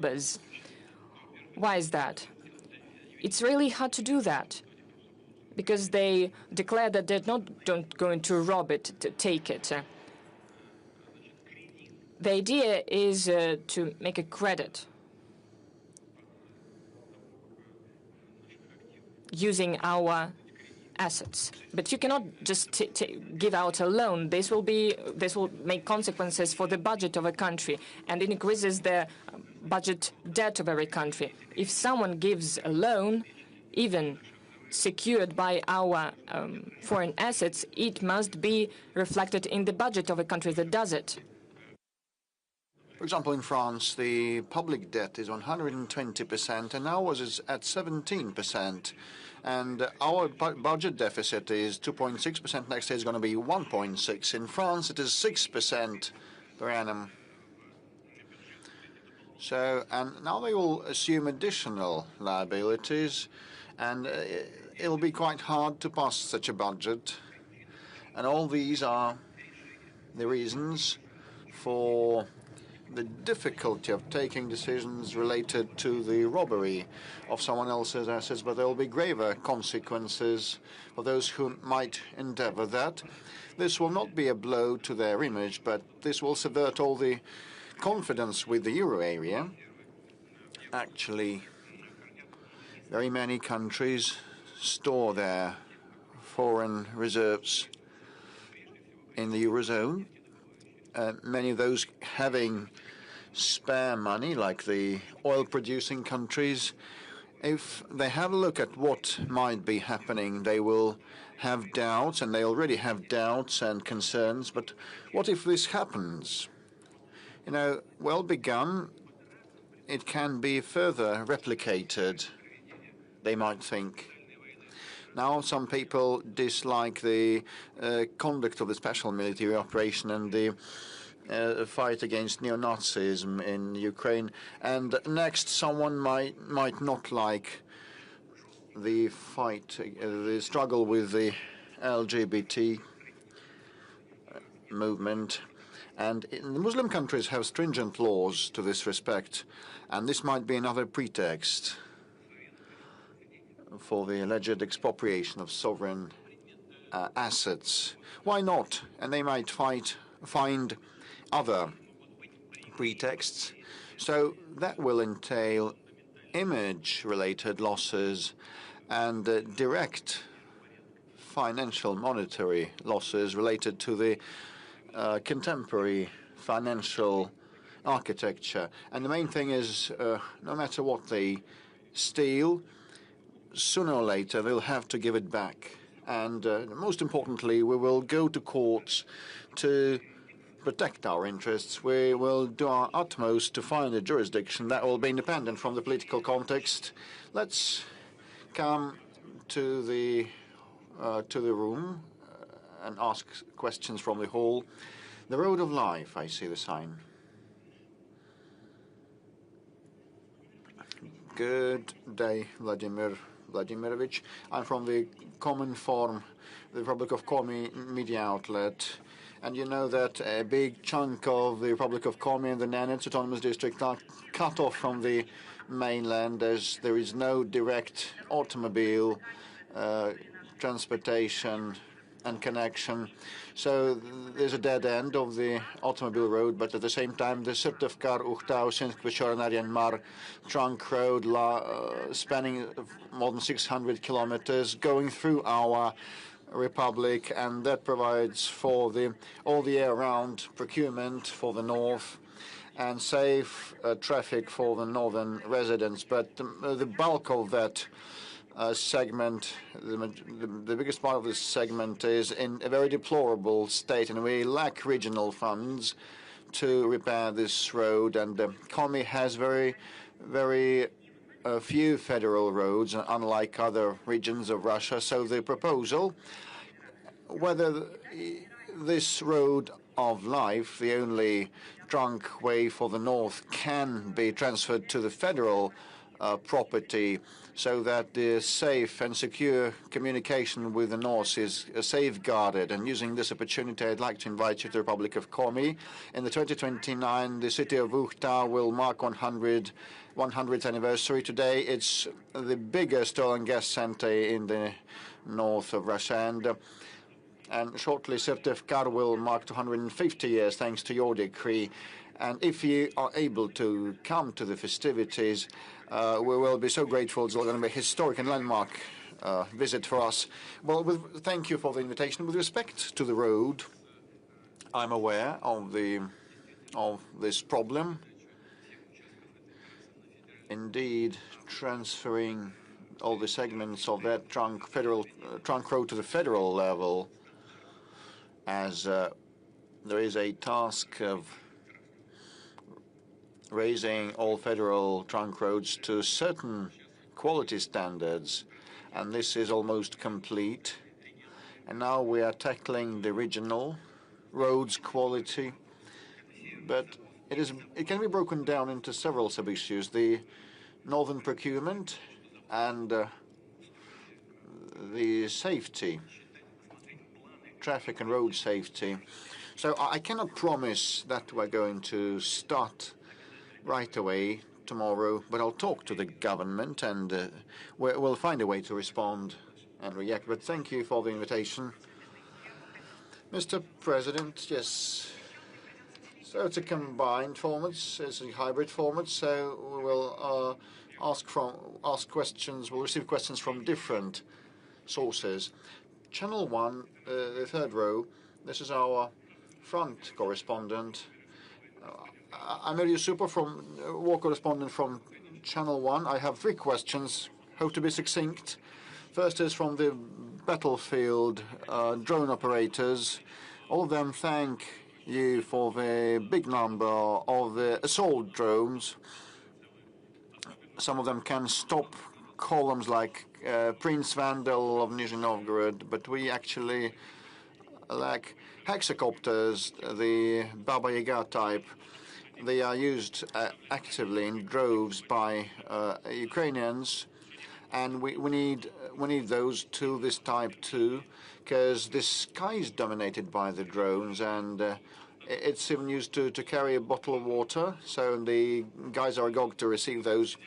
numbers. Why is that? It's really hard to do that because they declare that they're not going to rob it, to take it. The idea is to make a credit using our assets, but you cannot just give out a loan. This will make consequences for the budget of a country, and it increases the budget debt of every country. If someone gives a loan, even secured by our foreign assets, it must be reflected in the budget of a country that does it. For example, in France, the public debt is 120%, and ours is at 17%. And our budget deficit is 2.6%. Next year is going to be 1.6%. In France, it is 6% per annum. So, and now they will assume additional liabilities, and it'll be quite hard to pass such a budget. And all these are the reasons for the difficulty of taking decisions related to the robbery of someone else's assets, but there will be graver consequences for those who might endeavor that. This will not be a blow to their image, but this will subvert all the confidence with the euro area. Actually, very many countries store their foreign reserves in the eurozone. Many of those having spare money, like the oil-producing countries, if they have a look at what might be happening, they will have doubts, and they already have doubts and concerns. But what if this happens? You know, well begun, it can be further replicated, they might think. Now, some people dislike the conduct of the special military operation and the fight against neo-Nazism in Ukraine. And next, someone might not like the fight, the struggle with the LGBT movement. And the Muslim countries have stringent laws to this respect, and this might be another pretext for the alleged expropriation of sovereign assets. Why not? And they might find other pretexts. So that will entail image-related losses and direct financial monetary losses related to the contemporary financial architecture. And the main thing is, no matter what they steal, sooner or later they'll have to give it back. And most importantly, we will go to courts to protect our interests. We will do our utmost to find a jurisdiction that will be independent from the political context. Let's come to the room and ask questions from the hall. The road of life, I see the sign. Good day, Vladimir Vladimirovich. I'm from the Common Forum, the Republic of Komi media outlet. And you know that a big chunk of the Republic of Komi and the Nenets Autonomous District are cut off from the mainland, as there is no direct automobile transportation and connection. So there's a dead end of the automobile road, but at the same time, the Syrtevkar, Uchtau, Sinsk-Vishornarian Mar trunk road spanning more than 600 kilometers going through our republic, and that provides for all the year-round procurement for the north and safe traffic for the northern residents. But the bulk of that segment, the biggest part of this segment is in a very deplorable state, and we lack regional funds to repair this road. And Komi has very few federal roads, unlike other regions of Russia. So the proposal, whether this road of life, the only trunk way for the north, can be transferred to the federal property, so that the safe and secure communication with the North is safeguarded. And using this opportunity, I'd like to invite you to the Republic of Komi. In the 2029, the city of Uchta will mark 100th anniversary. Today, it's the biggest oil and gas center in the north of Russia. And shortly, Syktyvkar will mark 250 years, thanks to your decree. And if you are able to come to the festivities, we will be so grateful. It's going to be a historic and landmark visit for us. Well, thank you for the invitation. With respect to the road, I'm aware of this problem. Indeed, transferring all the segments of that federal trunk road to the federal level, as there is a task of raising all federal trunk roads to certain quality standards, and this is almost complete. And now we are tackling the regional roads quality, but it can be broken down into several sub-issues: the northern procurement and the safety, traffic and road safety. So I cannot promise that we're going to start right away tomorrow, but I'll talk to the government and we'll find a way to respond and react. But thank you for the invitation. Mr. President, yes. So it's a combined format, it's a hybrid format, so we will we'll receive questions from different sources. Channel 1, the third row, this is our front correspondent. I'm Ilya Super, war correspondent from Channel 1. I have 3 questions, hope to be succinct. First is from the battlefield drone operators. All of them thank you for the big number of the assault drones. Some of them can stop columns like Prince Vandal of Nizhny Novgorod, but we actually lack hexacopters, the Baba Yaga type. They are used actively in droves by Ukrainians, and we need those to this type too, because the sky is dominated by the drones, and it's even used to carry a bottle of water. So the guys are agog to receive those.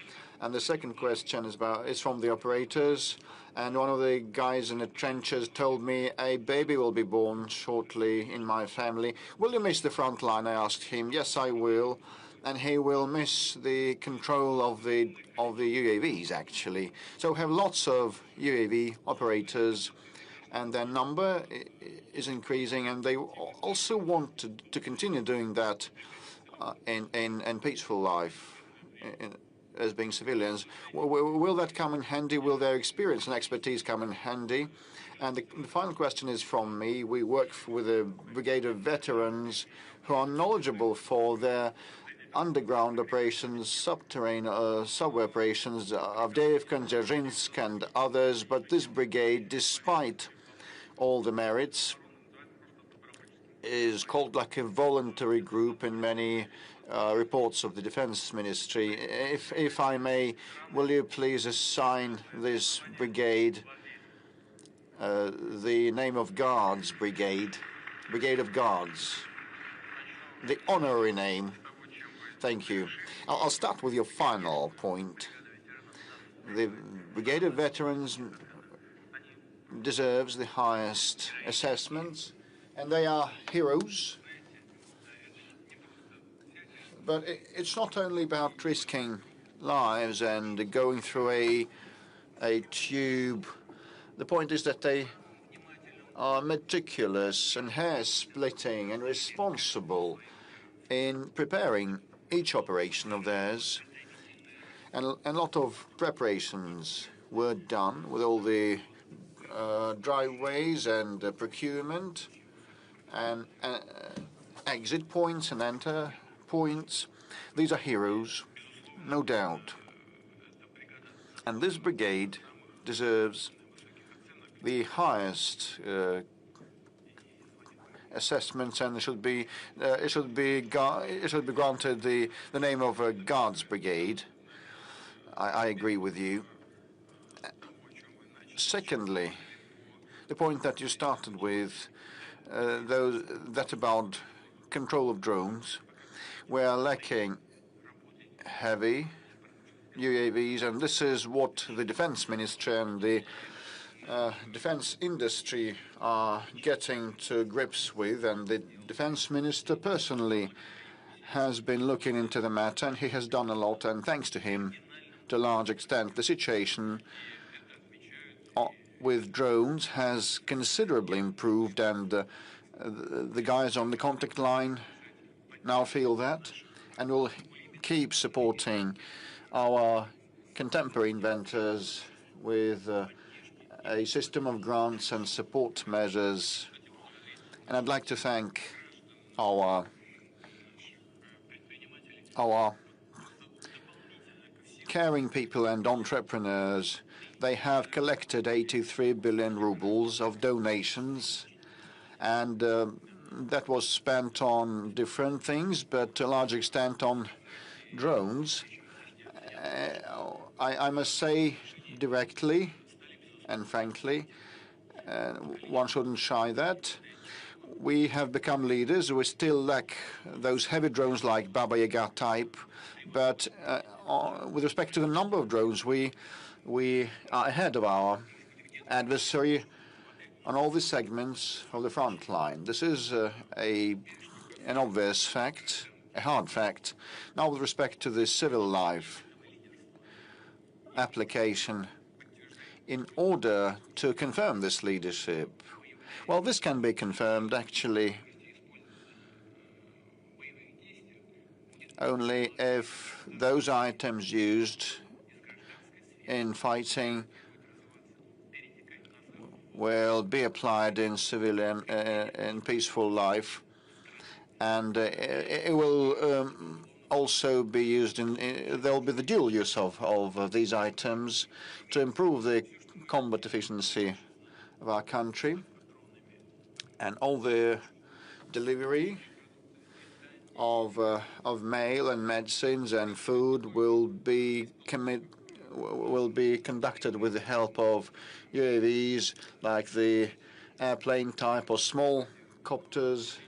And the second question is from the operators. And one of the guys in the trenches told me a baby will be born shortly in my family. Will you miss the front line? I asked him. Yes, I will. And he will miss the control of the UAVs, actually. So we have lots of UAV operators, and their number is increasing, and they also want to continue doing that in peaceful life. As being civilians. Will that come in handy? Will their experience and expertise come in handy? And the final question is from me. We work with a brigade of veterans who are knowledgeable for their underground operations, subterranean subway operations, Avdiivka and Dzержinsk and others. But this brigade, despite all the merits, is called like a voluntary group in many reports of the Defense Ministry. If I may, will you please assign this brigade the name of Guards Brigade, Brigade of Guards, the honorary name? Thank you. I'll start with your final point. The Brigade of Veterans deserves the highest assessments, and they are heroes. But it's not only about risking lives and going through a tube. The point is that they are meticulous and hair-splitting and responsible in preparing each operation of theirs. And a lot of preparations were done with all the driveways and procurement and exit points and enter points. These are heroes, no doubt. And this brigade deserves the highest assessments, and it should be granted the name of a Guards Brigade. I agree with you. Secondly, the point that you started with, that about control of drones. We are lacking heavy UAVs, and this is what the defense ministry and the defense industry are getting to grips with, and the defense minister personally has been looking into the matter, and he has done a lot, and thanks to him, to a large extent, the situation with drones has considerably improved, and the guys on the contact line now feel that, and will keep supporting our contemporary inventors with a system of grants and support measures. And I'd like to thank our caring people and entrepreneurs. They have collected 83 billion rubles of donations, and that was spent on different things, but to a large extent on drones. I must say directly and frankly, one shouldn't shy that, we have become leaders. We still lack those heavy drones like Baba Yaga type, but with respect to the number of drones, we are ahead of our adversary on all the segments of the front line. This is an obvious fact, a hard fact. Now, with respect to the civil life application, in order to confirm this leadership, well, this can be confirmed actually only if those items used in fighting will be applied in civilian, in peaceful life, and it will also be used in, there will be the dual use of these items to improve the combat efficiency of our country, and all the delivery of mail and medicines and food will be conducted with the help of UAVs, like the airplane type or small copters,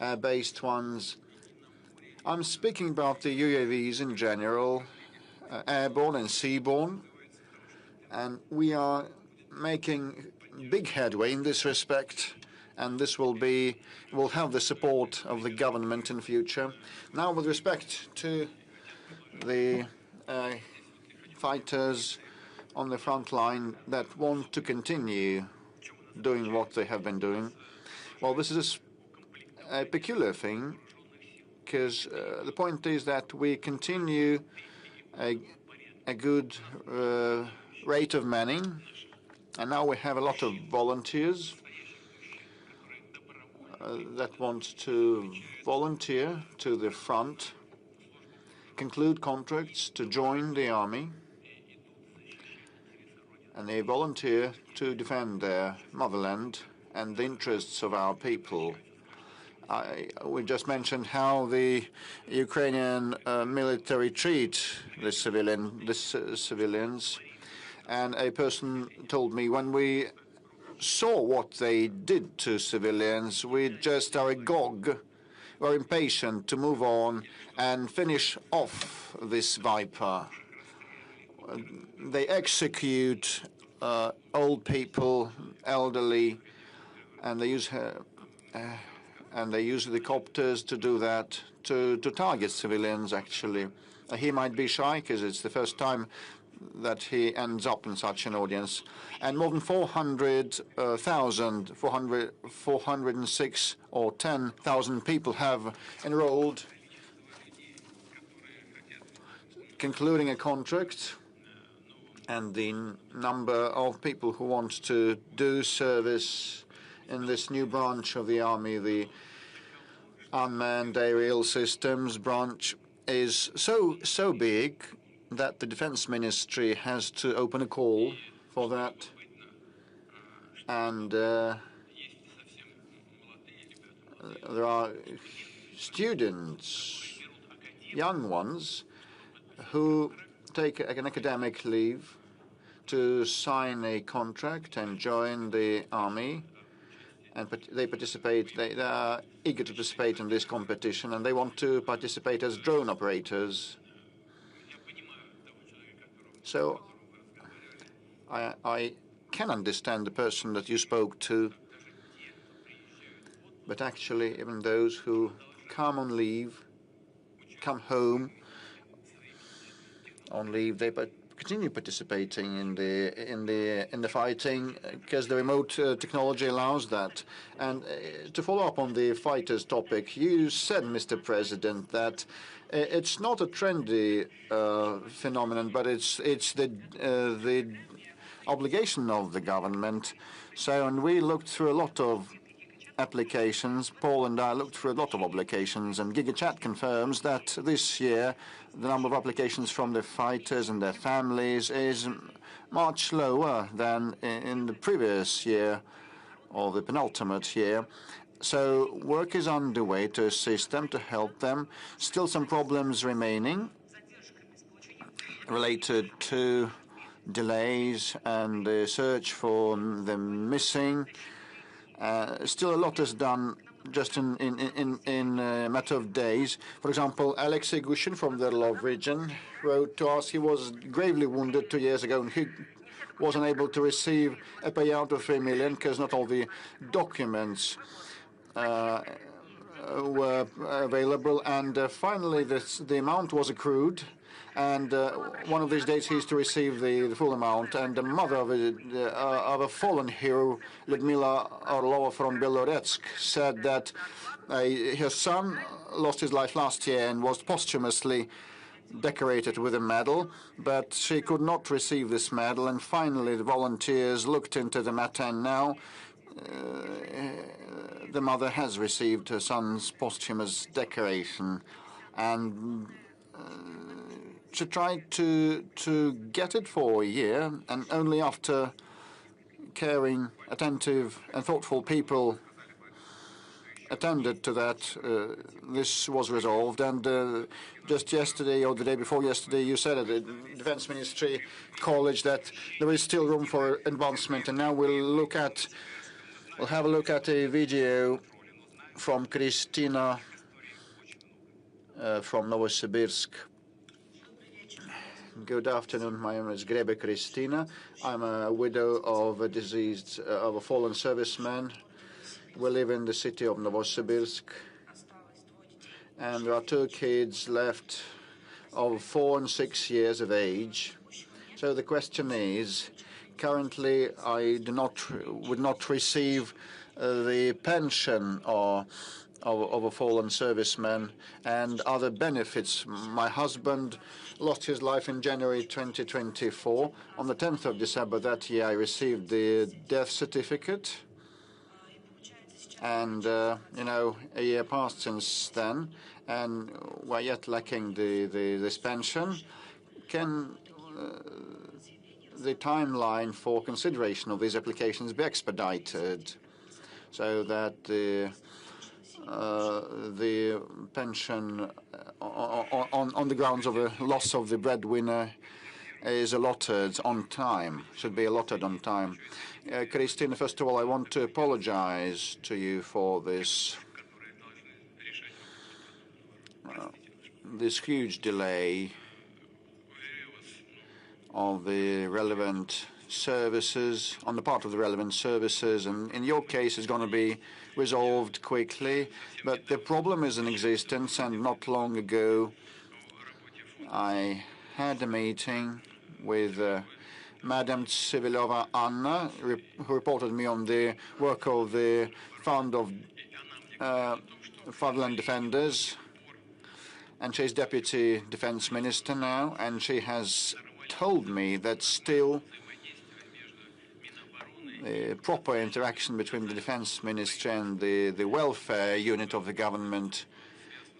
air-based ones. I'm speaking about the UAVs in general, airborne and seaborne, and we are making big headway in this respect, and this will have the support of the government in future. Now, with respect to the fighters on the front line that want to continue doing what they have been doing, well, this is a peculiar thing, because the point is that we continue a good rate of manning, and now we have a lot of volunteers that want to volunteer to the front, conclude contracts to join the army, and they volunteer to defend their motherland and the interests of our people. We just mentioned how the Ukrainian military treat the civilians, and a person told me, when we saw what they did to civilians, we just are agog, we're impatient to move on and finish off this viper. They execute old people, elderly, and they use helicopters to do that, to target civilians, actually. He might be shy because it's the first time that he ends up in such an audience. And more than 406 or 10,000 people have enrolled, concluding a contract, and the number of people who want to do service in this new branch of the army, the unmanned aerial systems branch, is so big that the defense ministry has to open a call for that. And there are students, young ones, who take an academic leave to sign a contract and join the army. And they participate. They are eager to participate in this competition, and they want to participate as drone operators. So I can understand the person that you spoke to, but actually, even those who come on leave, come home on leave, they continue participating in the fighting because the remote technology allows that. And to follow up on the fighters topic, you said, Mr. President, that it's not a trendy phenomenon, but it's the obligation of the government. So, and we looked through a lot of applications. Paul and I looked through a lot of applications, and GigaChat confirms that this year the number of applications from the fighters and their families is much lower than in the previous year or the penultimate year. So work is underway to assist them, to help them. Still some problems remaining related to delays and the search for the missing. Still a lot is done just in a matter of days. For example, Alexei Gushin from the Orlov region wrote to us he was gravely wounded 2 years ago, and he wasn't able to receive a payout of 3 million because not all the documents were available. And finally, the amount was accrued. And one of these days he's to receive the full amount. And the mother of a fallen hero, Lyudmila Orlova from Beloretsk, said that her son lost his life last year and was posthumously decorated with a medal, but she could not receive this medal. And finally, the volunteers looked into the matter, and now the mother has received her son's posthumous decoration. And she tried to get it for a year, and only after caring, attentive, and thoughtful people attended to that, this was resolved. And just yesterday or the day before yesterday, you said at the Defense Ministry College that there is still room for advancement. And now we'll have a look at a video from Kristina from Novosibirsk. Good afternoon. My name is Grebe Kristina. I'm a widow of a fallen serviceman. We live in the city of Novosibirsk, and there are 2 kids left of 4 and 6 years of age. So the question is, currently I would not receive the pension of a fallen serviceman and other benefits. My husband lost his life in January 2024. On the 10th of December that year, I received the death certificate. And, a year passed since then, and we're yet lacking this pension. Can the timeline for consideration of these applications be expedited so that the pension on the grounds of a loss of the breadwinner is allotted on time, should be allotted on time? Christina, first of all, I want to apologize to you for this huge delay of the relevant services, on the part of the relevant services, and in your case it's going to be resolved quickly. But the problem is in existence, and not long ago I had a meeting with Madam Tsivilova Anna, who reported me on the work of the Fund of Fatherland Defenders, and she's Deputy Defense Minister now, and she has told me that still the proper interaction between the Defense Ministry and the welfare unit of the government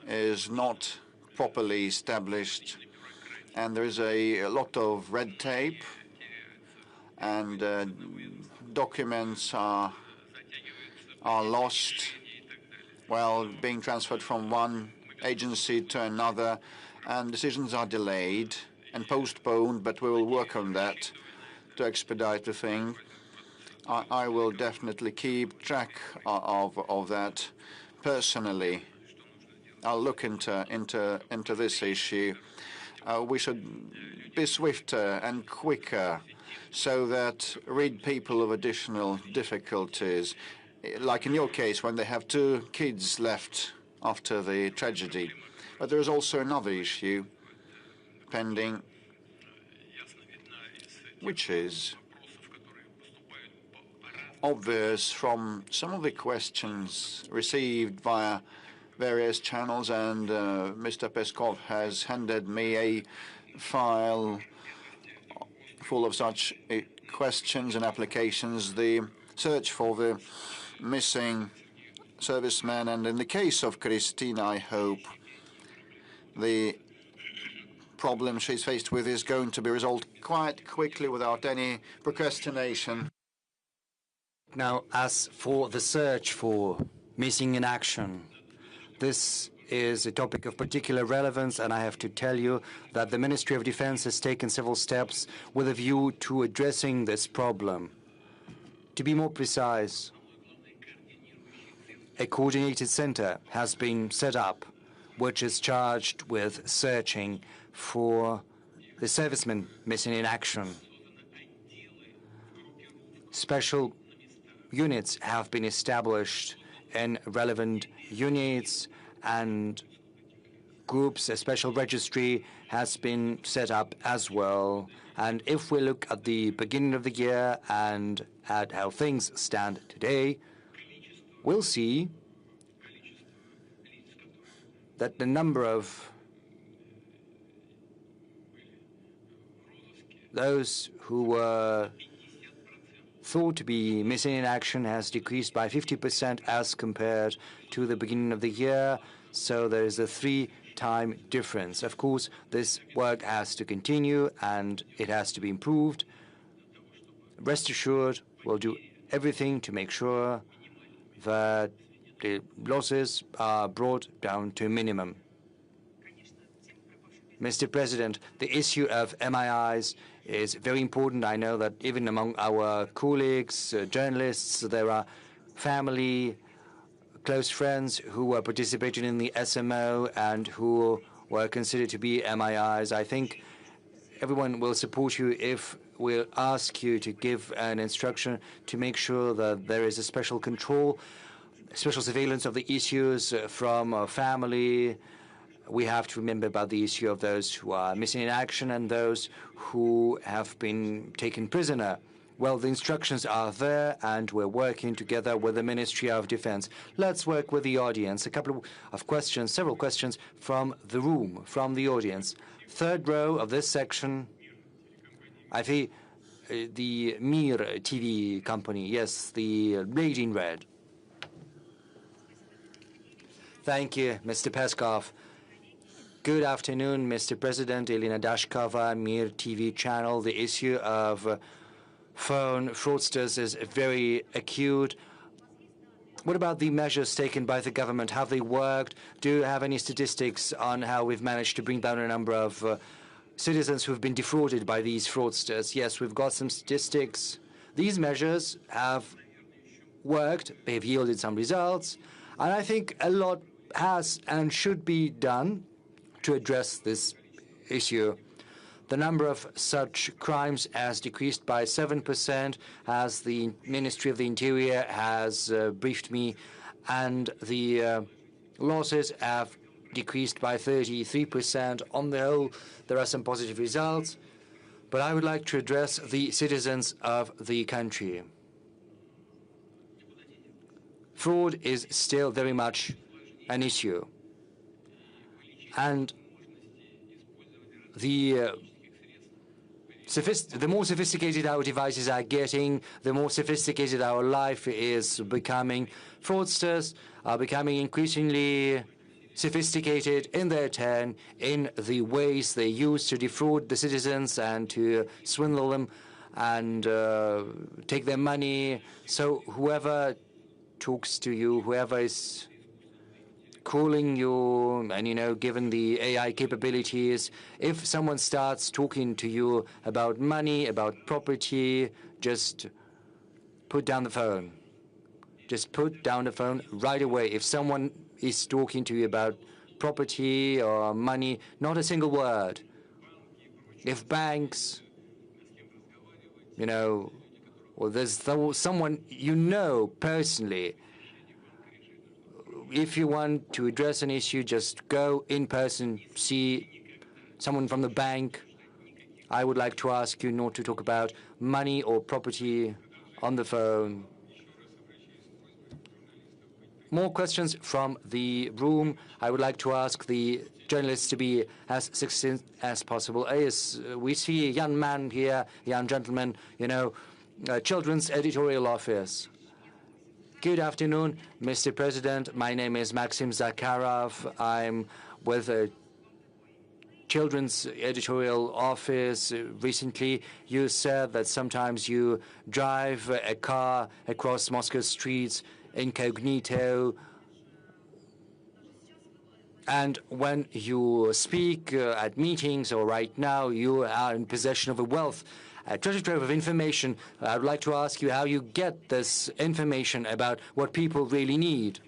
is not properly established, and there is a lot of red tape, and documents are lost while being transferred from one agency to another, and decisions are delayed, and postponed, but we will work on that to expedite the thing. I will definitely keep track of that personally. I'll look into this issue. We should be swifter and quicker so that rid people of additional difficulties, like in your case when they have 2 kids left after the tragedy. But there is also another issue pending, which is obvious from some of the questions received via various channels, and Mr. Peskov has handed me a file full of such questions and applications. The search for the missing serviceman, and in the case of Christina, I hope the problem she's faced with is going to be resolved quite quickly without any procrastination. Now, as for the search for missing in action, this is a topic of particular relevance, and I have to tell you that the Ministry of Defense has taken several steps with a view to addressing this problem. To be more precise, a coordinated center has been set up, which is charged with searching for the servicemen missing in action. Special units have been established in relevant units, and groups, a special registry has been set up as well. And if we look at the beginning of the year and at how things stand today, we'll see that the number of those who were thought to be missing in action has decreased by 50% as compared to the beginning of the year. So there is a 3-time difference. Of course, this work has to continue and it has to be improved. Rest assured, we'll do everything to make sure that the losses are brought down to a minimum. Mr. President, the issue of MIIs is very important. I know that even among our colleagues, journalists, there are family, close friends who were participating in the SMO and who were considered to be MIIs. I think everyone will support you if we'll ask you to give an instruction to make sure that there is a special control, special surveillance of the issues from family. We have to remember about the issue of those who are missing in action and those who have been taken prisoner. Well, the instructions are there, and we're working together with the Ministry of Defense. Let's work with the audience. A couple of questions, several questions from the room, from the audience. Third row of this section, I think the Mir TV company. Yes, the lady in red. Thank you, Mr. Peskov. Good afternoon, Mr. President. Elena Dashkova, Mir TV channel. The issue of phone fraudsters is very acute. What about the measures taken by the government? Have they worked? Do you have any statistics on how we've managed to bring down a number of citizens who have been defrauded by these fraudsters? Yes, we've got some statistics. These measures have worked. They've yielded some results. And I think a lot has and should be done to address this issue. The number of such crimes has decreased by 7%, as the Ministry of the Interior has briefed me, and the losses have decreased by 33%. On the whole, there are some positive results, but I would like to address the citizens of the country. Fraud is still very much an issue. And the more sophisticated our devices are getting, the more sophisticated our life is becoming. Fraudsters are becoming increasingly sophisticated in their turn in the ways they use to defraud the citizens and to swindle them and take their money. So whoever talks to you, whoever is calling you, and, given the AI capabilities, if someone starts talking to you about money, about property, just put down the phone. Just put down the phone right away. If someone is talking to you about property or money, not a single word. If banks, or there's someone personally, if you want to address an issue, just go in person, see someone from the bank. I would like to ask you not to talk about money or property on the phone. More questions from the room. I would like to ask the journalists to be as succinct as possible. Yes, we see a young man here, a young gentleman, Children's Editorial Office. Good afternoon, Mr. President. My name is Maxim Zakharov. I'm with a Children's Editorial Office. Recently, you said that sometimes you drive a car across Moscow streets incognito, and when you speak at meetings or right now, you are in possession of a treasure trove of information. I would like to ask you how you get this information about what people really need.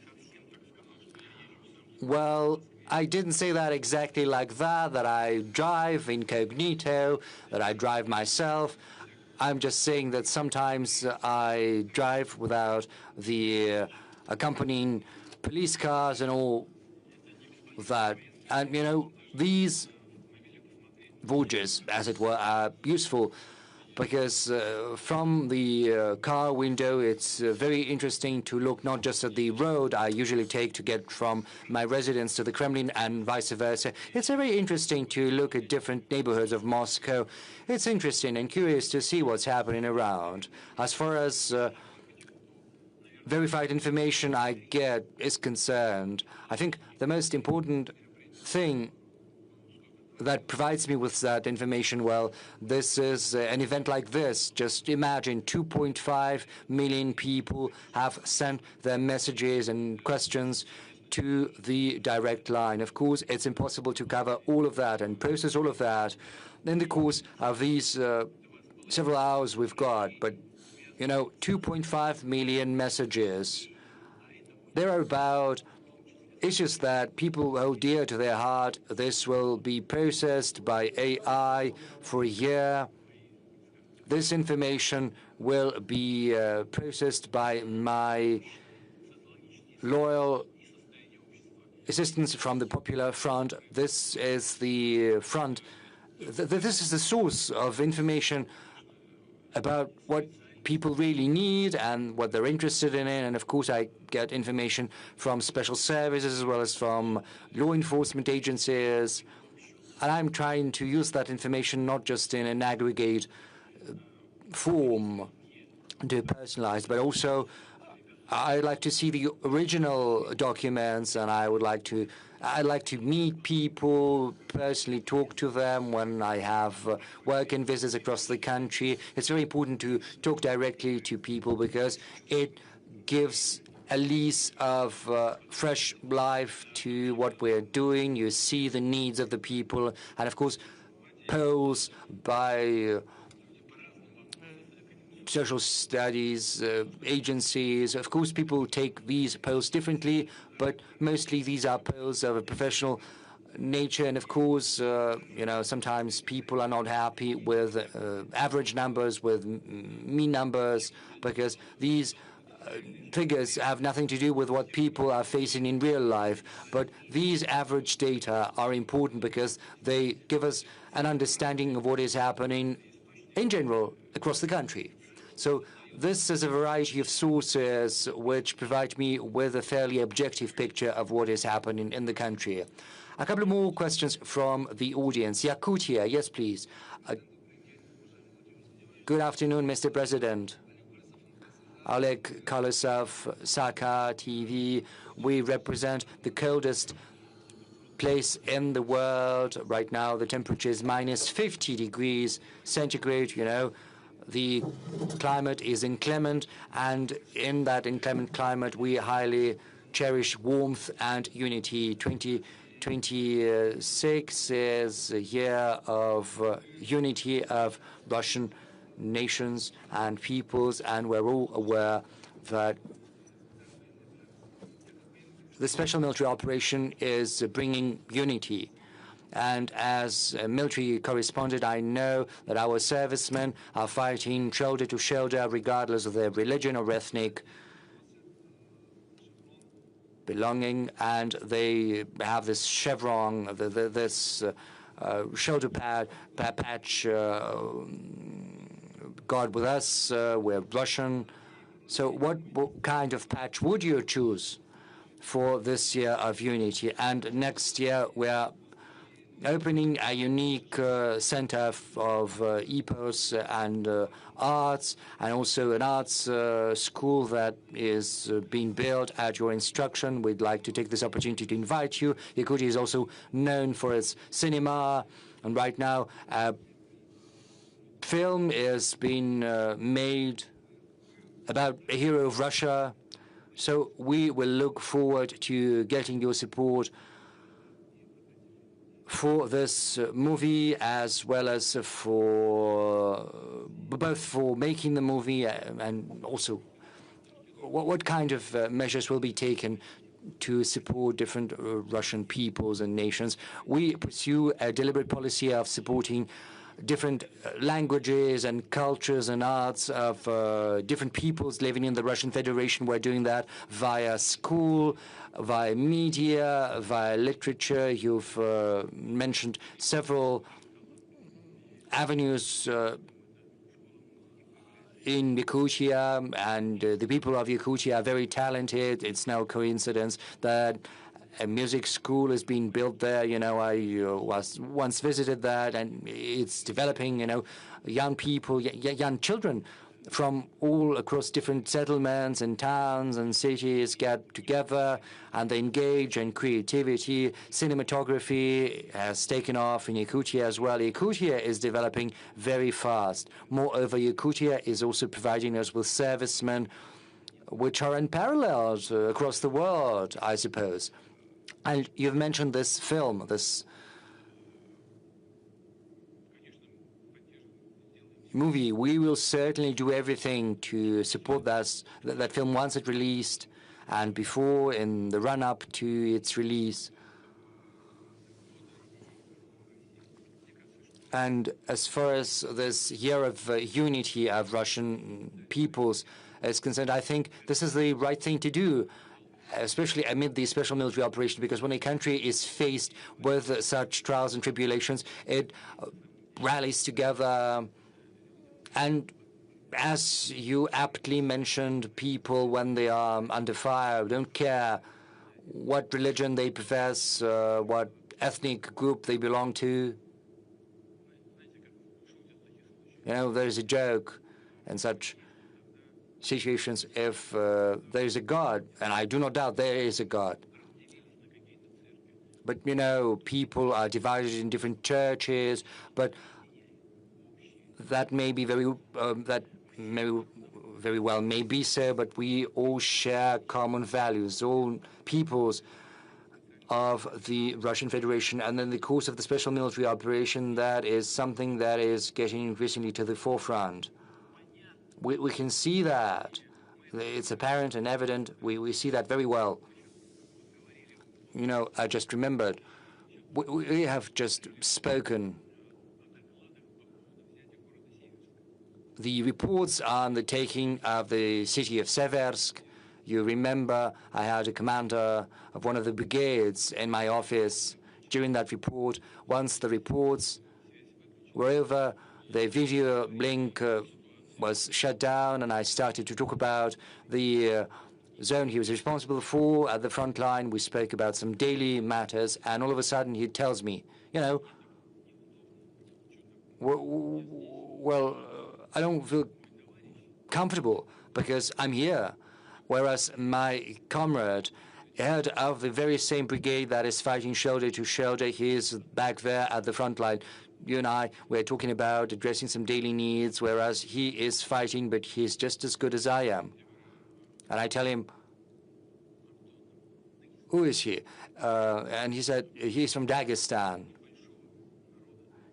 Well, I didn't say that exactly like that I drive incognito, that I drive myself. I'm just saying that sometimes I drive without the accompanying police cars and all that. And, these voyages, as it were, are useful because from the car window, it's very interesting to look not just at the road I usually take to get from my residence to the Kremlin and vice versa. It's very interesting to look at different neighborhoods of Moscow. It's interesting and curious to see what's happening around. As far as verified information I get is concerned, I think the most important thing that provides me with that information, well, this is an event like this. Just imagine 2.5 million people have sent their messages and questions to the direct line. Of course, it's impossible to cover all of that and process all of that in the course of these several hours we've got. But, 2.5 million messages. There are about issues that people hold dear to their heart. This will be processed by AI for a year. This information will be processed by my loyal assistants from the Popular Front. This is the front. This is the source of information about what people really need and what they're interested in. And of course, I get information from special services as well as from law enforcement agencies. And I'm trying to use that information not just in an aggregate form to personalize, but also I'd like to see the original documents, and I'd like to meet people, personally talk to them when I have work and visits across the country. It's very important to talk directly to people because it gives a lease of fresh life to what we're doing. You see the needs of the people, and of course, polls by social studies agencies. Of course, people take these polls differently, but mostly these are polls of a professional nature. And of course, sometimes people are not happy with average numbers, with mean numbers, because these figures have nothing to do with what people are facing in real life. But these average data are important because they give us an understanding of what is happening in general across the country. So this is a variety of sources which provide me with a fairly objective picture of what is happening in the country. A couple more questions from the audience. Yakutia, yes, please. Good afternoon, Mr. President. Oleg Kolosov, Saka TV. We represent the coldest place in the world. Right now, the temperature is minus 50 degrees centigrade, The climate is inclement, and in that inclement climate, we highly cherish warmth and unity. 2026 is a year of unity of Russian nations and peoples, and we're all aware that the special military operation is bringing unity. And as a military correspondent, I know that our servicemen are fighting shoulder to shoulder, regardless of their religion or ethnic belonging, and they have this chevron, this shoulder patch, God with us, we're Russian. So what kind of patch would you choose for this year of unity? And next year we're opening a unique center of epos and arts, and also an arts school that is being built at your instruction. We'd like to take this opportunity to invite you. Yakutia is also known for its cinema, and right now a film is being made about a hero of Russia. So we will look forward to getting your support for this movie, as well as for both for making the movie and also what kind of measures will be taken to support different Russian peoples and nations. We pursue a deliberate policy of supporting different languages and cultures and arts of different peoples living in the Russian Federation. We're doing that via school, via media, via literature. You've mentioned several avenues in Yakutia, and the people of Yakutia are very talented. It's no coincidence that a music school is being built there. You know, I was once visited that, and it's developing. You know, young people, young children from all across different settlements and towns and cities get together, and they engage in creativity. Cinematography has taken off in Yakutia as well. Yakutia is developing very fast. Moreover, Yakutia is also providing us with servicemen which are unparalleled across the world, I suppose. And you've mentioned this film, this movie. We will certainly do everything to support that film once it's released, and before, in the run-up to its release. And as far as this year of unity of Russian peoples is concerned, I think this is the right thing to do, especially amid the special military operation, because when a country is faced with such trials and tribulations, it rallies together. And as you aptly mentioned, people, when they are under fire, don't care what religion they profess, what ethnic group they belong to. You know, there's a joke in such situations, if there is a God, and I do not doubt there is a God. But, you know, people are divided in different churches, but that may be very well may be so, but we all share common values, all peoples of the Russian Federation. And in the course of the special military operation, that is something that is getting increasingly to the forefront. We can see that. It's apparent and evident. We see that very well. You know, I just remembered, we have just spoken. The reports on the taking of the city of Seversk, you remember I had a commander of one of the brigades in my office during that report. Once the reports were over, the video link was shut down, and I started to talk about the zone he was responsible for at the front line. We spoke about some daily matters, and all of a sudden he tells me, you know, well, I don't feel comfortable because I'm here, whereas my comrade, head of the very same brigade that is fighting shoulder to shoulder, he is back there at the front line. You and I, we're talking about addressing some daily needs, whereas he is fighting, but he's just as good as I am. And I tell him, who is he? And he said, he's from Dagestan.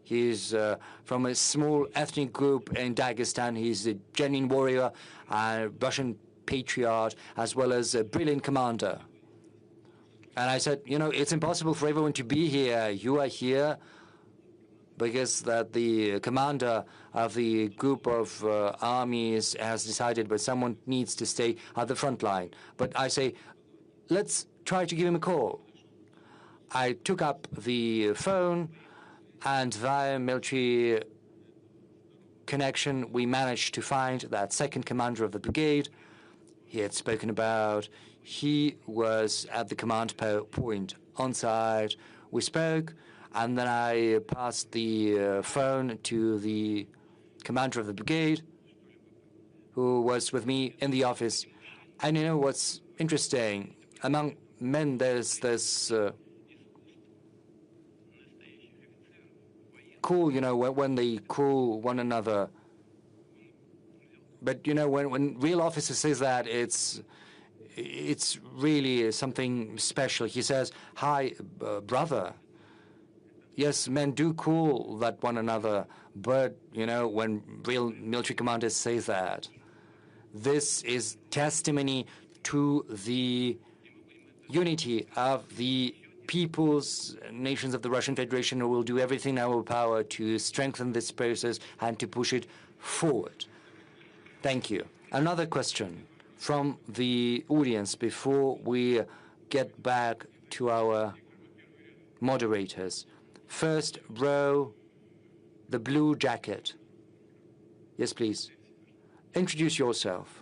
He's from a small ethnic group in Dagestan. He's a genuine warrior, a Russian patriot, as well as a brilliant commander. And I said, you know, it's impossible for everyone to be here. You are here because that the commander of the group of armies has decided, but someone needs to stay at the front line. But I say, let's try to give him a call. I took up the phone, and via military connection, we managed to find that second commander of the brigade. He had spoken about. He was at the command point on site. We spoke, and then I passed the phone to the commander of the brigade, who was with me in the office. And you know what's interesting? Among men, there's this cool, you know, when they call one another. But, you know, when real officer says that, it's really something special. He says, hi, brother. Yes, men do call that one another, but, you know, when real military commanders say that, this is testimony to the unity of the peoples, nations of the Russian Federation, who will do everything in our power to strengthen this process and to push it forward. Thank you. Another question from the audience before we get back to our moderators. First row, the blue jacket. Yes, please. Introduce yourself.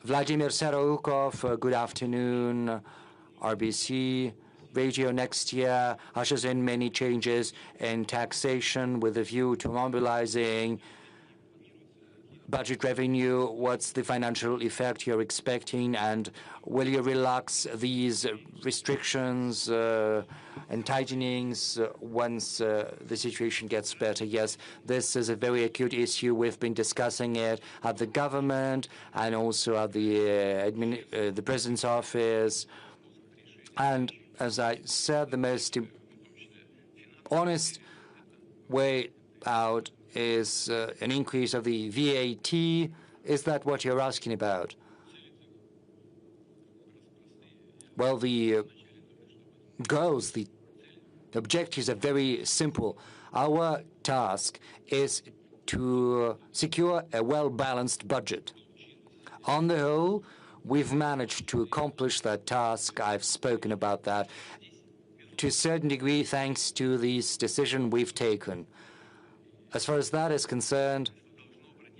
Vladimir Sarokov, good afternoon. RBC Radio next year ushers in many changes in taxation with a view to mobilizing budget revenue. What's the financial effect you're expecting, and will you relax these restrictions and tightenings once the situation gets better? Yes, this is a very acute issue. We've been discussing it at the government and also at the president's office. And as I said, the most honest way out is an increase of the VAT. Is that what you're asking about? Well, the goals, the objectives are very simple. Our task is to secure a well-balanced budget. On the whole, we've managed to accomplish that task. I've spoken about that to a certain degree thanks to this decision we've taken. As far as that is concerned,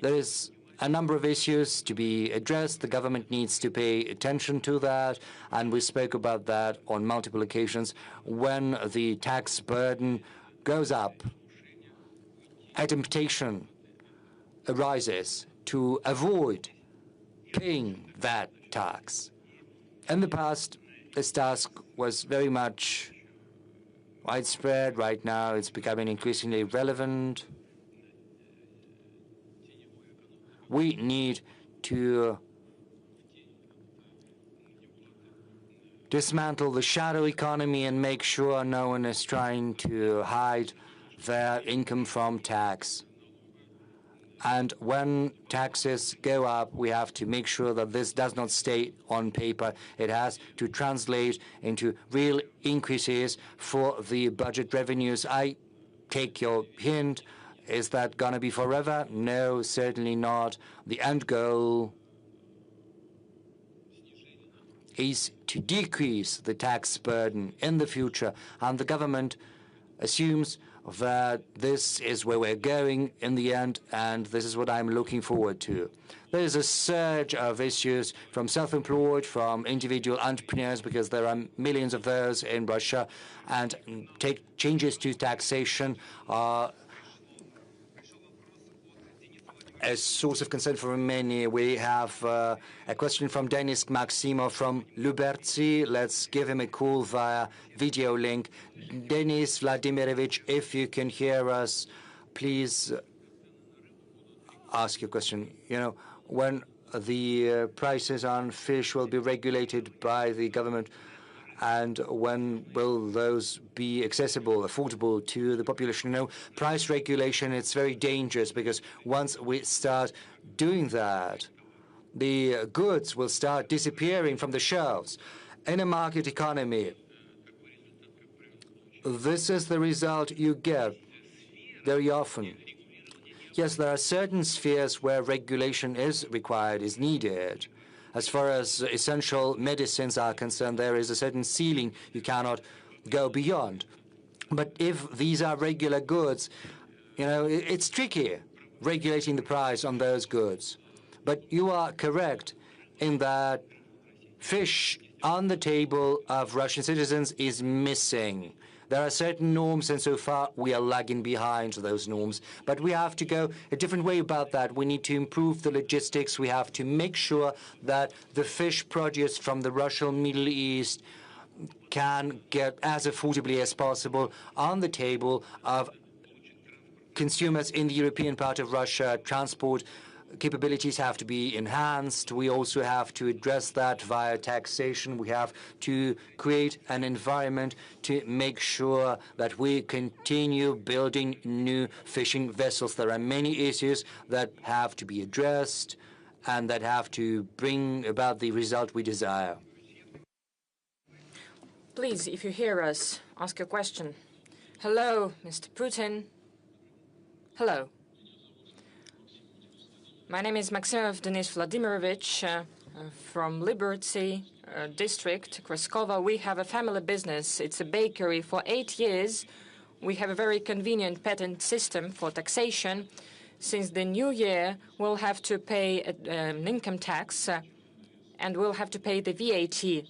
there is a number of issues to be addressed. The government needs to pay attention to that, and we spoke about that on multiple occasions. When the tax burden goes up, a temptation arises to avoid paying that tax. In the past, this task was very much widespread. Right now, it's becoming increasingly relevant. We need to dismantle the shadow economy and make sure no one is trying to hide their income from tax. And when taxes go up, we have to make sure that this does not stay on paper. It has to translate into real increases for the budget revenues. I take your hint. Is that going to be forever? No, certainly not. The end goal is to decrease the tax burden in the future, and the government assumes that this is where we're going in the end, and this is what I'm looking forward to. There is a surge of issues from self-employed, from individual entrepreneurs, because there are millions of those in Russia, and changes to taxation are a source of concern for many. We have a question from Denis Maximov from Lubertsy. Let's give him a call via video link. Denis Vladimirovich, if you can hear us, please ask your question. You know, when the prices on fish will be regulated by the government, And when will those be accessible, affordable to the population? You know, price regulation, it's very dangerous because once we start doing that, the goods will start disappearing from the shelves. In a market economy, this is the result you get very often. Yes, there are certain spheres where regulation is required, is needed. As far as essential medicines are concerned, there is a certain ceiling you cannot go beyond. But if these are regular goods, you know, it's tricky regulating the price on those goods. But you are correct in that fish on the table of Russian citizens is missing. There are certain norms, and so far we are lagging behind those norms. But we have to go a different way about that. We need to improve the logistics. We have to make sure that the fish produced from the Russian Middle East can get as affordably as possible on the table of consumers in the European part of Russia. Transport capabilities have to be enhanced. We also have to address that via taxation. We have to create an environment to make sure that we continue building new fishing vessels. There are many issues that have to be addressed and that have to bring about the result we desire. Please, if you hear us, ask your question. Hello, Mr. Putin. Hello. My name is Maximov Denis Vladimirovich from Liberty District, Kraskova. We have a family business. It's a bakery. For 8 years, we have a very convenient patent system for taxation. Since the new year, we'll have to pay an income tax and we'll have to pay the VAT.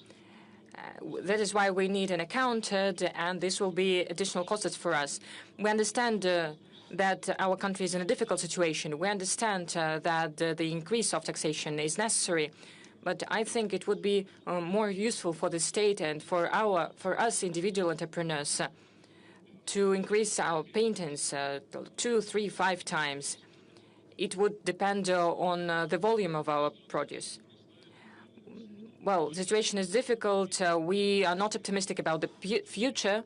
That is why we need an accountant, and this will be additional costs for us. We understand that our country is in a difficult situation. We understand that the increase of taxation is necessary, but I think it would be more useful for the state and for us individual entrepreneurs to increase our patents 2, 3, 5 times. It would depend on the volume of our produce. Well, the situation is difficult. We are not optimistic about the future.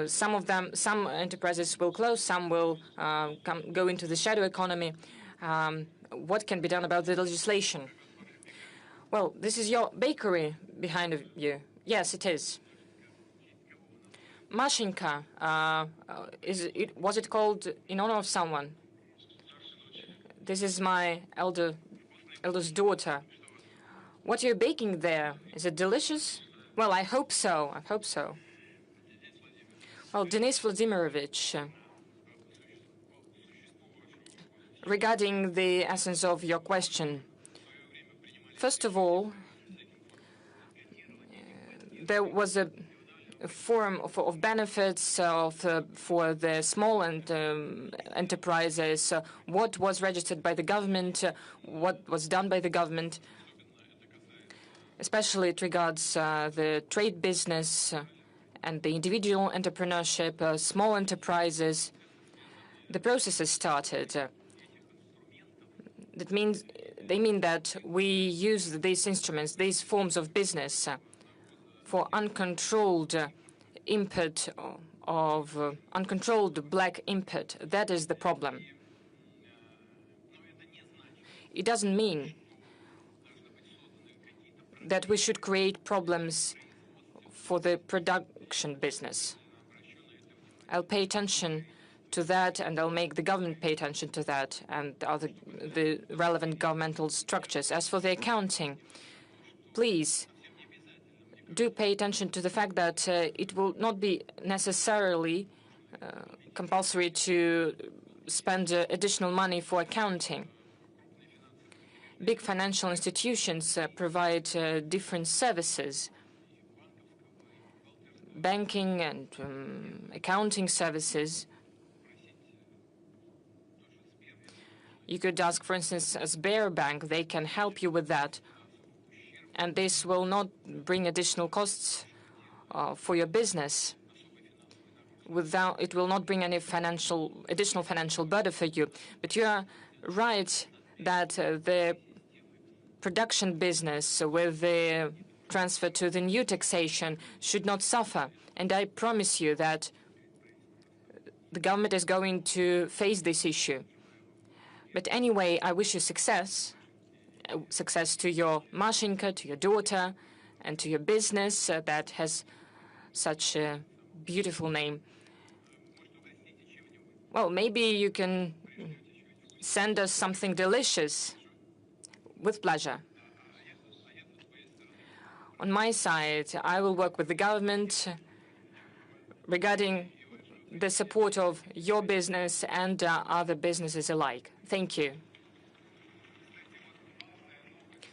Some enterprises will close, some will go into the shadow economy. What can be done about the legislation? Well, this is your bakery behind you. Yes, it is. Mashinka, was it called in honor of someone? This is my eldest daughter. What are you baking there? Is it delicious? Well, I hope so. I hope so. Well, Denis Vladimirovich, regarding the essence of your question, first of all, there was a form of benefits for the small enterprises, what was registered by the government, what was done by the government. Especially it regards the trade business and the individual entrepreneurship, small enterprises. The process has started. That means they mean that we use these instruments, these forms of business for uncontrolled input of uncontrolled black input. That is the problem. It doesn't mean that we should create problems for the production business. I'll pay attention to that, and I'll make the government pay attention to that and the relevant governmental structures. As for the accounting, please do pay attention to the fact that it will not be necessarily compulsory to spend additional money for accounting. Big financial institutions provide different services, banking and accounting services. You could ask, for instance, a Sberbank. They can help you with that. And this will not bring additional costs for your business. It will not bring any additional financial burden for you. But you are right that the production business with the transfer to the new taxation should not suffer. And I promise you that the government is going to face this issue. But anyway, I wish you success. Success to your Mashinka, to your daughter, and to your business that has such a beautiful name. Well, maybe you can send us something delicious. With pleasure. On my side, I will work with the government regarding the support of your business and other businesses alike. Thank you.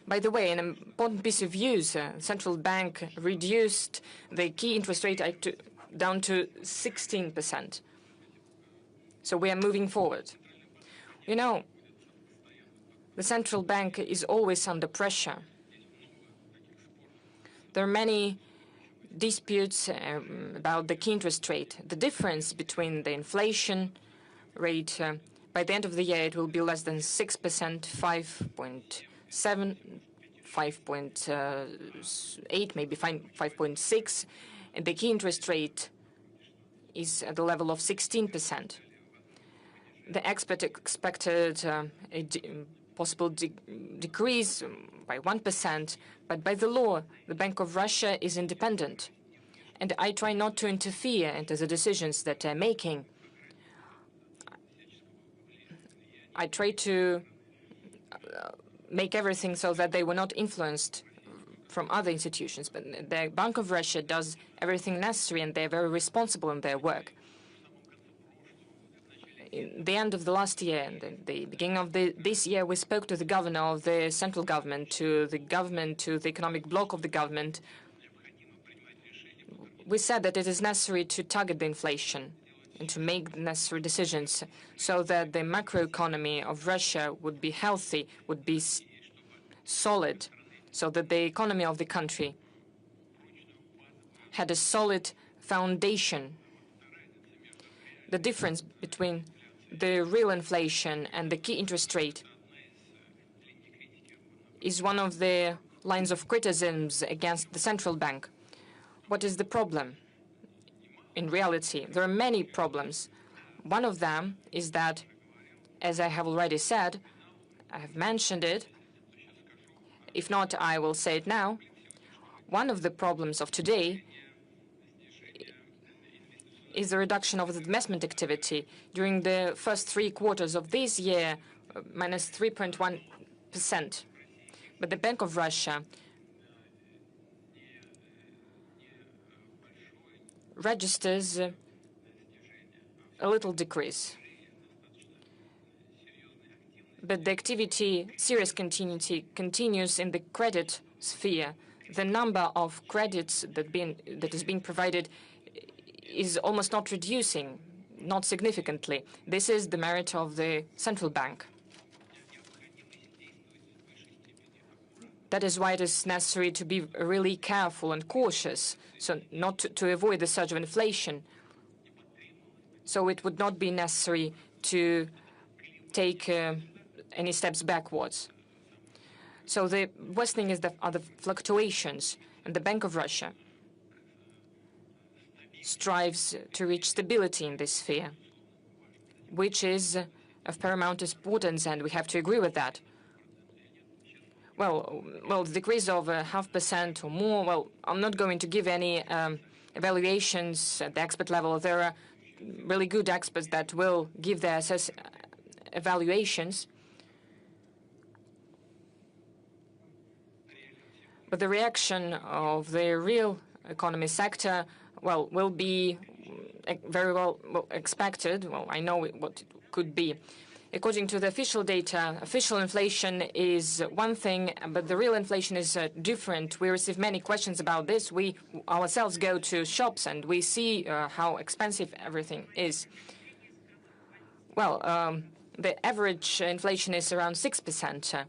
By the way, an important piece of news, central bank reduced the key interest rate down to 16%. So we are moving forward. You know, the central bank is always under pressure. There are many disputes about the key interest rate. The difference between the inflation rate, by the end of the year, it will be less than 6%, 5.7, 5.8, maybe 5.6, and the key interest rate is at the level of 16%. The expert expected a possible decrease by 1%, but by the law, the Bank of Russia is independent. And I try not to interfere into the decisions that they're making. I try to make everything so that they were not influenced from other institutions. But the Bank of Russia does everything necessary, and they're very responsible in their work. In the end of the last year and the beginning of this year, we spoke to the governor of the central government, to the economic bloc of the government. We said that it is necessary to target the inflation and to make the necessary decisions so that the macroeconomy of Russia would be healthy, would be solid, so that the economy of the country had a solid foundation. The difference between the real inflation and the key interest rate is one of the lines of criticisms against the central bank. What is the problem? In reality, there are many problems. One of them is that, as I have already said, I have mentioned it. If not, I will say it now. One of the problems of today is the reduction of the investment activity. During the first 3 quarters of this year, minus 3.1%. But the Bank of Russia registers a little decrease. But the activity, serious continuity, continues in the credit sphere. The number of credits that is being provided is almost not reducing, not significantly. This is the merit of the central bank. That is why it is necessary to be really careful and cautious, so not to avoid the surge of inflation. So it would not be necessary to take any steps backwards. So the worst thing are the fluctuations, and the Bank of Russia strives to reach stability in this sphere, which is of paramount importance, and we have to agree with that. Well, the decrease of 0.5% or more, well, I'm not going to give any evaluations at the expert level. There are really good experts that will give their evaluations. But the reaction of the real economy sector, well, will be very well expected. Well, I know what it could be. According to the official data, official inflation is one thing, but the real inflation is different. We receive many questions about this. We ourselves go to shops and we see how expensive everything is. Well, the average inflation is around 6%.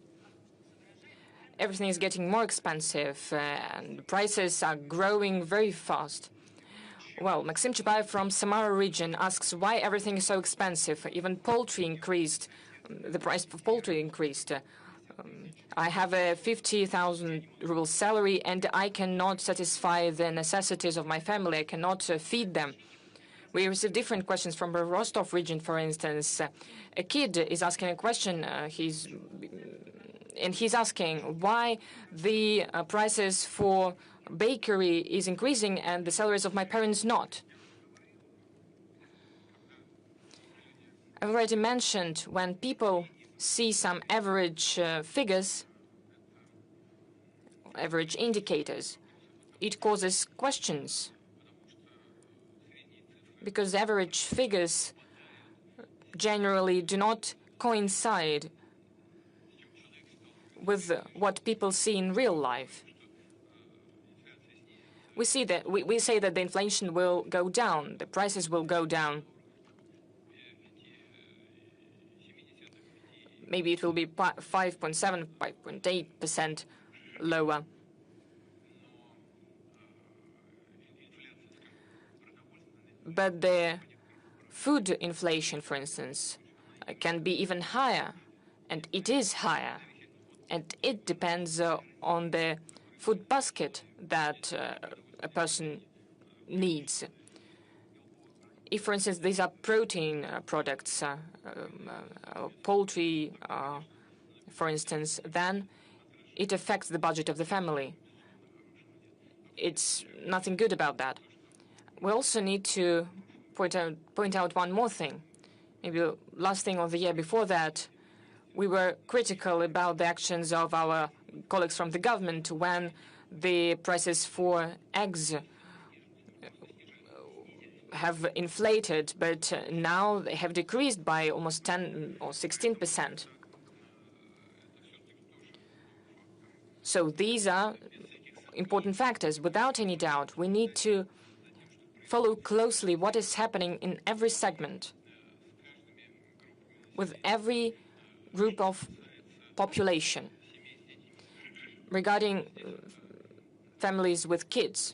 Everything is getting more expensive and prices are growing very fast. Well, Maxim Chabayev from Samara region asks why everything is so expensive. Even poultry increased. The price of poultry increased. I have a 50,000 ruble salary and I cannot satisfy the necessities of my family. I cannot feed them. We receive different questions from the Rostov region, for instance. A kid is asking a question. He's asking why the prices for bakery is increasing and the salaries of my parents not. I've already mentioned when people see some average figures, average indicators, it causes questions, because average figures generally do not coincide with what people see in real life. We say that the inflation will go down, the prices will go down. Maybe it will be 5.7, 5.8% lower. But the food inflation, for instance, can be even higher, and it is higher. And it depends on the food basket that a person needs. If, for instance, these are protein products, poultry, for instance, then it affects the budget of the family. It's nothing good about that. We also need to point out one more thing. Maybe last thing or the year before that, we were critical about the actions of our colleagues from the government when the prices for eggs have inflated, but now they have decreased by almost 10 or 16%. So these are important factors. Without any doubt, we need to follow closely what is happening in every segment, with every group of population. Regarding families with kids,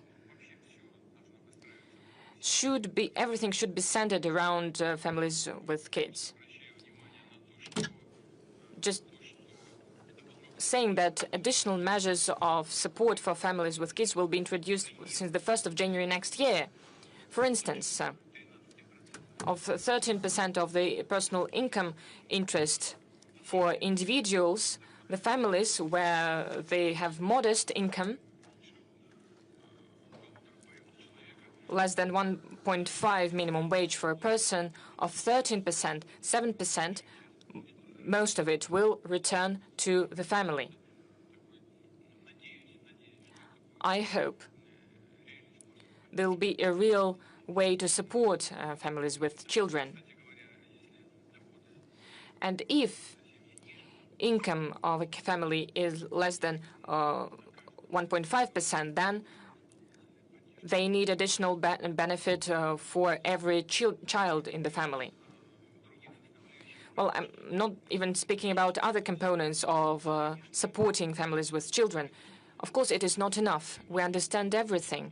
everything should be centered around families with kids. Just saying that additional measures of support for families with kids will be introduced since the 1st of January next year. For instance, of 13% of the personal income interest for individuals, the families where they have modest income, less than 1.5 minimum wage for a person, of 13%, 7%, most of it will return to the family. I hope there will be a real way to support families with children. And if income of a family is less than 1.5%, then they need additional benefit for every child in the family. Well, I'm not even speaking about other components of supporting families with children. Of course, it is not enough. We understand everything.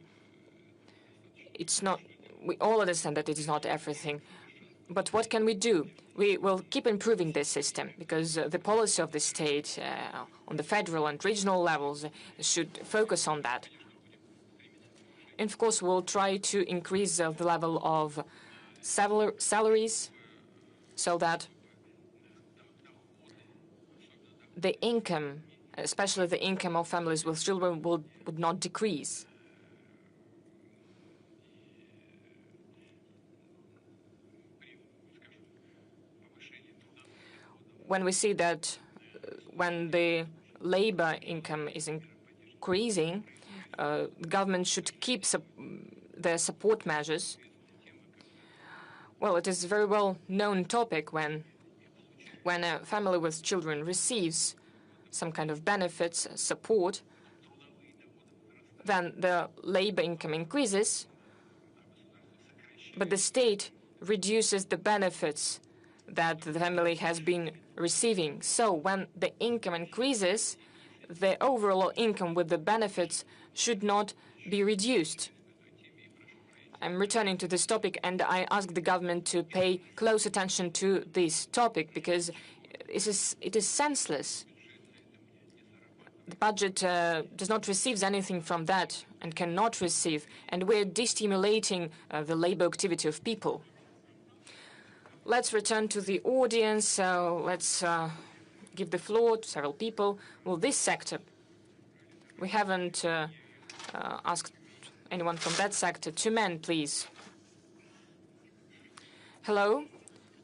It's not. We all understand that it is not everything. But what can we do? We will keep improving this system because the policy of the state on the federal and regional levels should focus on that. And of course, we'll try to increase the level of salaries so that the income, especially the income of families with children, would not decrease. When we see that when the labor income is increasing, the government should keep their support measures. Well, it is a very well-known topic when a family with children receives some kind of benefits, support, then the labor income increases, but the state reduces the benefits that the family has been receiving. So when the income increases, the overall income with the benefits should not be reduced. I'm returning to this topic, and I ask the government to pay close attention to this topic because it is senseless the budget does not receive anything from that and cannot receive, and we're destimulating the labor activity of people. Let's return to the audience. Let's give the floor to several people. Well, this sector, we haven't asked anyone from that sector. Two men, please. Hello,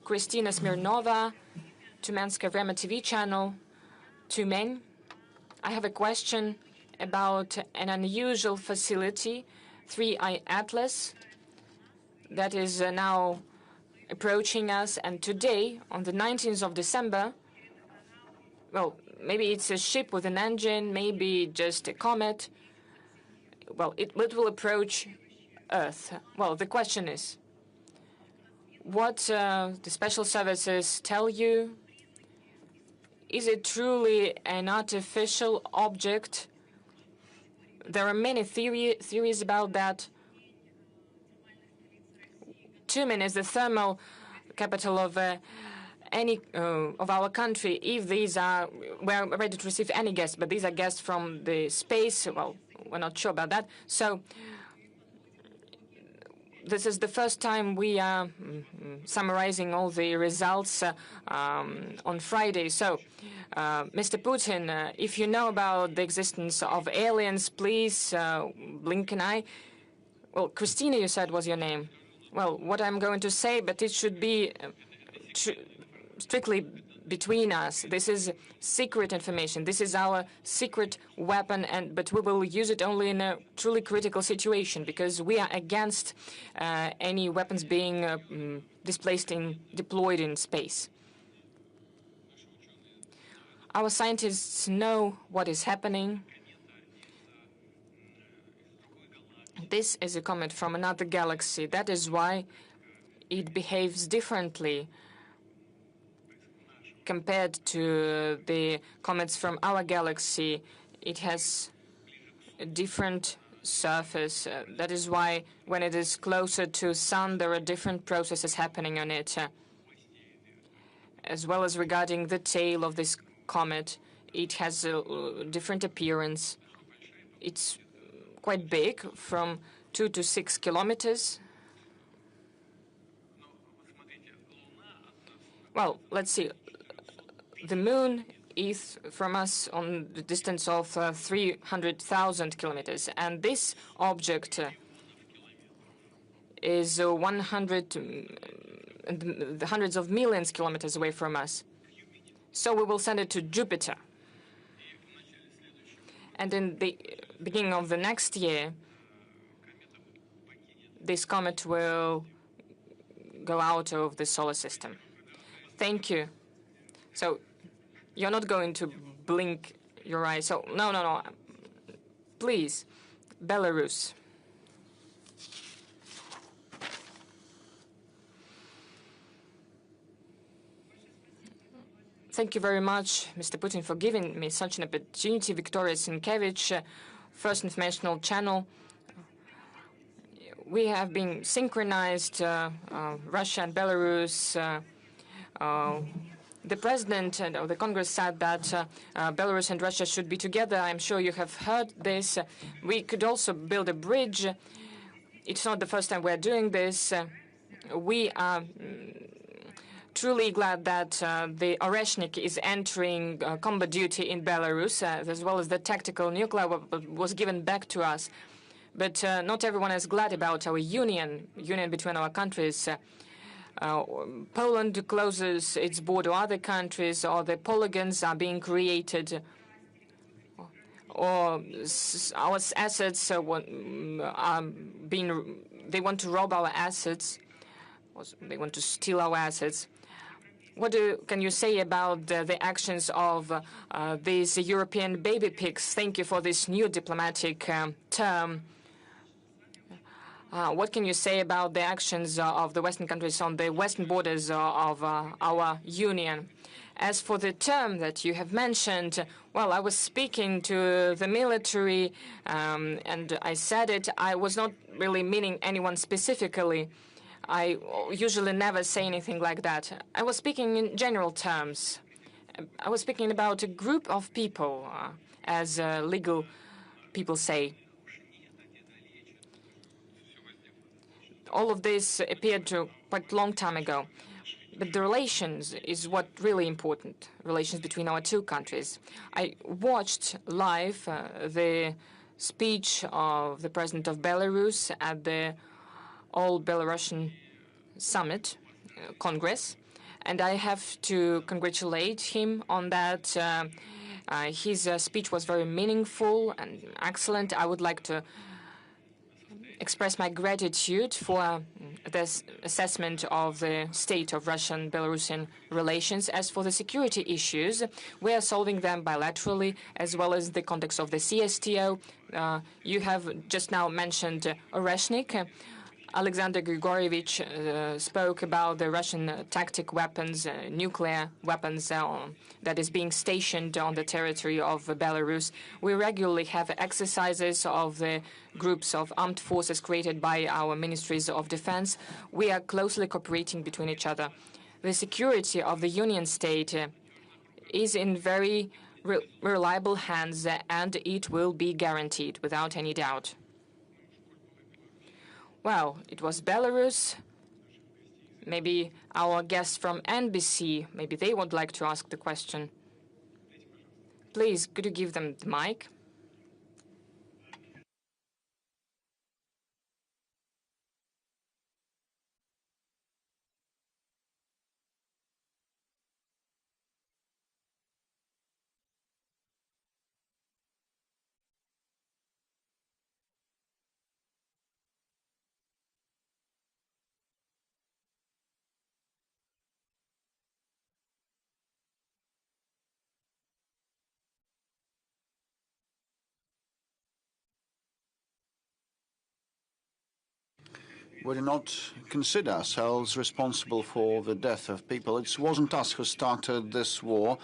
Kristina Smirnova, Tumenska Vremya TV channel. Two men. I have a question about an unusual facility, 3i Atlas, that is now approaching us. And today, on the 19th of December, well, maybe it's a ship with an engine, maybe just a comet. Well, it will approach Earth. Well, the question is, what the special services tell you? Is it truly an artificial object? There are many theories about that. Tumen is the thermal capital of any of our country. If these are, we're ready to receive any guests, but these are guests from the space. Well, we're not sure about that. So this is the first time we are summarizing all the results on Friday. So, Mr. Putin, if you know about the existence of aliens, please blink an eye. Well, Christina, you said was your name. Well, what I'm going to say, but it should be strictly between us. This is secret information. This is our secret weapon, but we will use it only in a truly critical situation, because we are against any weapons being deployed in space. Our scientists know what is happening. This is a comet from another galaxy. That is why it behaves differently compared to the comets from our galaxy. It has a different surface. That is why when it is closer to Sun, there are different processes happening on it. As well as regarding the tail of this comet, it has a different appearance. It's quite big, from 2 to 6 kilometers. Well, let's see. The moon is from us on the distance of 300,000 kilometers, and this object is 100 hundreds of millions kilometers away from us. So we will send it to Jupiter. And in the beginning of the next year, this comet will go out of the solar system. Thank you. So you're not going to blink your eyes. So no. Please, Belarus. Thank you very much, Mr. Putin, for giving me such an opportunity. Victoria Sienkiewicz, First Informational Channel. We have been synchronized, Russia and Belarus. The President of the Congress said that Belarus and Russia should be together. I'm sure you have heard this. We could also build a bridge. It's not the first time we're doing this. We are truly glad that the Oreshnik is entering combat duty in Belarus, as well as the tactical nuclear weapon was given back to us. But not everyone is glad about our union between our countries. Poland closes its border to other countries, or the polygons are being created, or our assets are being. They want to rob our assets. They want to steal our assets. What can you say about the actions of these European baby pigs? Thank you for this new diplomatic term. What can you say about the actions of the Western countries on the western borders of our union? As for the term that you have mentioned, well, I was speaking to the military, and I said it. I was not really meaning anyone specifically. I usually never say anything like that. I was speaking in general terms. I was speaking about a group of people, as legal people say. All of this appeared quite a long time ago. But the relations is what really important, relations between our two countries. I watched live the speech of the President of Belarus at the All Belarusian Summit, Congress, and I have to congratulate him on that. His speech was very meaningful and excellent. I would like to express my gratitude for this assessment of the state of Russian-Belarusian relations. As for the security issues, we are solving them bilaterally, as well as the context of the CSTO. You have just now mentioned Oreshnik. Alexander Grigorievich spoke about the Russian tactic weapons, nuclear weapons that is being stationed on the territory of Belarus. We regularly have exercises of the groups of armed forces created by our ministries of defense. We are closely cooperating between each other. The security of the Union State is in very reliable hands, and it will be guaranteed without any doubt. Well, it was Belarus. Maybe our guests from NBC, maybe they would like to ask the question. Please, could you give them the mic? We do not consider ourselves responsible for the death of people. It wasn't us who started this war.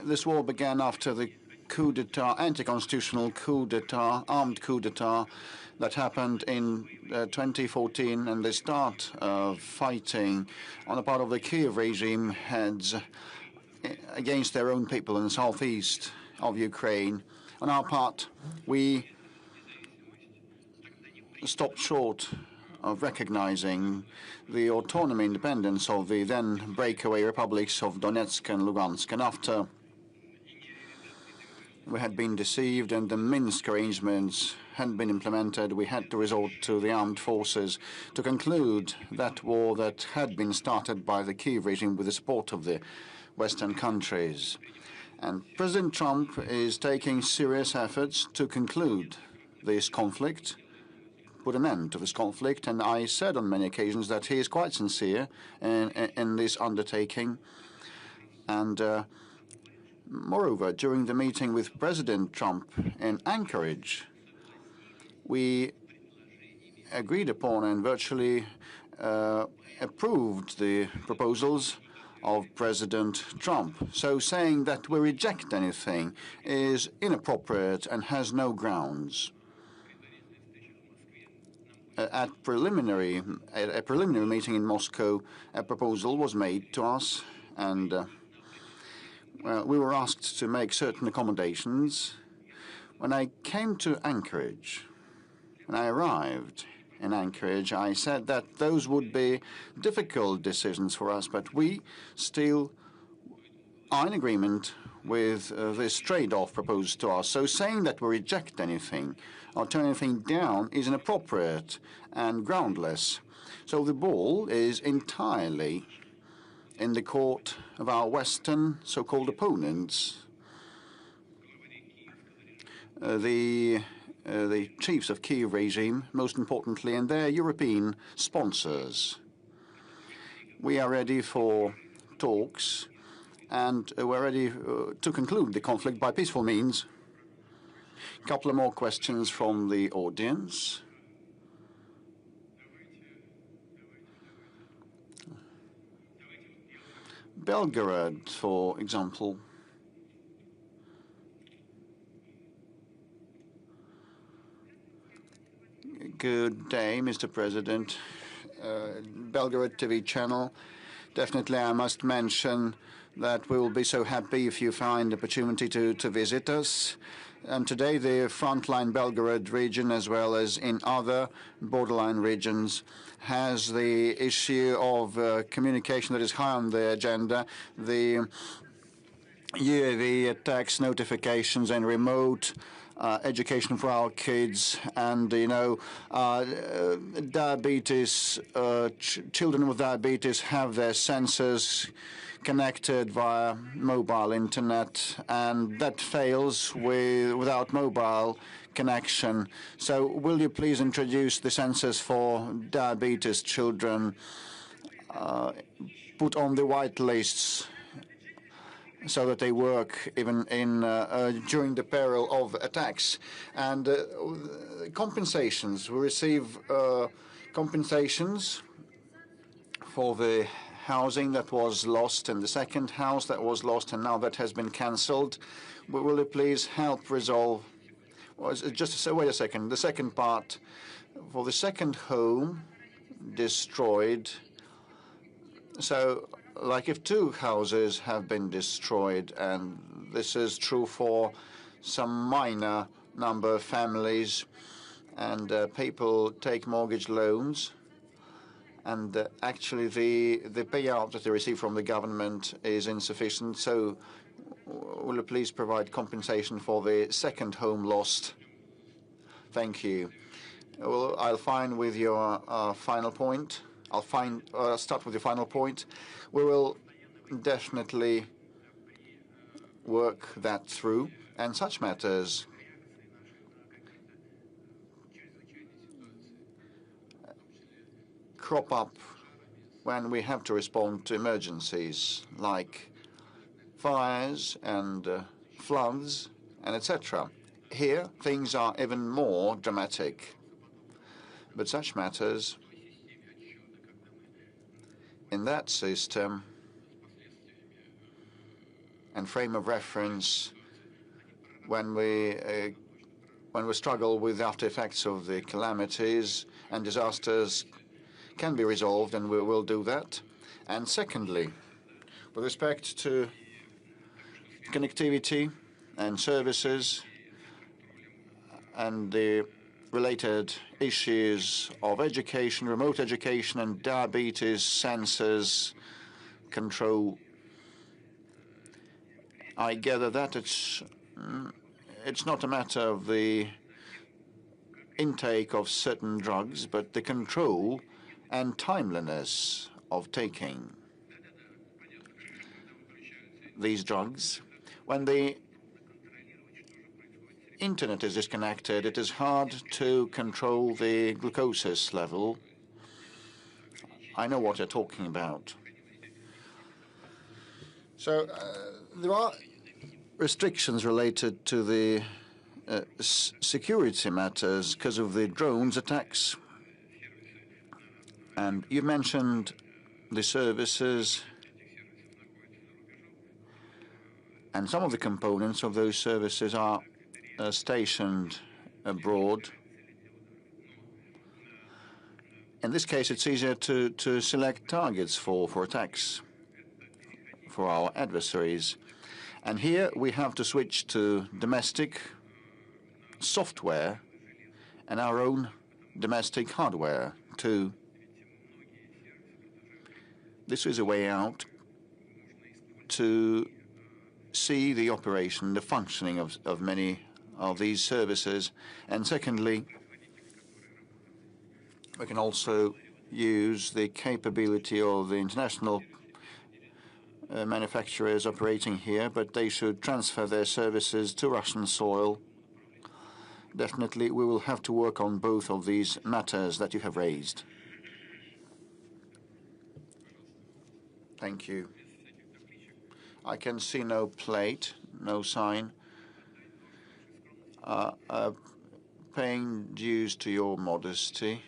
This war began after the coup d'etat, anti-constitutional coup d'etat, armed coup d'etat that happened in 2014, and the start of fighting on the part of the Kiev regime heads against their own people in the southeast of Ukraine. On our part, we stopped short of recognizing the autonomy independence of the then breakaway republics of Donetsk and Lugansk. And after we had been deceived and the Minsk arrangements hadn't been implemented, we had to resort to the armed forces to conclude that war that had been started by the Kiev regime with the support of the Western countries. And President Trump is taking serious efforts to conclude this conflict, put an end to this conflict, and I said on many occasions that he is quite sincere in this undertaking. And moreover, during the meeting with President Trump in Anchorage, we agreed upon and virtually approved the proposals of President Trump. So saying that we reject anything is inappropriate and has no grounds. At a preliminary meeting in Moscow, a proposal was made to us, and we were asked to make certain accommodations. When I came to Anchorage, when I arrived in Anchorage, I said that those would be difficult decisions for us, but we still are in agreement with this trade-off proposed to us. So saying that we reject anything or turn anything down is inappropriate and groundless. So the ball is entirely in the court of our Western so-called opponents, the chiefs of Kiev regime, most importantly, and their European sponsors. We are ready for talks, and we're ready to conclude the conflict by peaceful means. A couple of more questions from the audience. Belgorod, for example. Good day, Mr. President. Belgorod TV channel. Definitely, I must mention that we will be so happy if you find opportunity to visit us. And today, the frontline Belgorod region, as well as in other borderline regions, has the issue of communication that is high on the agenda. The UAV attacks, notifications, and remote education for our kids, and diabetes. Children with diabetes have their sensors connected via mobile internet, and that fails without mobile connection. So, will you please introduce the sensors for diabetes children, put on the white lists, so that they work even during the peril of attacks. And compensations. We receive compensations for the housing that was lost and the second house that was lost, and now that has been cancelled. Will you please help resolve? Wait a second. The second part, for the second home destroyed. So, like if two houses have been destroyed, and this is true for some minor number of families, and people take mortgage loans, and actually the payout that they receive from the government is insufficient. So will you please provide compensation for the second home lost? Thank you. Well, I'll find with your final point. I'll start with the final point. We will definitely work that through, and such matters crop up when we have to respond to emergencies like fires and floods and etc. Here, things are even more dramatic, but such matters in that system and frame of reference, when we struggle with after effects of the calamities and disasters, can be resolved, and we will do that. And secondly, with respect to connectivity and services and the related issues of education, remote education, and diabetes sensors control, I gather that it's not a matter of the intake of certain drugs, but the control and timeliness of taking these drugs. When the internet is disconnected, it is hard to control the glucose level. I know what you're talking about. So there are restrictions related to the security matters because of the drones attacks. And you mentioned the services, and some of the components of those services are stationed abroad. In this case, it's easier to select targets for attacks for our adversaries. And here we have to switch to domestic software and our own domestic hardware too. This is a way out to see the operation, the functioning of many of these services. And secondly, we can also use the capability of the international manufacturers operating here, but they should transfer their services to Russian soil. Definitely, we will have to work on both of these matters that you have raised. Thank you. I can see no plate, no sign. Paying dues to your modesty.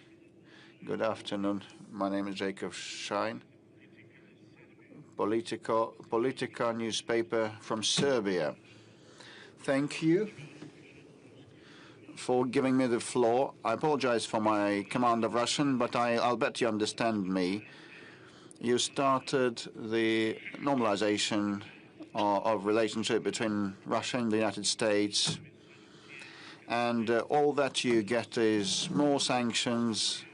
Good afternoon. My name is Jacob Schein. Politica newspaper from Serbia. Thank you for giving me the floor. I apologize for my command of Russian, but I'll bet you understand me. You started the normalization of relationship between Russia and the United States, and all that you get is more sanctions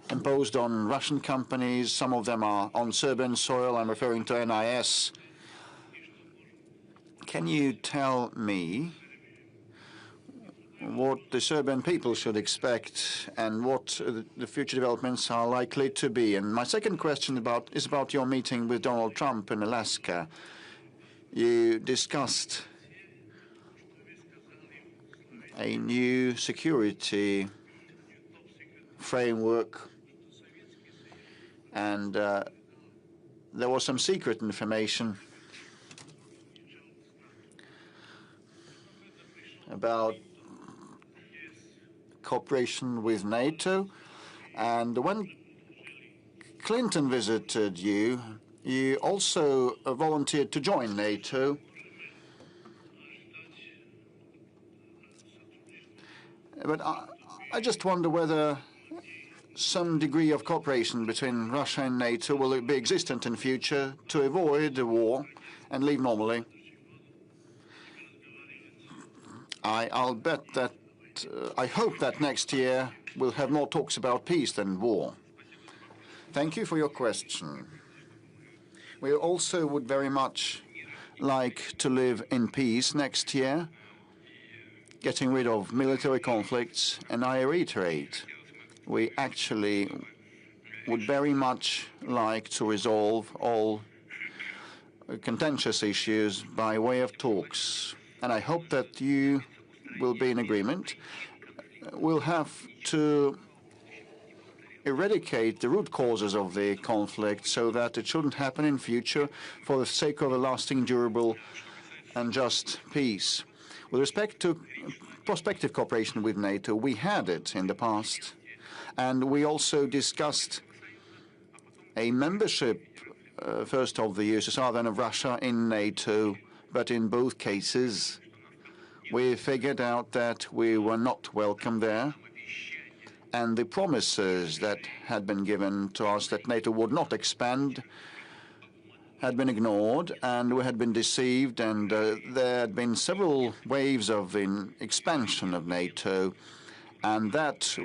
imposed on Russian companies. Some of them are on Serbian soil. I'm referring to NIS. Can you tell me what the Serbian people should expect and what the future developments are likely to be? And my second question is about your meeting with Donald Trump in Alaska. You discussed a new security framework, and there was some secret information about cooperation with NATO. And when Clinton visited you, you also volunteered to join NATO. But I just wonder whether some degree of cooperation between Russia and NATO will be existent in future to avoid a war and live normally. I'll bet that I hope that next year we'll have more talks about peace than war. Thank you for your question. We also would very much like to live in peace next year, getting rid of military conflicts, and I reiterate, we actually would very much like to resolve all contentious issues by way of talks. And I hope that you will be in agreement. We'll have to eradicate the root causes of the conflict so that it shouldn't happen in future for the sake of a lasting, durable, and just peace. With respect to prospective cooperation with NATO, we had it in the past, and we also discussed a membership, first of the USSR, then of Russia, in NATO, but in both cases, we figured out that we were not welcome there, and the promises that had been given to us that NATO would not expand had been ignored, and we had been deceived, and there had been several waves of expansion of NATO, and that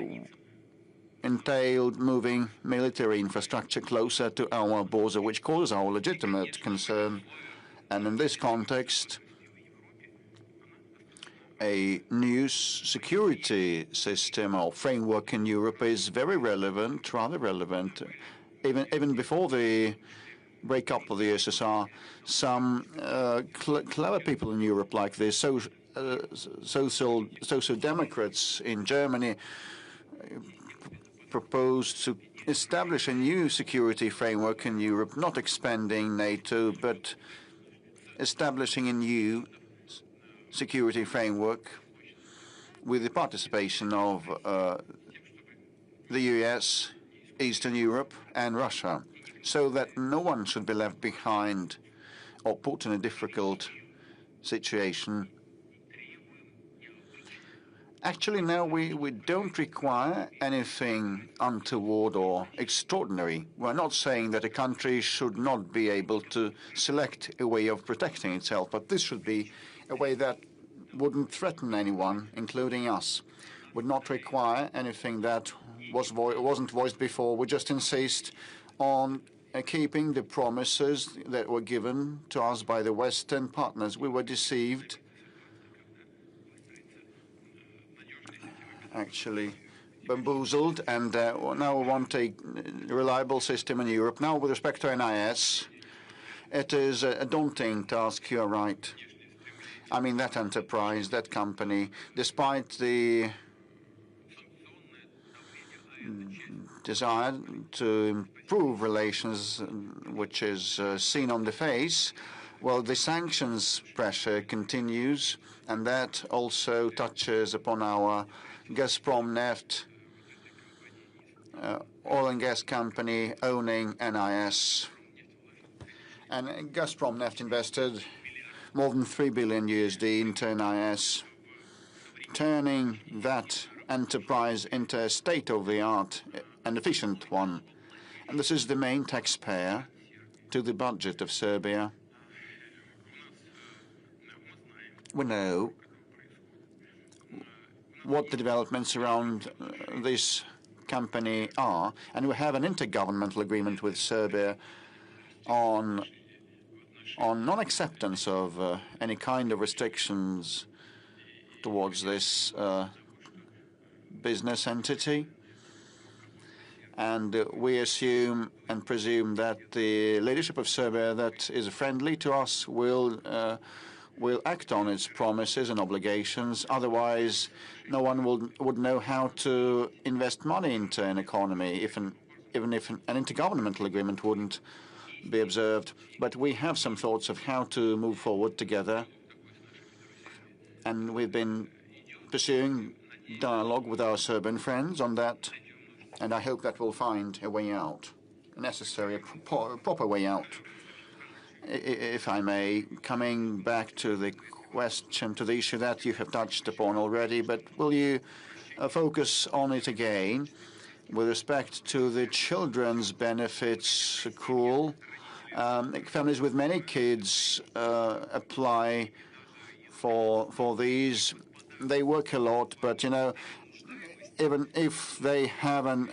entailed moving military infrastructure closer to our border, which causes our legitimate concern. And in this context, a new security system or framework in Europe is very relevant, rather relevant. Even before the breakup of the USSR, some clever people in Europe like this, social democrats in Germany, proposed to establish a new security framework in Europe, not expanding NATO, but establishing a new security framework with the participation of the US, Eastern Europe, and Russia, so that no one should be left behind or put in a difficult situation. Actually, now we don't require anything untoward or extraordinary. We're not saying that a country should not be able to select a way of protecting itself, but this should be a way that wouldn't threaten anyone, including us. Would not require anything that wasn't voiced before. We just insist on keeping the promises that were given to us by the Western partners. We were deceived, actually bamboozled, and now we want a reliable system in Europe. Now, with respect to NIS, it is a daunting task, you're right. I mean, that enterprise, that company, despite the desire to improve relations, which is seen on the face, well, the sanctions pressure continues, and that also touches upon our Gazprom Neft, oil and gas company owning NIS. And Gazprom Neft invested more than $3 billion into NIS, turning that enterprise into a state-of-the-art and efficient one. and this is the main taxpayer to the budget of Serbia. We know what the developments around this company are, and we have an intergovernmental agreement with Serbia on non-acceptance of any kind of restrictions towards this business entity. And we assume and presume that the leadership of Serbia that is friendly to us will act on its promises and obligations. Otherwise, no one would know how to invest money into an economy, even if an intergovernmental agreement wouldn't be observed. But we have some thoughts of how to move forward together. And we've been pursuing dialogue with our Serbian friends on that. And I hope that we'll find a way out, a necessary, proper way out. If I may, coming back to the question, to the issue that you have touched upon already, but will you focus on it again with respect to the children's benefits accrual? Families with many kids apply for these. They work a lot, but you know, even if they have an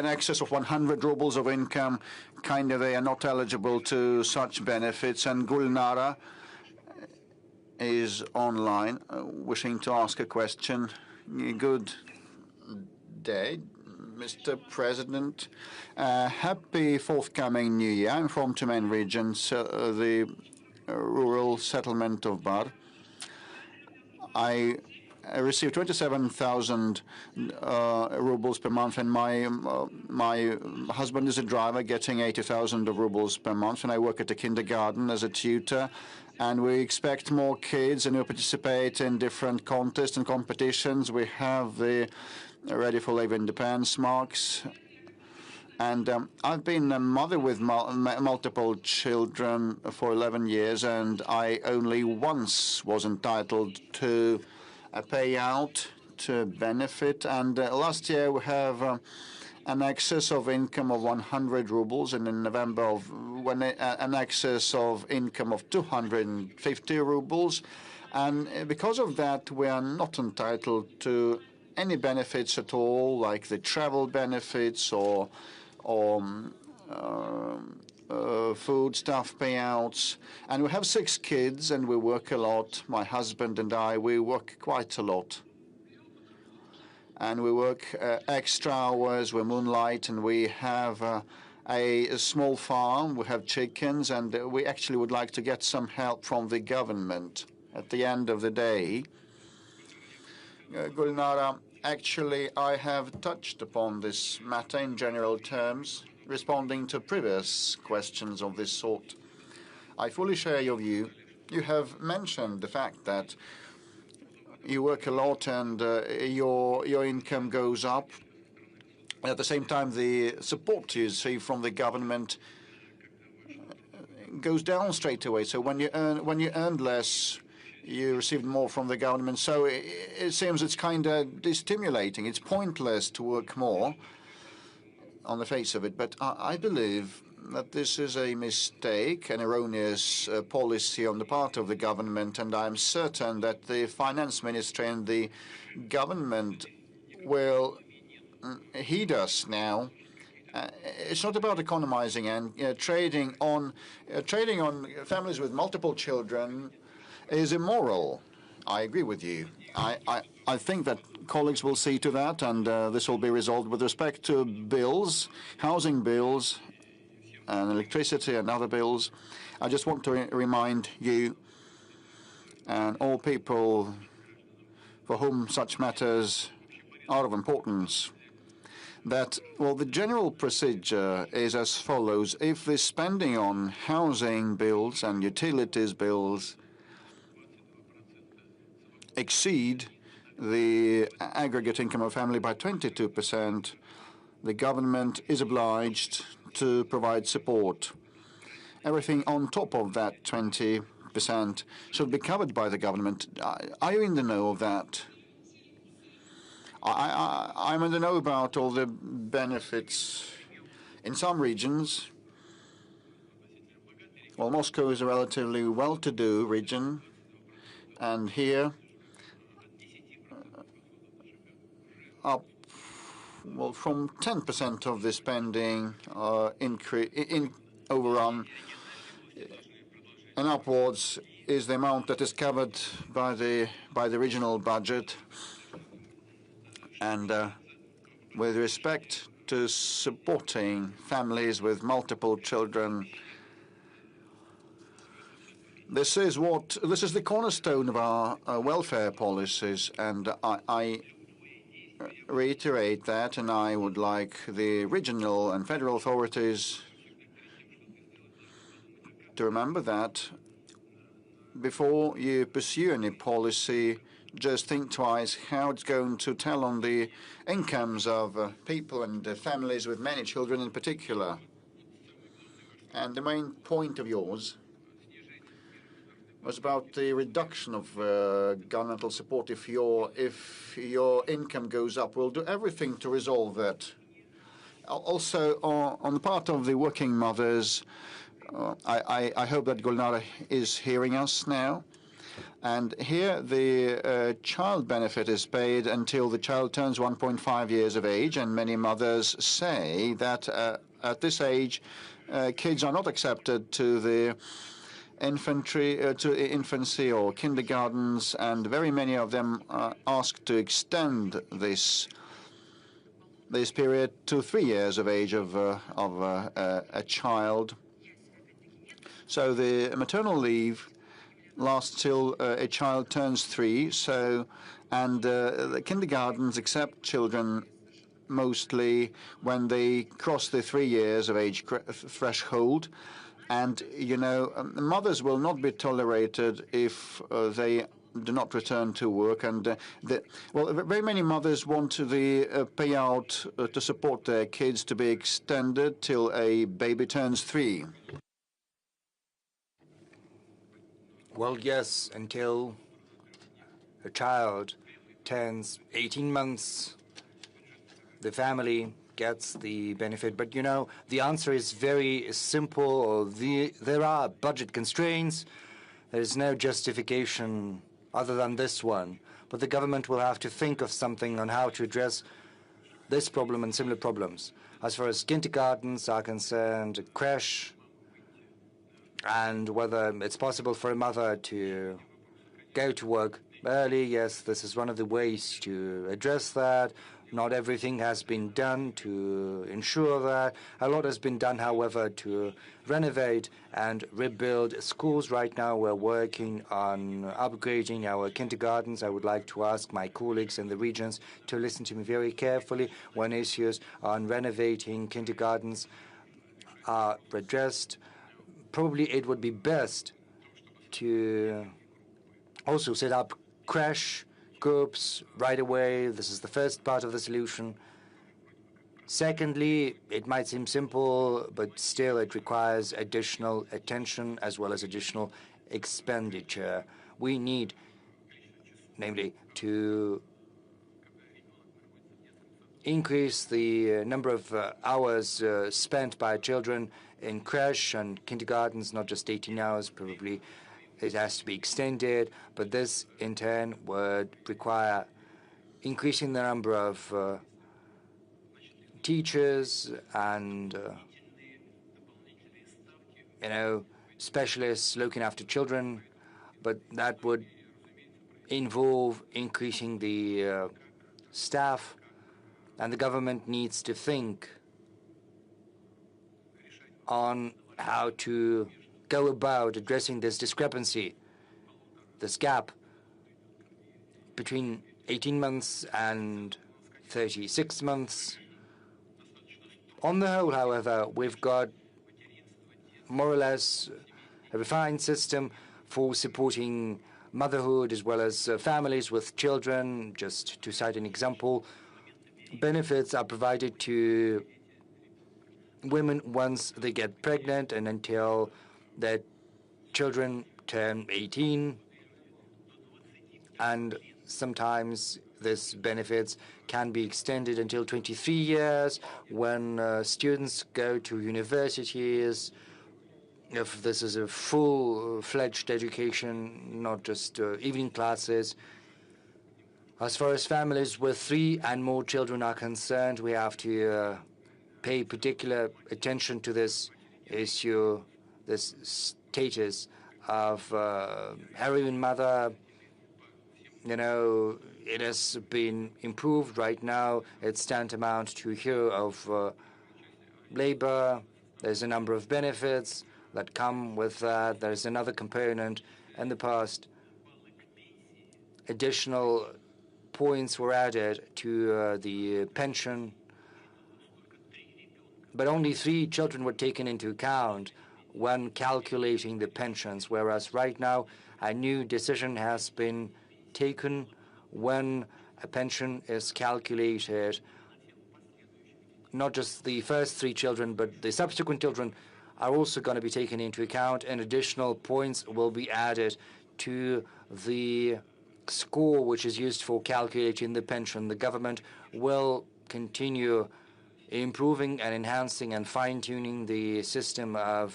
excess of 100 rubles of income, they are not eligible to such benefits. And Gulnara is online, wishing to ask a question. Good day, Mr. President. Happy forthcoming New Year. I'm from Tumen region, the rural settlement of Bar. I received 27,000 rubles per month, and my husband is a driver, getting 80,000 rubles per month, and I work at a kindergarten as a tutor. And we expect more kids, and we participate in different contests and competitions. We have the Ready for Labor Independence marks. And I've been a mother with multiple children for 11 years, and I only once was entitled to a payout, to benefit. And last year we have an excess of income of 100 rubles, and in November an excess of income of 250 rubles. And because of that, we are not entitled to any benefits at all, like the travel benefits or food stuff payouts. And we have 6 kids, and we work a lot. My husband and I, we work quite a lot. And we work extra hours, we moonlight, and we have a small farm. We have chickens, and we actually would like to get some help from the government at the end of the day. Gulnara, actually, I have touched upon this matter in general terms, responding to previous questions of this sort. I fully share your view. You have mentioned the fact that you work a lot and your income goes up. At the same time, the support you receive from the government goes down straight away. So when you earn less, you receive more from the government. So it seems it's kind of destimulating. It's pointless to work more on the face of it. But I believe that this is a mistake, an erroneous policy on the part of the government, and I'm certain that the finance ministry and the government will heed us now. It's not about economizing and trading on families with multiple children is immoral. I agree with you. I think that colleagues will see to that, and this will be resolved with respect to bills, housing bills, and electricity and other bills. I just want to remind you and all people for whom such matters are of importance that, well, the general procedure is as follows. If the spending on housing bills and utilities bills exceed the aggregate income of a family by 22%, the government is obliged to provide support. Everything on top of that 20% should be covered by the government. Are you in the know of that? I'm in the know about all the benefits. In some regions, well, Moscow is a relatively well-to-do region, and here, up well from 10% of the spending overrun and upwards is the amount that is covered by the regional budget. And with respect to supporting families with multiple children, this is the cornerstone of our welfare policies, and I reiterate that, and I would like the regional and federal authorities to remember that before you pursue any policy, just think twice how it's going to tell on the incomes of people and families with many children in particular. And the main point of yours was about the reduction of governmental support. If your income goes up, we'll do everything to resolve that. Also, on the part of the working mothers, I hope that Gulnara is hearing us now. And here the child benefit is paid until the child turns 1.5 years of age, and many mothers say that at this age kids are not accepted to the infancy or kindergartens, and very many of them ask to extend this period to 3 years of age of a child. So the maternal leave lasts till a child turns 3. And the kindergartens accept children mostly when they cross the 3 years of age threshold. And, mothers will not be tolerated if they do not return to work. And, very many mothers want the payout to support their kids to be extended till a baby turns 3. Well, yes, until a child turns 18 months, the family gets the benefit. But, the answer is very simple. There are budget constraints. There is no justification other than this one. But the government will have to think of something on how to address this problem and similar problems. As far as kindergartens are concerned, creche, and whether it's possible for a mother to go to work early, yes, this is one of the ways to address that. Not everything has been done to ensure that. A lot has been done, however, to renovate and rebuild schools. Right now, we're working on upgrading our kindergartens. I would like to ask my colleagues in the regions to listen to me very carefully when issues on renovating kindergartens are addressed. Probably it would be best to also set up crash groups right away. This is the first part of the solution. Secondly, it might seem simple, but still it requires additional attention as well as additional expenditure. We need, namely, to increase the number of hours spent by children in creche and kindergartens, not just 18 hours, probably it has to be extended, but this in turn would require increasing the number of teachers and specialists looking after children, but that would involve increasing the staff, and the government needs to think on how to go about addressing this discrepancy, this gap between 18 months and 36 months. On the whole, however, we've got more or less a refined system for supporting motherhood as well as families with children. Just to cite an example, benefits are provided to women once they get pregnant and until their children turn 18, and sometimes this benefits can be extended until 23 years when students go to universities, if this is a full-fledged education, not just evening classes. As far as families with 3 and more children are concerned, we have to pay particular attention to this issue, this status of heroine mother. You know, it has been improved. Right now, it's tantamount to a year of labor. There's a number of benefits that come with that. There's another component. In the past, additional points were added to the pension, but only 3 children were taken into account when calculating the pensions, whereas right now a new decision has been taken when a pension is calculated. Not just the first 3 children, but the subsequent children are also going to be taken into account, and additional points will be added to the score which is used for calculating the pension. The government will continue improving and enhancing and fine-tuning the system of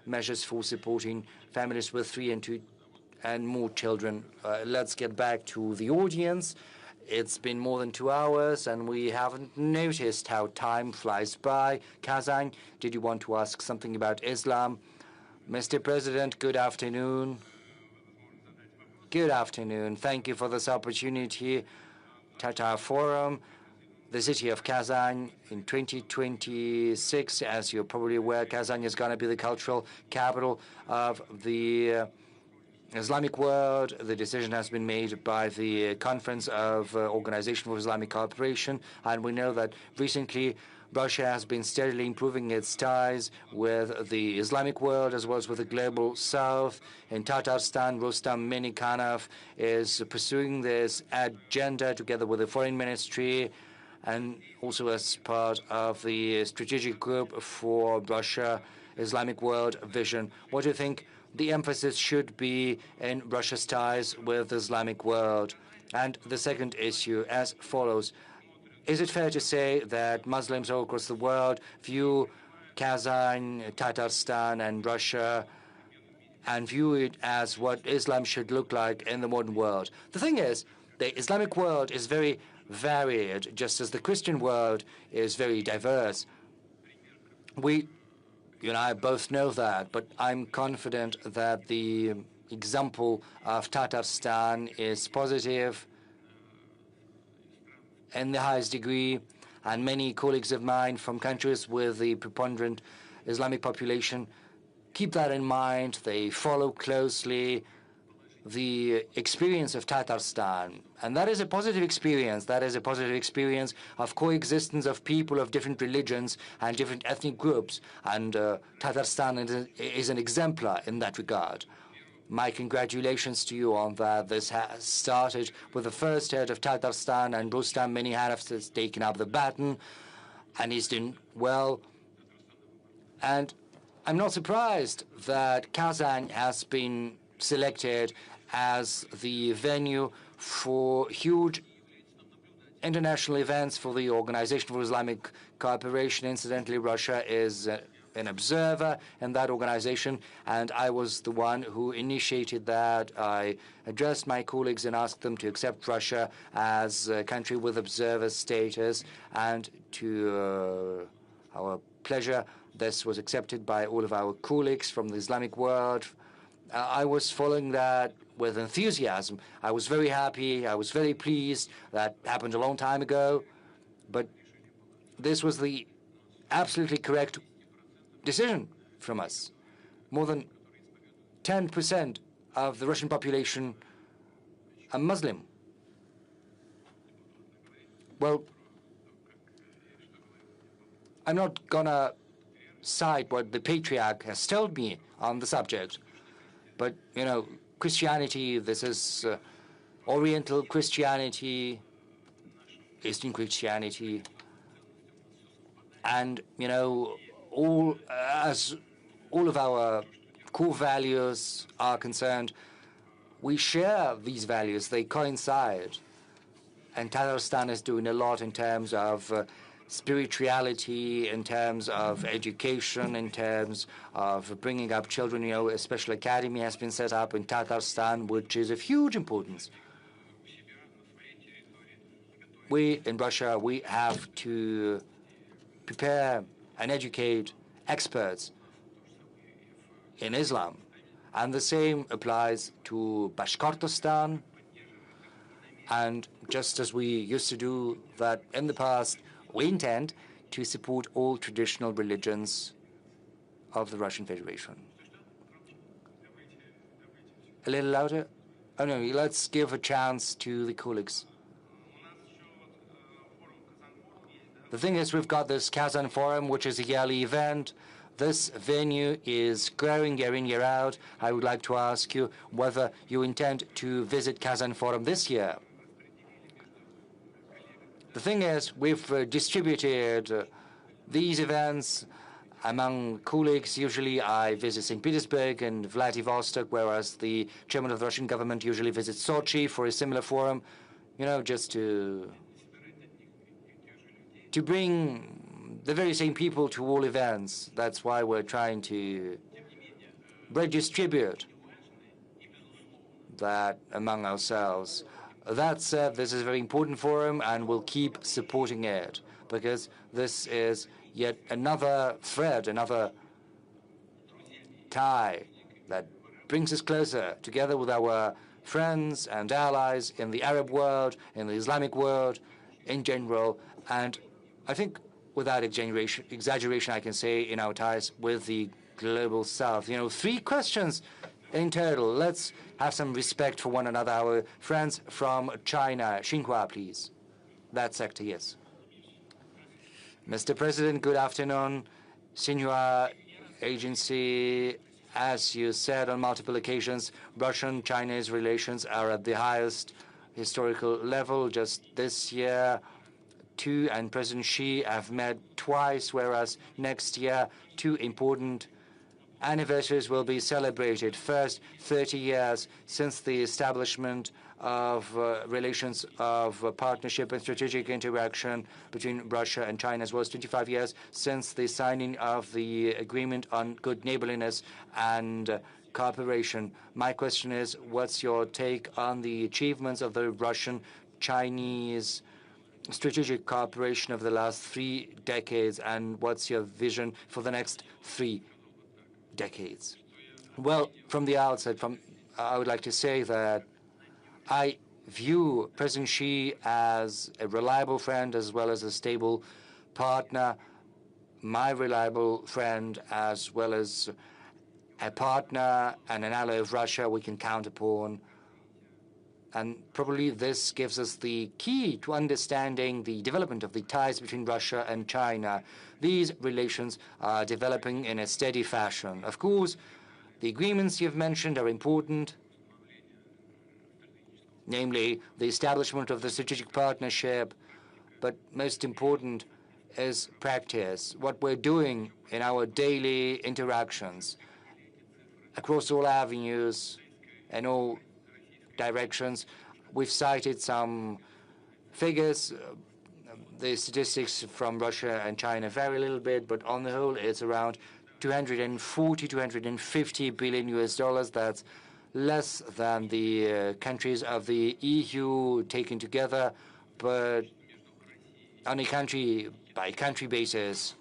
measures for supporting families with 3 and 2 and more children. Let's get back to the audience. It's been more than 2 hours, and we haven't noticed how time flies by. Kazan, did you want to ask something about Islam? Mr. President, good afternoon. Good afternoon. Thank you for this opportunity. Tatar Forum, the city of Kazan in 2026. As you're probably aware, Kazan is going to be the cultural capital of the Islamic world. The decision has been made by the Conference of Organization for Islamic Cooperation, and we know that recently Russia has been steadily improving its ties with the Islamic world as well as with the global south. In Tatarstan, Rustam Minikhanov is pursuing this agenda together with the foreign ministry and also as part of the strategic group for Russia Islamic world vision. What do you think the emphasis should be in Russia's ties with the Islamic world? And the second issue as follows. Is it fair to say that Muslims all across the world view Kazan, Tatarstan, and Russia and view it as what Islam should look like in the modern world? The thing is, the Islamic world is very varied, just as the Christian world is very diverse. You and I both know that, but I'm confident that the example of Tatarstan is positive in the highest degree, and many colleagues of mine from countries with the preponderant Islamic population keep that in mind. They follow closely the experience of Tatarstan, and that is a positive experience. That is a positive experience of coexistence of people of different religions and different ethnic groups, and Tatarstan is an exemplar in that regard. My congratulations to you on that. This has started with the first head of Tatarstan, and Rustam Minikhanov has taken up the baton, and he's doing well. And I'm not surprised that Kazan has been selected as the venue for huge international events for the Organization for Islamic Cooperation. Incidentally, Russia is an observer in that organization, and I was the one who initiated that. I addressed my colleagues and asked them to accept Russia as a country with observer status, and to our pleasure, this was accepted by all of our colleagues from the Islamic world. I was following that with enthusiasm. I was very happy. I was very pleased. That happened a long time ago, but this was the absolutely correct decision from us. More than 10% of the Russian population are Muslim. Well, I'm not gonna cite what the patriarch has told me on the subject, but, you know, Christianity, this is Oriental Christianity, Eastern Christianity, and, you know, as all of our core values are concerned, we share these values. They coincide. And Tatarstan is doing a lot in terms of spirituality, in terms of education, in terms of bringing up children. You know, a special academy has been set up in Tatarstan, which is of huge importance. We in Russia, we have to prepare and educate experts in Islam. And the same applies to Bashkortostan. And just as we used to do that in the past, we intend to support all traditional religions of the Russian Federation. A little louder? Oh no, let's give a chance to the colleagues. The thing is, we've got this Kazan Forum, which is a yearly event. This venue is growing year in, year out. I would like to ask you whether you intend to visit Kazan Forum this year. The thing is, we've distributed these events among colleagues. Usually I visit St. Petersburg and Vladivostok, whereas the chairman of the Russian government usually visits Sochi for a similar forum, you know, just to bring the very same people to all events. That's why we're trying to redistribute that among ourselves. That said, this is a very important forum, and we'll keep supporting it, because this is yet another thread, another tie that brings us closer together with our friends and allies in the Arab world, in the Islamic world in general, and I think without exaggeration, I can say in our ties with the global south. You know, 3 questions in total. Let's have some respect for one another. Our friends from China. Xinhua, please. That sector, yes. Mr. President, good afternoon. Xinhua Agency, as you said on multiple occasions, Russian-Chinese relations are at the highest historical level. Just this year, Tu and President Xi have met twice, whereas next year 2 important anniversaries will be celebrated. First, 30 years since the establishment of relations of partnership and strategic interaction between Russia and China, as well as 25 years since the signing of the agreement on good neighborliness and cooperation. My question is, what's your take on the achievements of the Russian-Chinese strategic cooperation over the last 3 decades, and what's your vision for the next 3 decades? Well, from the outset, I would like to say that I view President Xi as a reliable friend as well as a stable partner, my reliable friend as well as a partner and an ally of Russia we can count upon. And probably this gives us the key to understanding the development of the ties between Russia and China. These relations are developing in a steady fashion. Of course, the agreements you've mentioned are important, namely the establishment of the strategic partnership, but most important is practice, what we're doing in our daily interactions across all avenues and all directions. We've cited some figures. The statistics from Russia and China vary a little bit, but on the whole, it's around 240, 250 billion US dollars. That's less than the countries of the EU taken together, but on a country-by-country basis,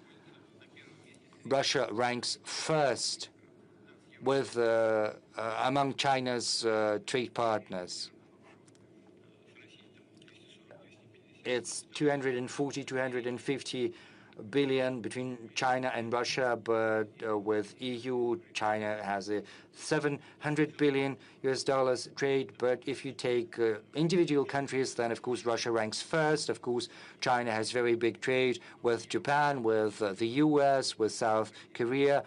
Russia ranks first with among China's trade partners. It's 240, 250 billion between China and Russia, but with EU, China has a 700 billion US dollars trade. But if you take individual countries, then of course Russia ranks first. Of course, China has very big trade with Japan, with the US, with South Korea.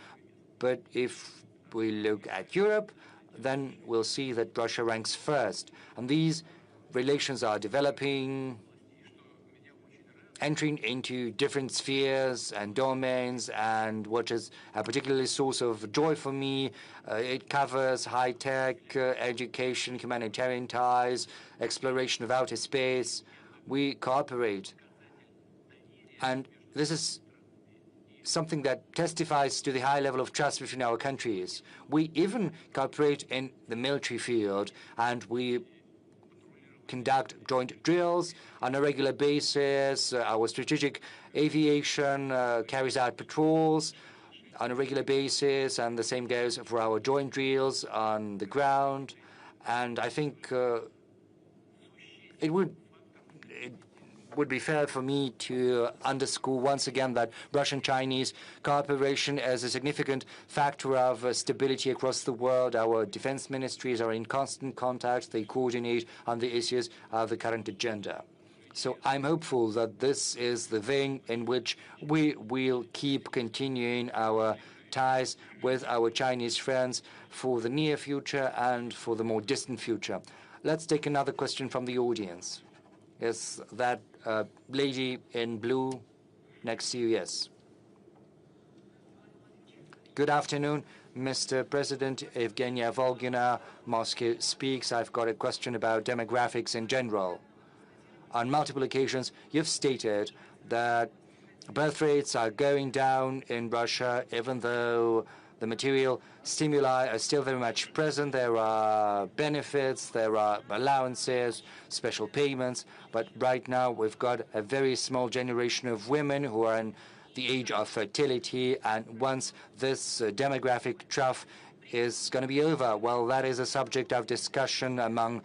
But if we look at Europe, then we'll see that Russia ranks first. And these relations are developing, entering into different spheres and domains, and what is a particularly source of joy for me, it covers high-tech, education, humanitarian ties, exploration of outer space. we cooperate. And this is something that testifies to the high level of trust between our countries. We even cooperate in the military field, and we conduct joint drills on a regular basis. Our strategic aviation carries out patrols on a regular basis, and the same goes for our joint drills on the ground. And I think it would be fair for me to underscore once again that Russian-Chinese cooperation is a significant factor of stability across the world. Our defense ministries are in constant contact. They coordinate on the issues of the current agenda. So I'm hopeful that this is the vein in which we will keep continuing our ties with our Chinese friends for the near future and for the more distant future. Let's take another question from the audience. Is that lady in blue next to you? Yes. Good afternoon, Mr. President. Evgenia Volgina, Moscow speaks. I've got a question about demographics in general. On multiple occasions, you've stated that birth rates are going down in Russia, even though the material stimuli are still very much present. There are benefits, there are allowances, special payments, but right now we've got a very small generation of women who are in the age of fertility, and once this demographic trough is going to be over, well, that is a subject of discussion among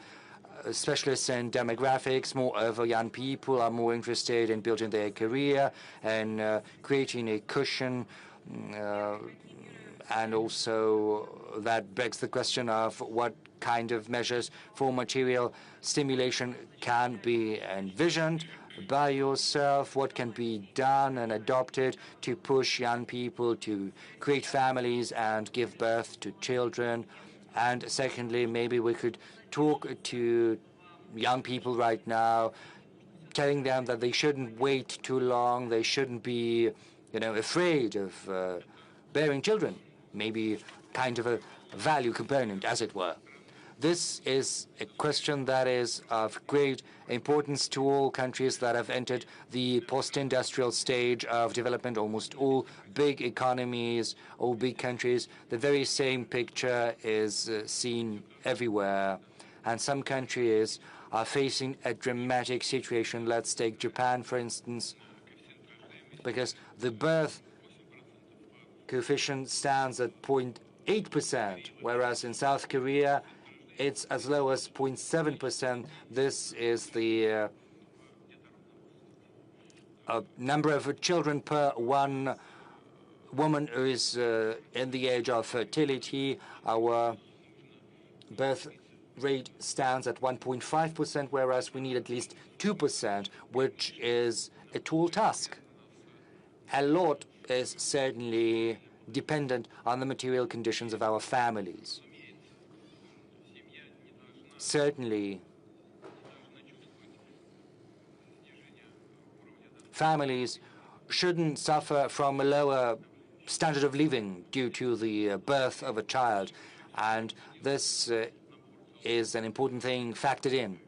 specialists in demographics. Moreover, young people are more interested in building their career and creating a cushion, and also that begs the question of what kind of measures for material stimulation can be envisioned by yourself, what can be done and adopted to push young people to create families and give birth to children. And secondly, maybe we could talk to young people right now, telling them that they shouldn't wait too long, they shouldn't be, afraid of bearing children. Maybe kind of a value component, as it were. This is a question that is of great importance to all countries that have entered the post-industrial stage of development. Almost all big economies, all big countries, the very same picture is seen everywhere. And some countries are facing a dramatic situation. Let's take Japan, for instance, because the birth coefficient stands at 0.8%, whereas in South Korea, it's as low as 0.7%. This is the number of children per one woman who is in the age of fertility. Our birth rate stands at 1.5%, whereas we need at least 2%, which is a tall task. A lot is certainly dependent on the material conditions of our families. Certainly, families shouldn't suffer from a lower standard of living due to the birth of a child, and this is an important thing factored in.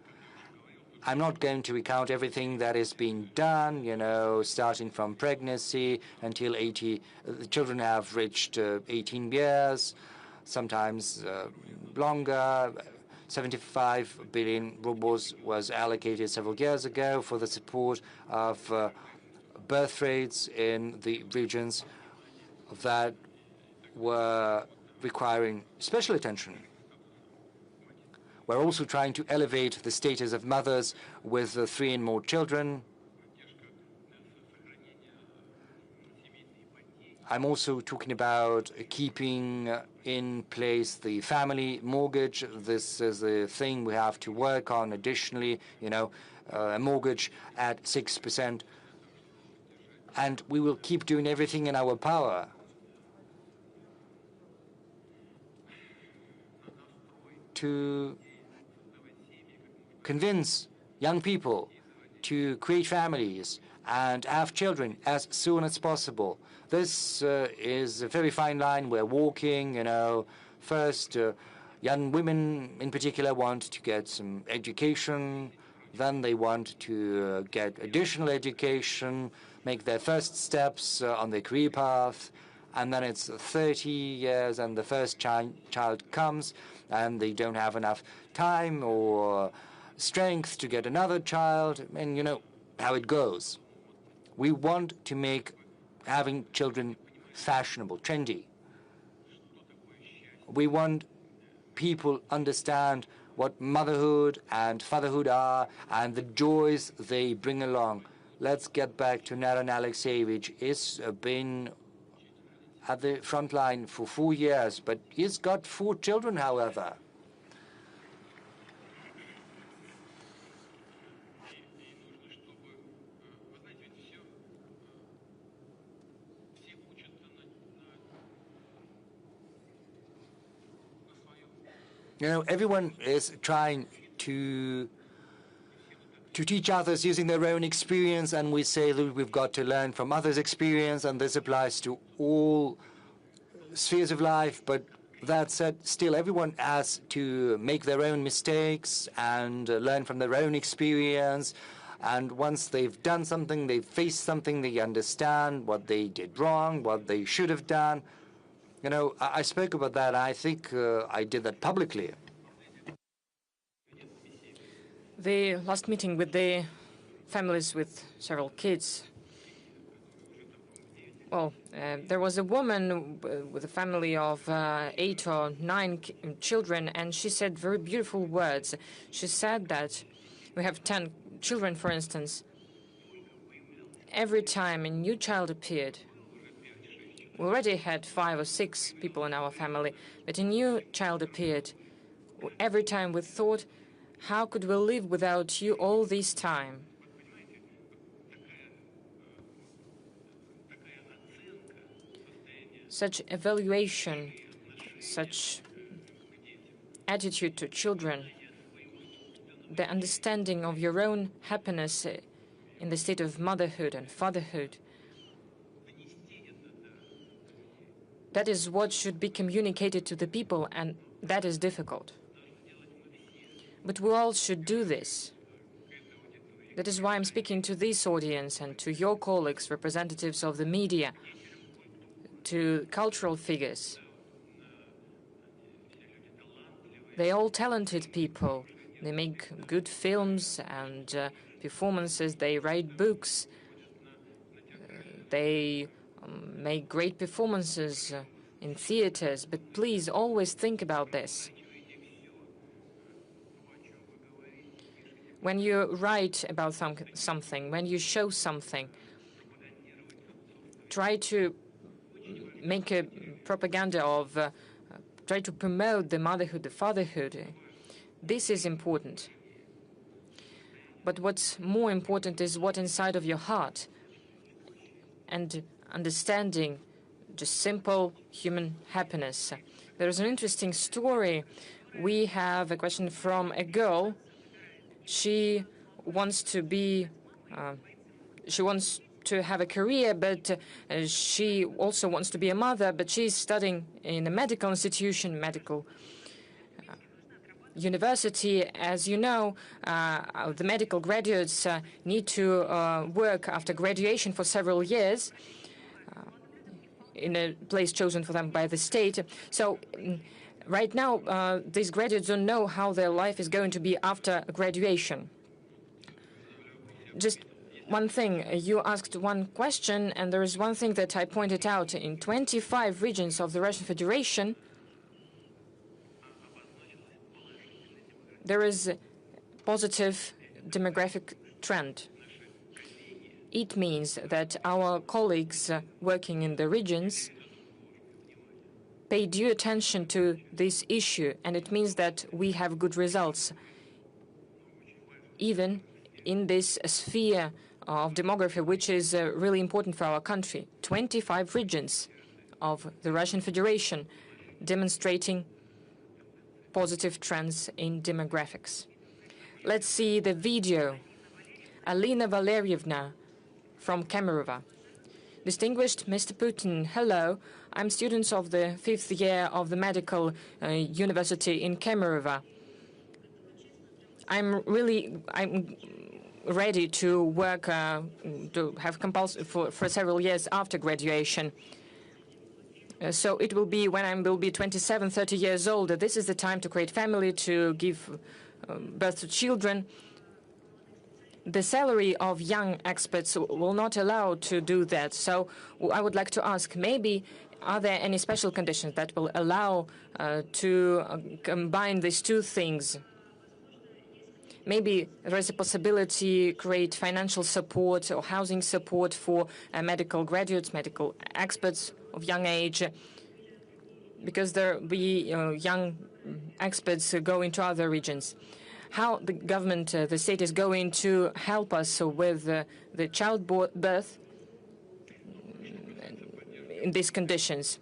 I'm not going to recount everything that is being done, starting from pregnancy until children have reached 18 years, sometimes longer. 75 billion rubles was allocated several years ago for the support of birth rates in the regions that were requiring special attention. We're also trying to elevate the status of mothers with 3 and more children. I'm also talking about keeping in place the family mortgage. This is a thing we have to work on additionally, a mortgage at 6%. And we will keep doing everything in our power to convince young people to create families and have children as soon as possible. This is a very fine line we're walking, First, young women in particular want to get some education. then they want to get additional education, make their first steps on their career path, and then it's 30 years and the first child comes and they don't have enough time or strength to get another child, and you know how it goes. We want to make having children fashionable, trendy. We want people understand what motherhood and fatherhood are and the joys they bring along. Let's get back to Naran Alexeyevich. He's been at the front line for 4 years, but he's got 4 children, however. You know, everyone is trying to teach others using their own experience, and we say that we've got to learn from others' experience, and this applies to all spheres of life. But that said, still everyone has to make their own mistakes and learn from their own experience. And once they've done something, they've faced something, they understand what they did wrong, what they should have done. You know, I spoke about that. I think I did that publicly. The last meeting with the families with several kids. Well, there was a woman with a family of 8 or 9 children, and she said very beautiful words. She said that we have 10 children, for instance. Every time a new child appeared, we already had 5 or 6 people in our family, but a new child appeared. Every time we thought, how could we live without you all this time? Such evaluation, such attitude to children, the understanding of your own happiness in the state of motherhood and fatherhood, that is what should be communicated to the people, and that is difficult. But we all should do this. That is why I'm speaking to this audience and to your colleagues, representatives of the media, to cultural figures. They're all talented people. They make good films and performances. They write books. They make great performances in theaters. But please always think about this. When you write about something, when you show something, try to make a propaganda of, try to promote the motherhood, the fatherhood. This is important. But what's more important is what inside of your heart, and understanding just simple human happiness. There is an interesting story. We have a question from a girl. She wants to be, she wants to have a career, but she also wants to be a mother, but she's studying in a medical institution, medical university. As you know, the medical graduates need to work after graduation for several years in a place chosen for them by the state. So right now, these graduates don't know how their life is going to be after graduation. Just one thing, you asked one question, and there is one thing that I pointed out. In 25 regions of the Russian Federation, there is a positive demographic trend. It means that our colleagues working in the regions pay due attention to this issue, and it means that we have good results, even in this sphere of demography, which is really important for our country. 25 regions of the Russian Federation demonstrating positive trends in demographics. Let's see the video. Alina Valerievna from Kemerovo. Distinguished Mr. Putin, hello. I'm student of the 5th year of the medical university in Kemerovo. I'm ready to work to have compulsory for several years after graduation. So it will be when I will be 27, 30 years old. This is the time to create family, to give birth to children. The salary of young experts will not allow to do that. So I would like to ask, maybe are there any special conditions that will allow to combine these two things? Maybe there is a possibility to create financial support or housing support for medical graduates, medical experts of young age, because there will be young experts go into other regions. How the government, the state is going to help us with the childbirth in these conditions.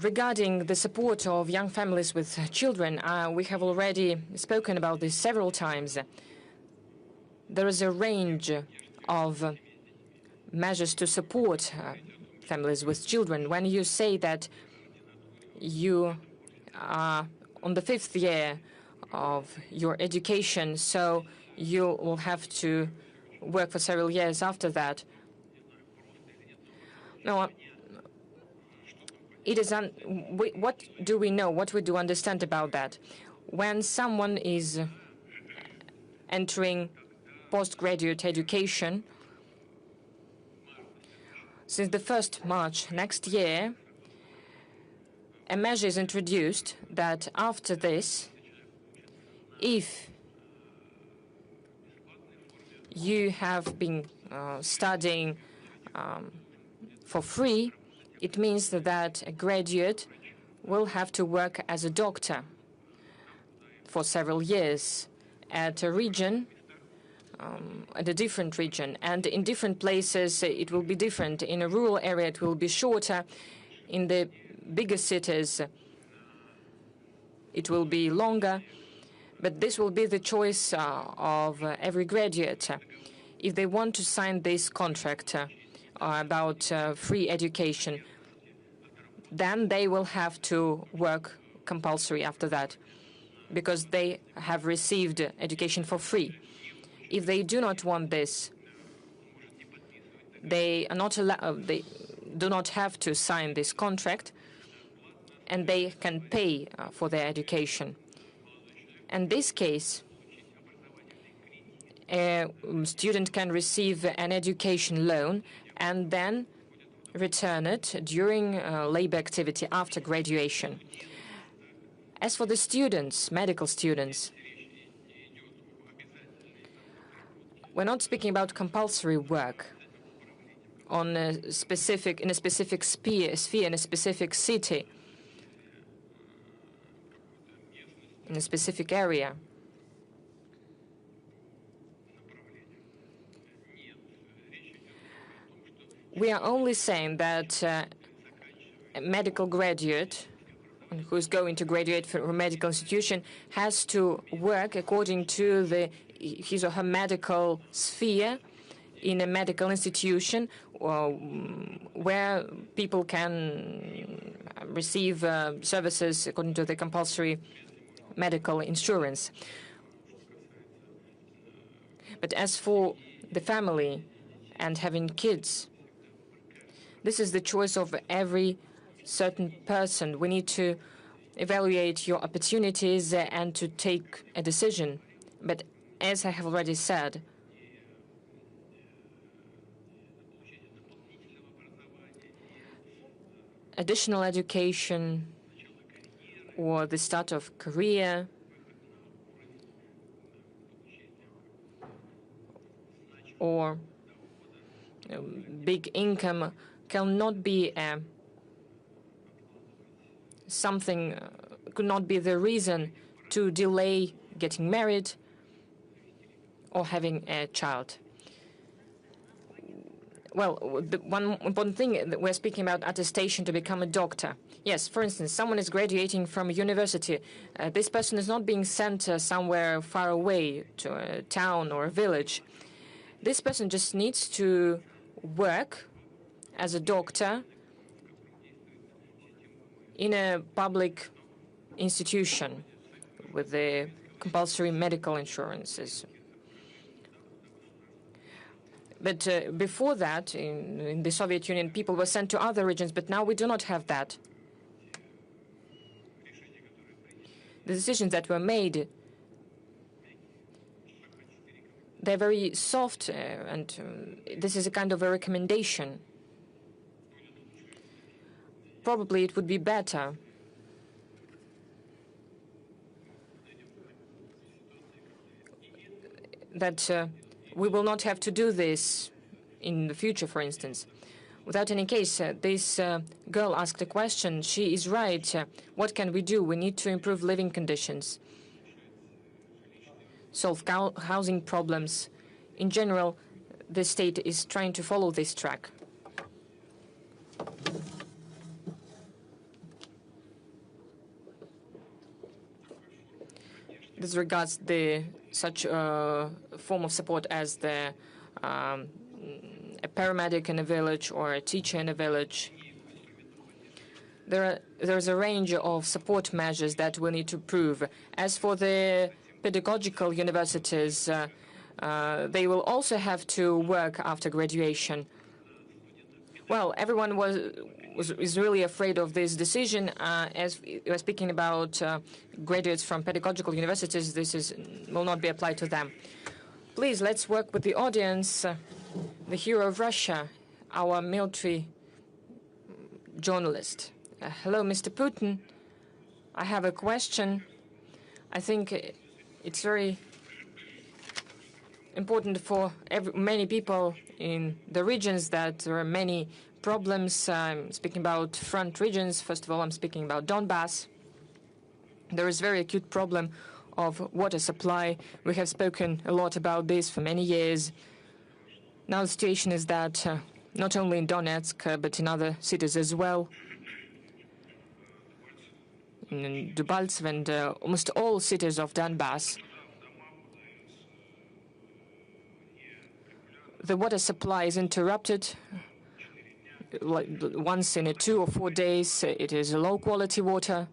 Regarding the support of young families with children, we have already spoken about this several times. There is a range of measures to support families with children. When you say that you are on the 5th year of your education, so you will have to work for several years after that. No, it is what do we know? What we do understand about that? When someone is entering postgraduate education, since the 1st March next year, a measure is introduced that after this, if you have been studying for free, it means that a graduate will have to work as a doctor for several years at a region, at a different region. And in different places, it will be different. In a rural area, it will be shorter. In the bigger cities, it will be longer. But this will be the choice of every graduate. If they want to sign this contract about free education, then they will have to work compulsory after that, because they have received education for free. If they do not want this, they are not allowed. They do not have to sign this contract, and they can pay for their education. In this case, a student can receive an education loan and then return it during labor activity after graduation. As for the students, medical students, we're not speaking about compulsory work in a specific sphere, in a specific city, in a specific area. We are only saying that a medical graduate who is going to graduate from a medical institution has to work according to his or her medical sphere in a medical institution where people can receive services according to the compulsory medical insurance. But as for the family and having kids, this is the choice of every certain person. We need to evaluate your opportunities and to take a decision. But as I have already said, additional education or the start of career or big income cannot be something, could not be the reason to delay getting married or having a child. Well, the one important thing that we're speaking about attestation to become a doctor. Yes, for instance, someone is graduating from a university. This person is not being sent somewhere far away to a town or a village. This person just needs to work as a doctor in a public institution with the compulsory medical insurances. But before that, in the Soviet Union, people were sent to other regions, but now we do not have that. The decisions that were made, they're very soft, and this is a kind of a recommendation. Probably it would be better that we will not have to do this in the future, for instance. Without any case, this girl asked a question. She is right. What can we do? We need to improve living conditions, solve housing problems. In general, the state is trying to follow this track. This regards such form of support as a paramedic in a village or a teacher in a village. There's a range of support measures that we need to prove. As for the pedagogical universities, they will also have to work after graduation. Well, everyone is really afraid of this decision. As we're speaking about graduates from pedagogical universities, this will not be applied to them. Please, let's work with the audience. The hero of Russia, our military journalist. Hello, Mr. Putin. I have a question. I think it's very important for many people in the regions that there are many problems. I'm speaking about front regions. First of all, I'm speaking about Donbass. There is a very acute problem of water supply. We have spoken a lot about this for many years. Now the situation is that not only in Donetsk, but in other cities as well, in Debaltseve and almost all cities of Donbass, the water supply is interrupted. Once in 2 or 4 days, it is low-quality water.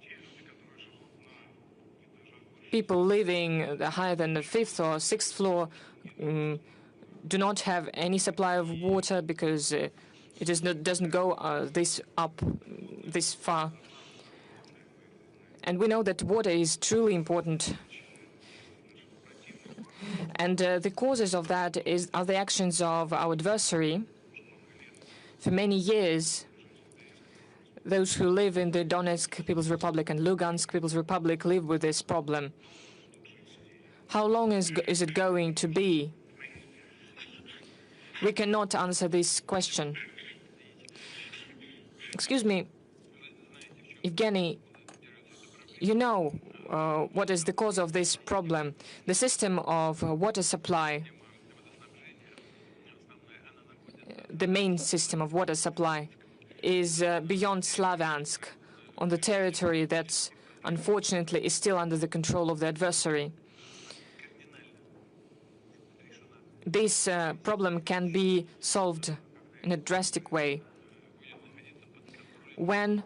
People living higher than the 5th or 6th floor do not have any supply of water because it doesn't go this far. And we know that water is truly important. And the causes of that are the actions of our adversary. For many years, those who live in the Donetsk People's Republic and Lugansk People's Republic live with this problem. How long is it going to be? We cannot answer this question. Excuse me, Evgeny, you know what is the cause of this problem? The system of water supply, the main system of water supply, is beyond Slavyansk, on the territory that unfortunately is still under the control of the adversary. This problem can be solved in a drastic way when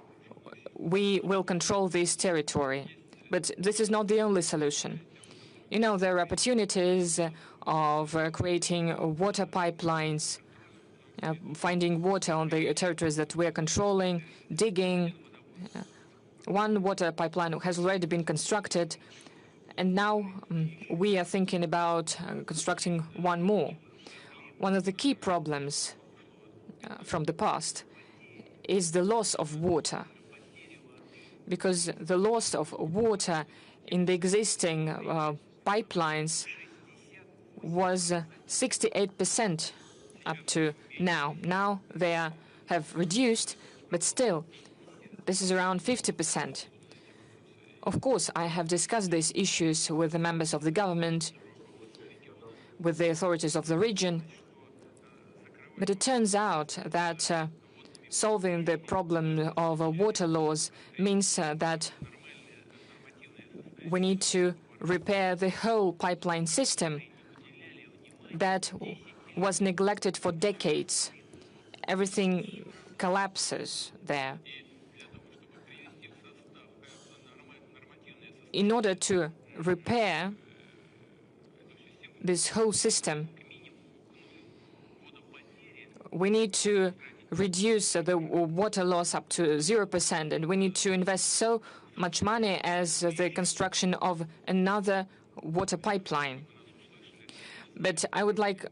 we will control this territory. But this is not the only solution. You know, there are opportunities of creating water pipelines, finding water on the territories that we are controlling, digging. One water pipeline has already been constructed, and now we are thinking about constructing one more. One of the key problems from the past is the loss of water, because the loss of water in the existing pipelines was 68% up to now. Now they have reduced, but still, this is around 50%. Of course, I have discussed these issues with the members of the government, with the authorities of the region, but it turns out that solving the problem of water laws means that we need to repair the whole pipeline system that was neglected for decades. Everything collapses there. In order to repair this whole system, we need to reduce the water loss up to 0%, and we need to invest so much money as the construction of another water pipeline. But I would like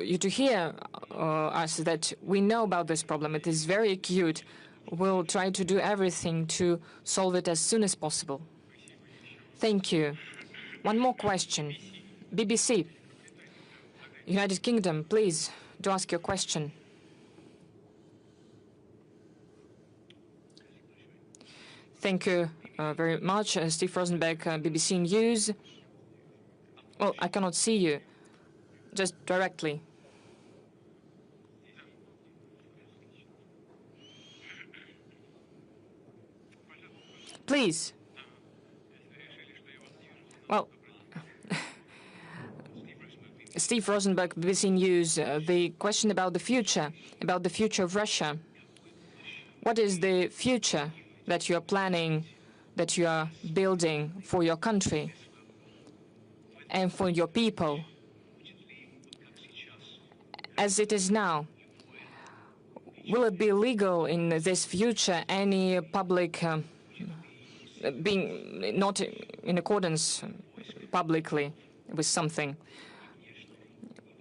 you to hear us that we know about this problem. It is very acute. We'll try to do everything to solve it as soon as possible. Thank you. One more question. BBC, United Kingdom, please, to ask your question. Thank you very much. Steve Rosenberg, BBC News. Well, I cannot see you. Just directly. Please. Well, Steve Rosenberg, BBC News, the question about the future of Russia. What is the future that you are planning, that you are building for your country and for your people? As it is now, will it be legal in this future any public being not in accordance publicly with something?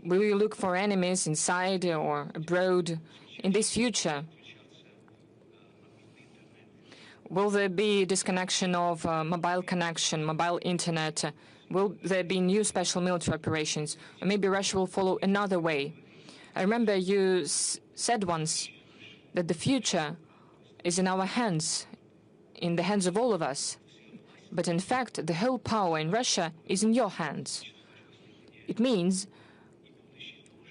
Will you look for enemies inside or abroad in this future? Will there be disconnection of mobile connection, mobile internet? Will there be new special military operations? Or maybe Russia will follow another way? I remember you said once that the future is in our hands, in the hands of all of us. But in fact, the whole power in Russia is in your hands. It means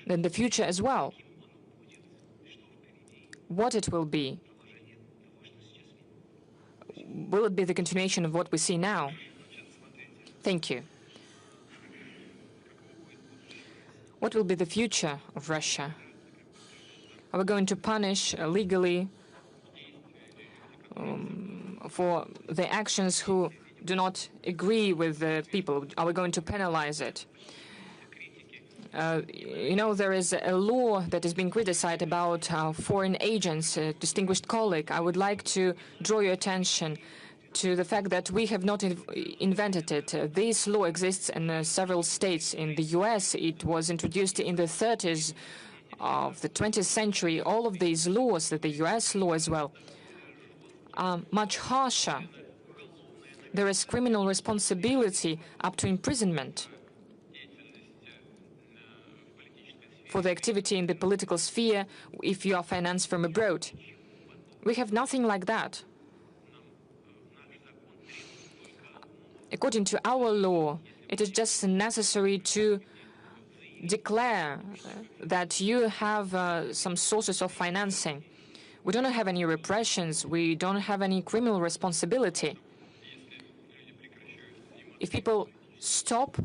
that the future as well, what it will be it be the continuation of what we see now? Thank you. What will be the future of Russia? Are we going to punish legally for the actions who do not agree with the people? Are we going to penalize it? You know, there is a law that is being criticized about foreign agents. Distinguished colleague, I would like to draw your attention to the fact that we have not invented it. This law exists in several states. In the US, it was introduced in the 30s of the 20th century. All of these laws, the US law as well, are much harsher. There is criminal responsibility up to imprisonment for the activity in the political sphere if you are financed from abroad. We have nothing like that. According to our law, it is just necessary to declare that you have some sources of financing. We don't have any repressions. We don't have any criminal responsibility. If people stop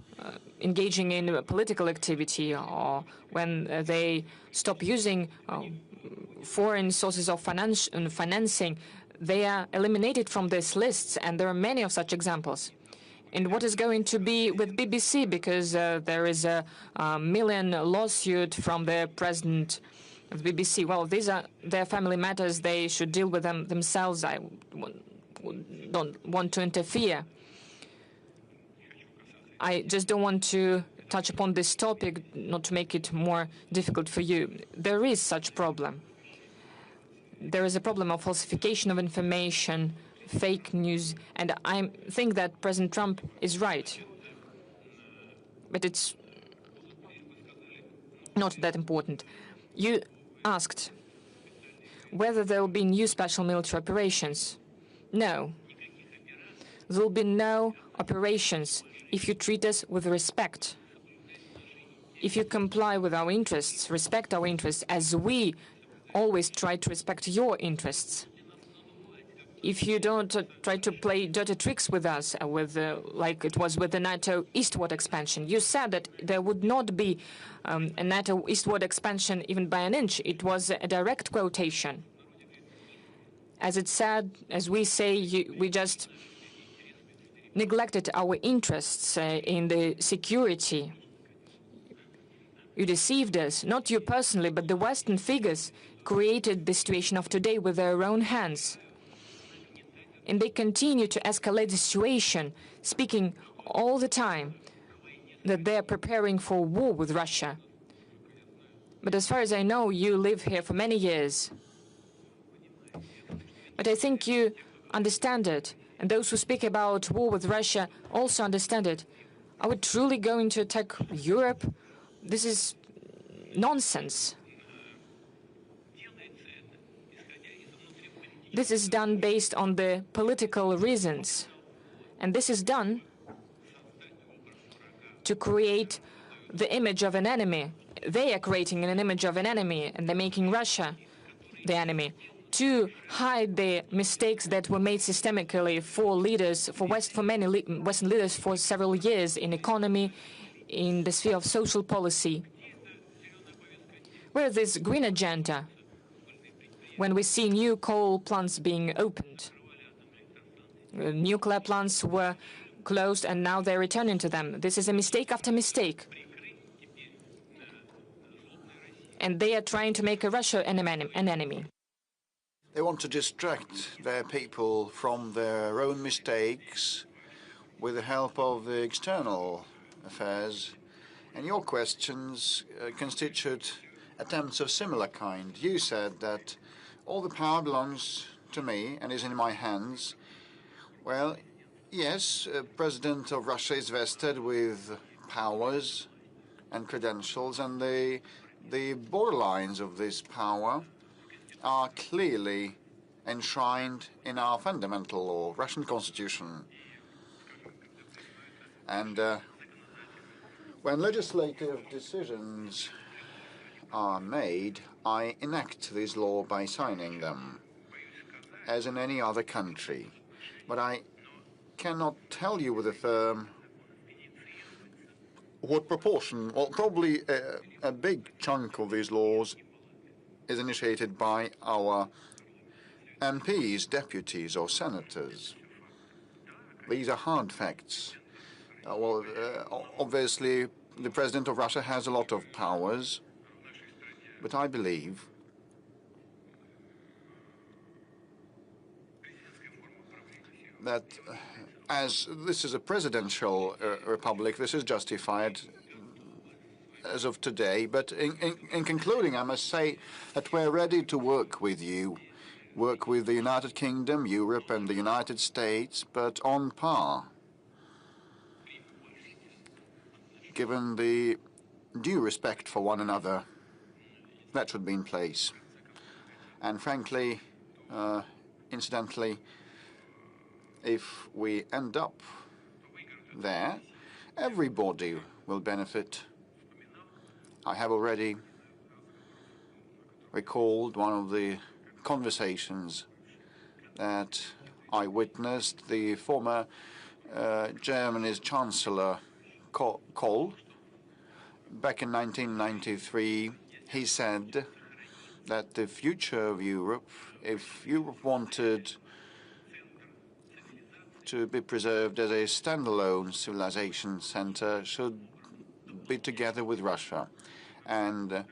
engaging in political activity, or when they stop using foreign sources of financing, they are eliminated from these lists, and there are many of such examples. And what is going to be with BBC? Because there is a million lawsuit from the president of BBC. Well, these are their family matters. They should deal with them themselves. I don't want to interfere. I just don't want to touch upon this topic, not to make it more difficult for you. There is such problem. There is a problem of falsification of information, fake news, and I think that President Trump is right. But it's not that important. You asked whether there will be new special military operations. No. There will be no operations if you treat us with respect, if you comply with our interests, respect our interests, as we always try to respect your interests. If you don't try to play dirty tricks with us, like it was with the NATO eastward expansion. You said that there would not be a NATO eastward expansion even by an inch. It was a direct quotation. As it said, as we say, we just neglected our interests in the security. You deceived us, not you personally, but the Western figures created the situation of today with their own hands. And they continue to escalate the situation, speaking all the time that they're preparing for war with Russia. But as far as I know, you live here for many years. But I think you understand it, and those who speak about war with Russia also understand it. Are we truly going to attack Europe? This is nonsense. This is done based on the political reasons. And this is done to create the image of an enemy. They are creating an image of an enemy, and they're making Russia the enemy to hide the mistakes that were made systemically for leaders, for many Western leaders for several years in economy, in the sphere of social policy. Where is this green agenda when we see new coal plants being opened? Nuclear plants were closed and now they're returning to them. This is a mistake after mistake. And they are trying to make Russia an enemy. They want to distract their people from their own mistakes with the help of the external affairs. And your questions constitute attempts of similar kind. You said that all the power belongs to me and is in my hands. Well, yes, President of Russia is vested with powers and credentials, and the borderlines of this power are clearly enshrined in our fundamental law, Russian constitution. And when legislative decisions are made, I enact this law by signing them, as in any other country. But I cannot tell you with a firm what proportion, well, probably a big chunk of these laws is initiated by our MPs, deputies, or senators. These are hard facts. Obviously, the President of Russia has a lot of powers, but I believe that as this is a presidential republic, this is justified as of today. But in concluding, I must say that we're ready to work with you, work with the United Kingdom, Europe, and the United States, but on par, given the due respect for one another that should be in place. And frankly, incidentally, if we end up there, everybody will benefit. I have already recalled one of the conversations that I witnessed. The former Germany's Chancellor Kohl, back in 1993, he said that the future of Europe, if Europe wanted to be preserved as a standalone civilization center, should be together with Russia. And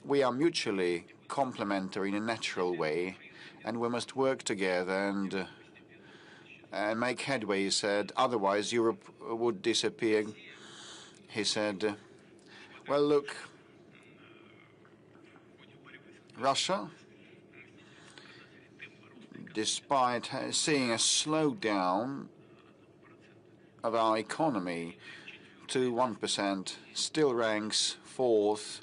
we are mutually complementary in a natural way, and we must work together and make headway, he said. Otherwise, Europe would disappear. He said, well, look, Russia, despite seeing a slowdown of our economy to 1%, still ranks fourth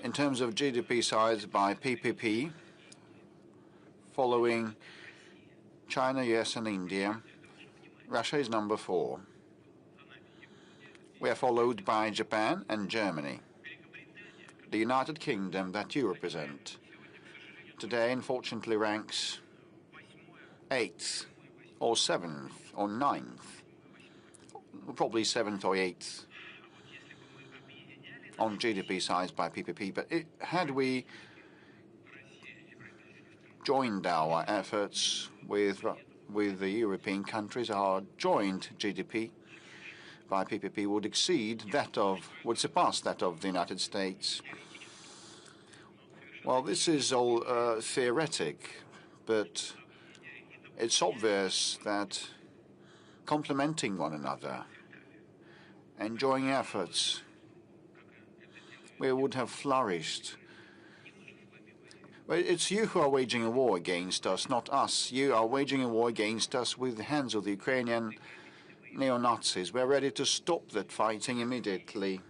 in terms of GDP size by PPP, following China, US, and India. Russia is number 4. We are followed by Japan and Germany. The United Kingdom that you represent today, unfortunately, ranks 8th or 7th or 9th, probably 7th or 8th on GDP size by PPP. But had we joined our efforts with with the European countries, our joint GDP by PPP would surpass that of the United States. Well, this is all theoretic, but it's obvious that complementing one another, enjoying efforts, we would have flourished. Well, it's you who are waging a war against us, not us. You are waging a war against us with the hands of the Ukrainian neo-Nazis. We're ready to stop that fighting immediately,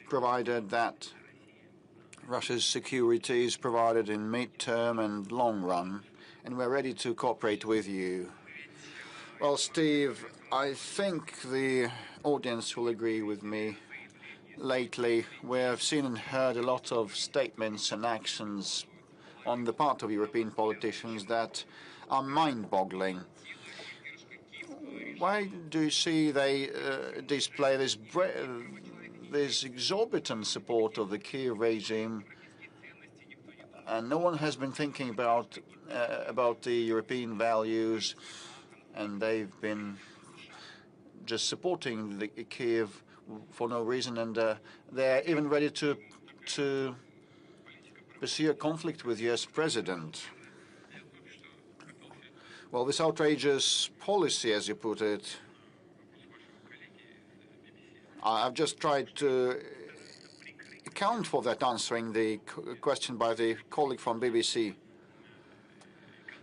provided that Russia's security is provided in mid-term and long run, and we're ready to cooperate with you. Well, Steve, I think the audience will agree with me. Lately, we have seen and heard a lot of statements and actions on the part of European politicians that are mind-boggling. Why do you see they display this exorbitant support of the Kiev regime, and no one has been thinking about the European values, and they've been just supporting the Kiev for no reason, and they're even ready to pursue a conflict with the US President. Well, this outrageous policy, as you put it, I've just tried to account for that, answering the question by the colleague from BBC.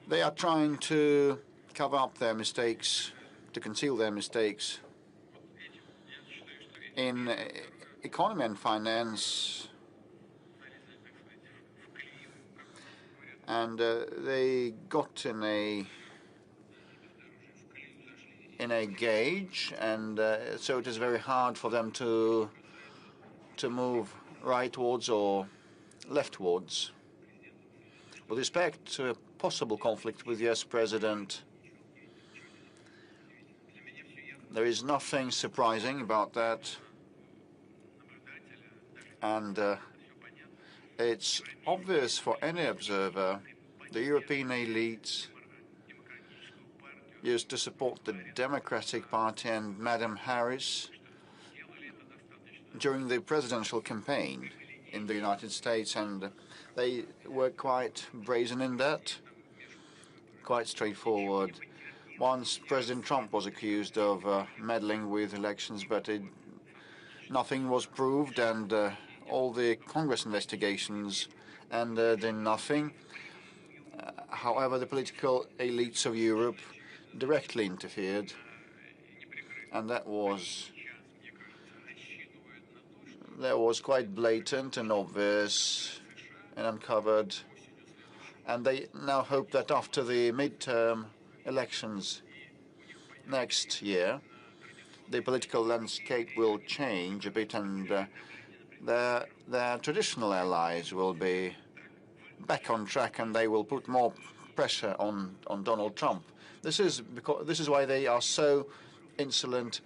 They are trying to cover up their mistakes, to conceal their mistakes in economy and finance, and they got in a gauge, and so it is very hard for them to move rightwards or leftwards. With respect to a possible conflict with the US President, there is nothing surprising about that, and it's obvious for any observer the European elites used to support the Democratic Party and Madam Harris during the presidential campaign in the United States, and they were quite brazen in that, quite straightforward. Once President Trump was accused of meddling with elections, but nothing was proved, and all the Congress investigations ended in nothing. However, the political elites of Europe directly interfered, and that was quite blatant and obvious and uncovered. And they now hope that after the midterm elections next year, the political landscape will change a bit, and their traditional allies will be back on track, and they will put more pressure on Donald Trump. This is why they are so insolent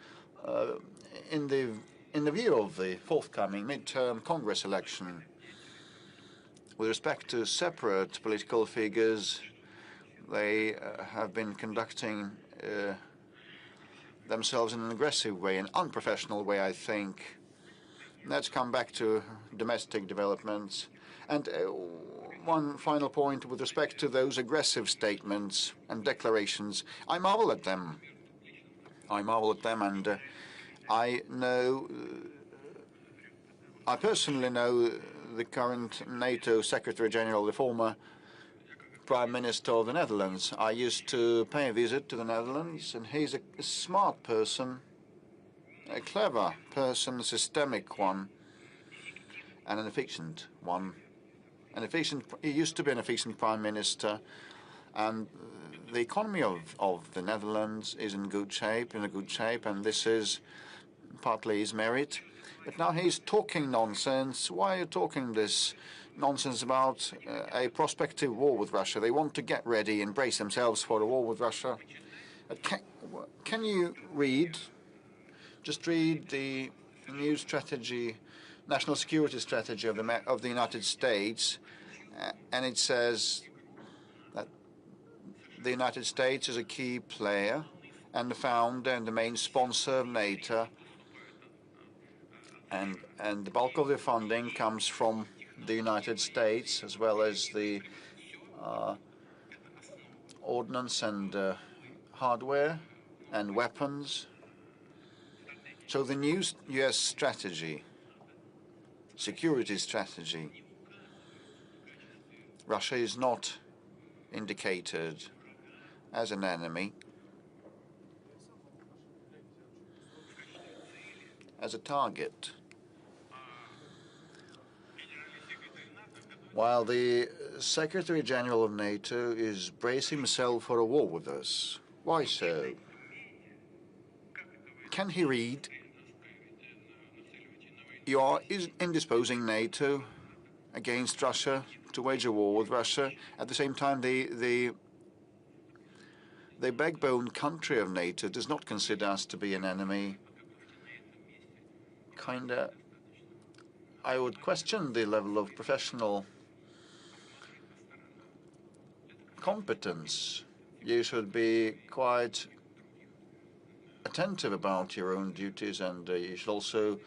in the view of the forthcoming midterm Congress election. With respect to separate political figures, they have been conducting themselves in an aggressive way, an unprofessional way, I think. Let's come back to domestic developments. And one final point with respect to those aggressive statements and declarations. I marvel at them. And I personally know the current NATO Secretary General, the former Prime Minister of the Netherlands. I used to pay a visit to the Netherlands, and he's a smart person, a clever person, a systemic one, and an efficient one. He used to be an efficient Prime Minister, and the economy of the Netherlands is in a good shape, and this is partly his merit. But now he's talking nonsense. Why are you talking this nonsense about a prospective war with Russia? They want to get ready and brace themselves for a war with Russia. Can you just read the new strategy, national security strategy of the United States, and it says that the United States is a key player and the founder and the main sponsor of NATO, and the bulk of the funding comes from the United States, as well as the ordnance and hardware and weapons. So the new U.S. strategy, security strategy, Russia is not indicated as an enemy, as a target. While the Secretary General of NATO is bracing himself for a war with us. Why so? Can he read? You are indisposing NATO against Russia to wage a war with Russia. At the same time, the backbone country of NATO does not consider us to be an enemy. I would question the level of professional competence. You should be quite attentive about your own duties, and you should also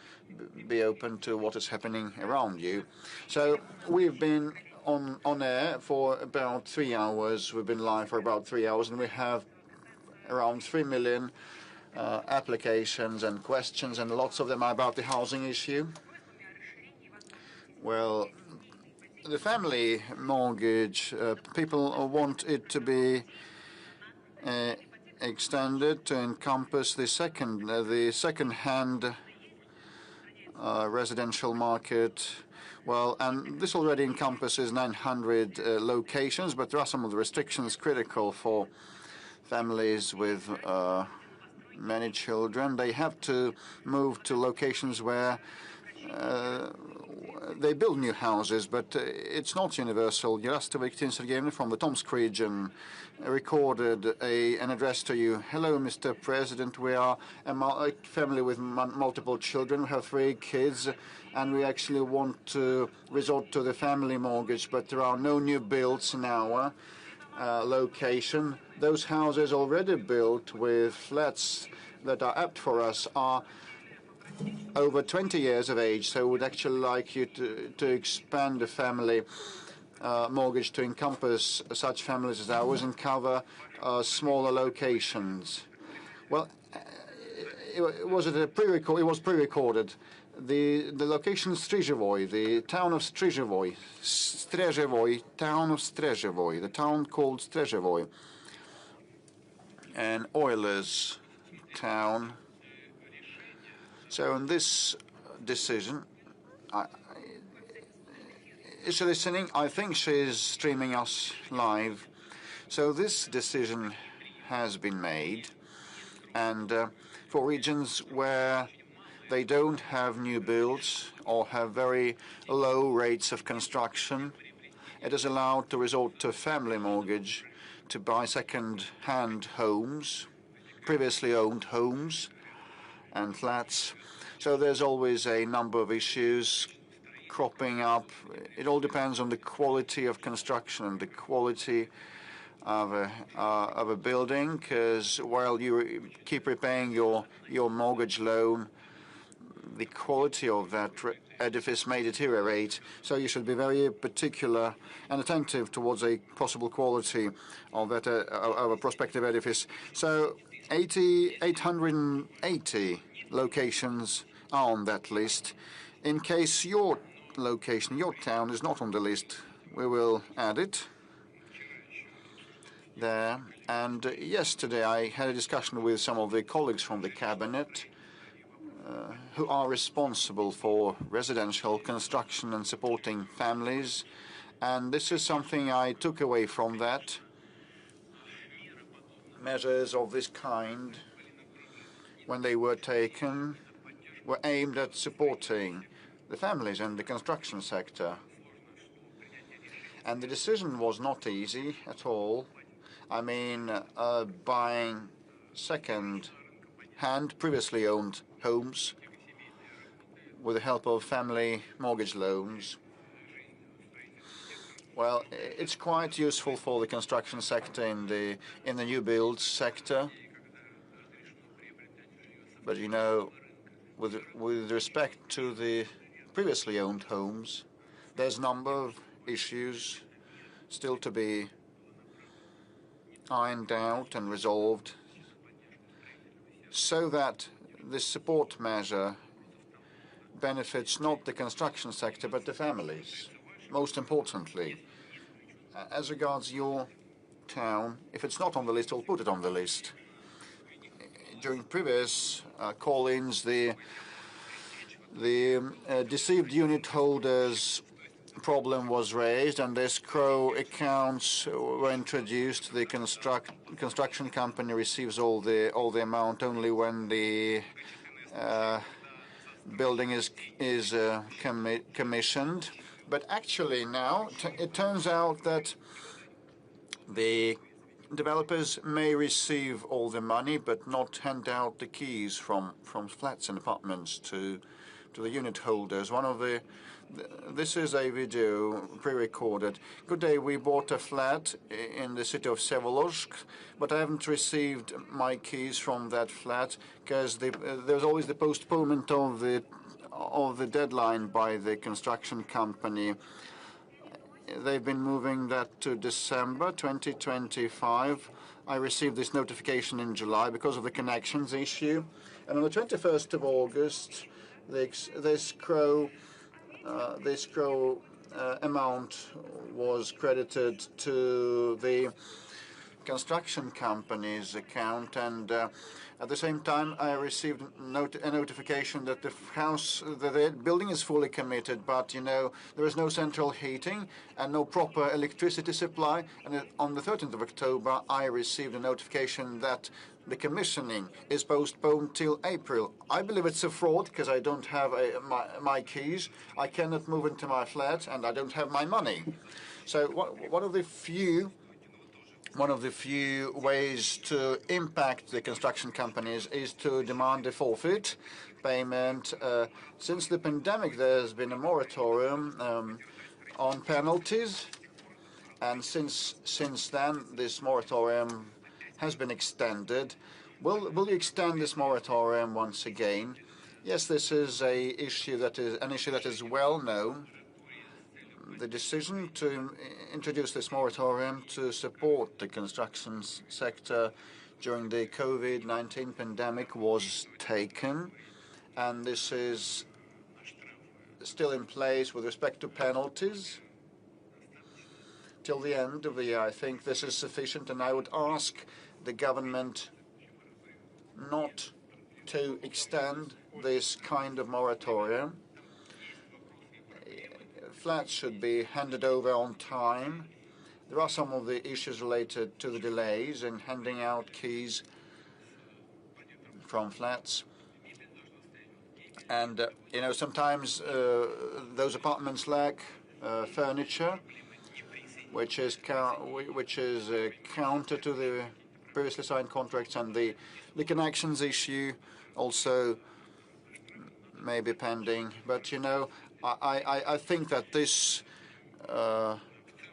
be open to what is happening around you. So we've been on air for about 3 hours. We've been live for about 3 hours, and we have around 3 million applications and questions, and lots of them are about the housing issue. Well, the family mortgage, people want it to be extended to encompass the second-hand residential market. Well, and this already encompasses 900 locations, but there are some of the restrictions critical for families with many children. They have to move to locations where they build new houses, but it's not universal. Yarasta Viktin Sergeyevna from the Tomsk region recorded an address to you. Hello, Mr. President. We are a family with multiple children. We have 3 kids, and we actually want to resort to the family mortgage, but there are no new builds in our location. Those houses already built with flats that are apt for us are over 20 years of age, so we'd actually like you to expand the family mortgage to encompass such families as ours and cover smaller locations. Well, it was pre-recorded. The location Stryzhevoy, the town of Stryzhevoy, the town called Stryzhevoy, an oilers town. So in this decision, is she listening? I think she is streaming us live. So this decision has been made, and for regions where they don't have new builds or have very low rates of construction, it is allowed to resort to family mortgage to buy second-hand homes, previously owned homes and flats. So there's always a number of issues cropping up. It all depends on the quality of construction and the quality of a building, because while you keep repaying your mortgage loan, the quality of that edifice may deteriorate. So you should be very particular and attentive towards a possible quality of that of a prospective edifice. So 880 locations are on that list. In case your location, your town is not on the list, we will add it there. And yesterday I had a discussion with some of the colleagues from the cabinet who are responsible for residential construction and supporting families. And this is something I took away from that. Measures of this kind, when they were taken, were aimed at supporting the families and the construction sector. And the decision was not easy at all. I mean, buying second-hand, previously owned homes with the help of family mortgage loans. Well, it's quite useful for the construction sector in the new build sector. But you know, with respect to the previously owned homes, there's a number of issues still to be ironed out and resolved, so that this support measure benefits not the construction sector but the families. Most importantly, as regards your town, if it's not on the list, I'll put it on the list. During previous call-ins, the deceived unit holders problem was raised, and escrow accounts were introduced. The construction company receives all the amount only when the building is commissioned. But actually now it turns out that the developers may receive all the money but not hand out the keys from flats and apartments to the unit holders. This is a video pre-recorded. Good day, we bought a flat in the city of Vsevolozhsk, but I haven't received my keys from that flat because there's always the postponement of the deadline by the construction company. They've been moving that to December 2025. I received this notification in July because of the connections issue. And on the 21st of August, the escrow amount was credited to the construction company's account, and at the same time I received a notification that the building is fully committed, but you know, there is no central heating and no proper electricity supply. And on the 13th of October I received a notification that the commissioning is postponed till April. I believe it's a fraud because I don't have my keys, I cannot move into my flat, and I don't have my money. So one of the few ways to impact the construction companies is to demand a forfeit payment. Since the pandemic, there's been a moratorium on penalties, and since then, this moratorium has been extended. Will you extend this moratorium once again? Yes, this is an issue that is well known. The decision to introduce this moratorium to support the construction sector during the COVID-19 pandemic was taken, and this is still in place with respect to penalties till the end of the year. I think this is sufficient, and I would ask the government not to extend this kind of moratorium. Flats should be handed over on time. There are some of the issues related to the delays in handing out keys from flats. And, you know, sometimes those apartments lack furniture, which is counter to the previously signed contracts, and the connections issue also may be pending. But, you know, I think that this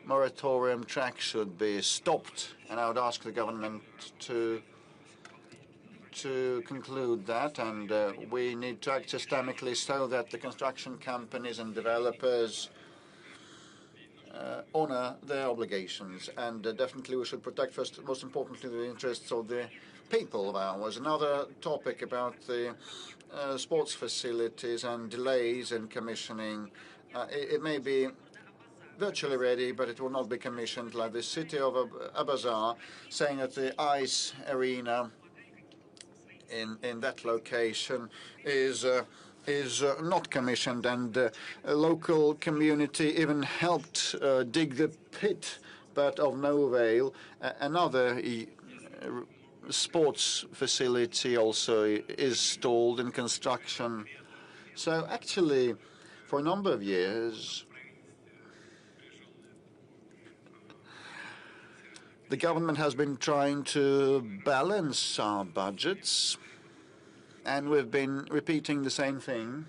moratorium track should be stopped, and I would ask the government to conclude that, and we need to act systemically so that the construction companies and developers honor their obligations. And definitely we should protect, most importantly, the interests of the people of ours. Another topic about the sports facilities and delays in commissioning. It may be virtually ready, but it will not be commissioned. Like the city of Abazar saying that the ice arena in that location is not commissioned, and a local community even helped dig the pit, but of no avail. Another sports facility also is stalled in construction. So actually, for a number of years, the government has been trying to balance our budgets, and we've been repeating the same thing.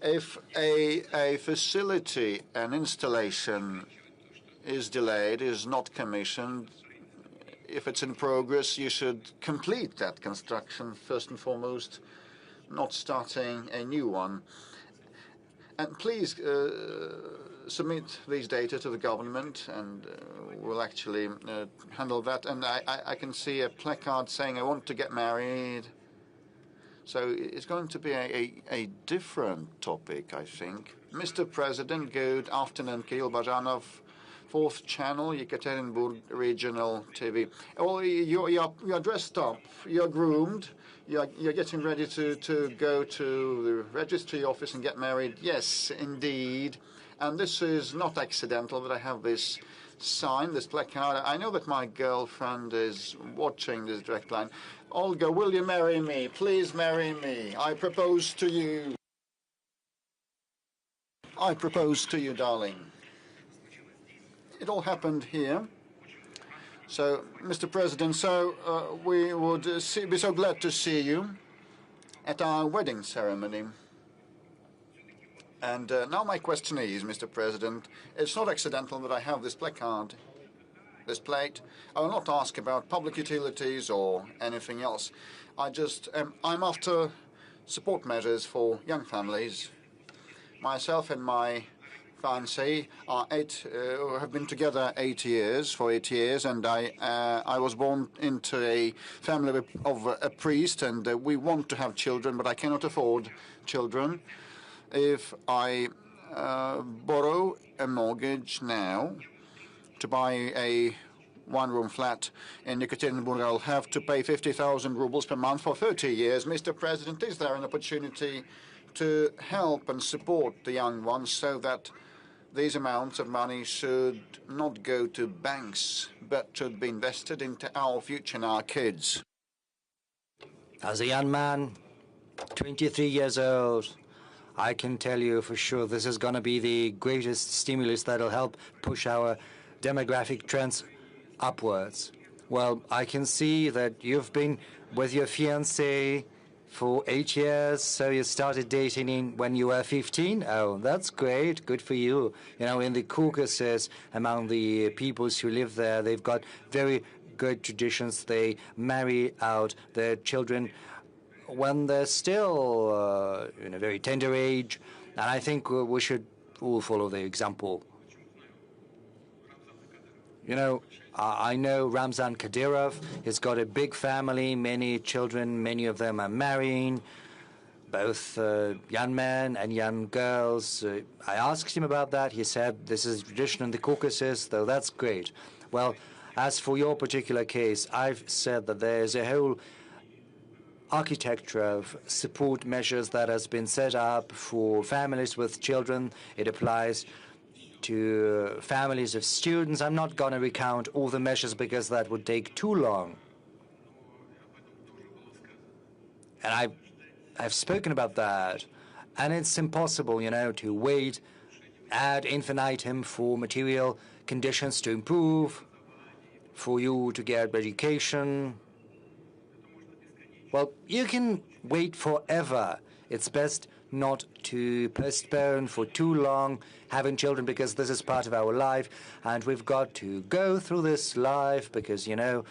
If a facility, an installation is delayed, is not commissioned, if it's in progress, you should complete that construction first and foremost, not starting a new one. And please submit these data to the government, and we'll actually handle that. And I can see a placard saying, "I want to get married." So it's going to be a different topic, I think. Mr. President, good afternoon. Kirill Bajanov, 4th channel, Yekaterinburg Regional TV. Oh, you're dressed up, you're groomed, you're getting ready to go to the registry office and get married. Yes, indeed. And this is not accidental that I have this sign, this placard. I know that my girlfriend is watching this direct line. Olga, will you marry me? Please marry me. I propose to you. I propose to you, darling. It all happened here. So, Mr. President, we would be so glad to see you at our wedding ceremony. And now my question is, Mr. President, it's not accidental that I have this placard, this plate. I will not ask about public utilities or anything else. I'm after support measures for young families. Myself and my fiancée have been together 8 years, and I was born into a family of a priest, and we want to have children, but I cannot afford children. If I borrow a mortgage now to buy a one-room flat in Yekaterinburg, I'll have to pay 50,000 rubles per month for 30 years. Mr. President, is there an opportunity to help and support the young ones so that these amounts of money should not go to banks, but should be invested into our future and our kids? As a young man, 23 years old, I can tell you for sure this is going to be the greatest stimulus that will help push our demographic trends upwards. Well, I can see that you've been with your fiancé for 8 years, so you started dating when you were 15? Oh, that's great. Good for you. You know, in the Caucasus, among the peoples who live there, they've got very good traditions. They marry out their children when they're still in a very tender age, and I think we should all follow their example. You know, I know Ramzan Kadyrov has got a big family, many children, many of them are marrying, both young men and young girls. I asked him about that. He said this is a tradition in the Caucasus, though that's great. Well, as for your particular case, I've said that there's a whole architecture of support measures that has been set up for families with children. It applies to families of students. I'm not going to recount all the measures because that would take too long. And I've spoken about that. And it's impossible, you know, to wait ad infinitum for material conditions to improve, for you to get education. Well, you can wait forever. It's best not to postpone for too long having children, because this is part of our life, and we've got to go through this life because, you know,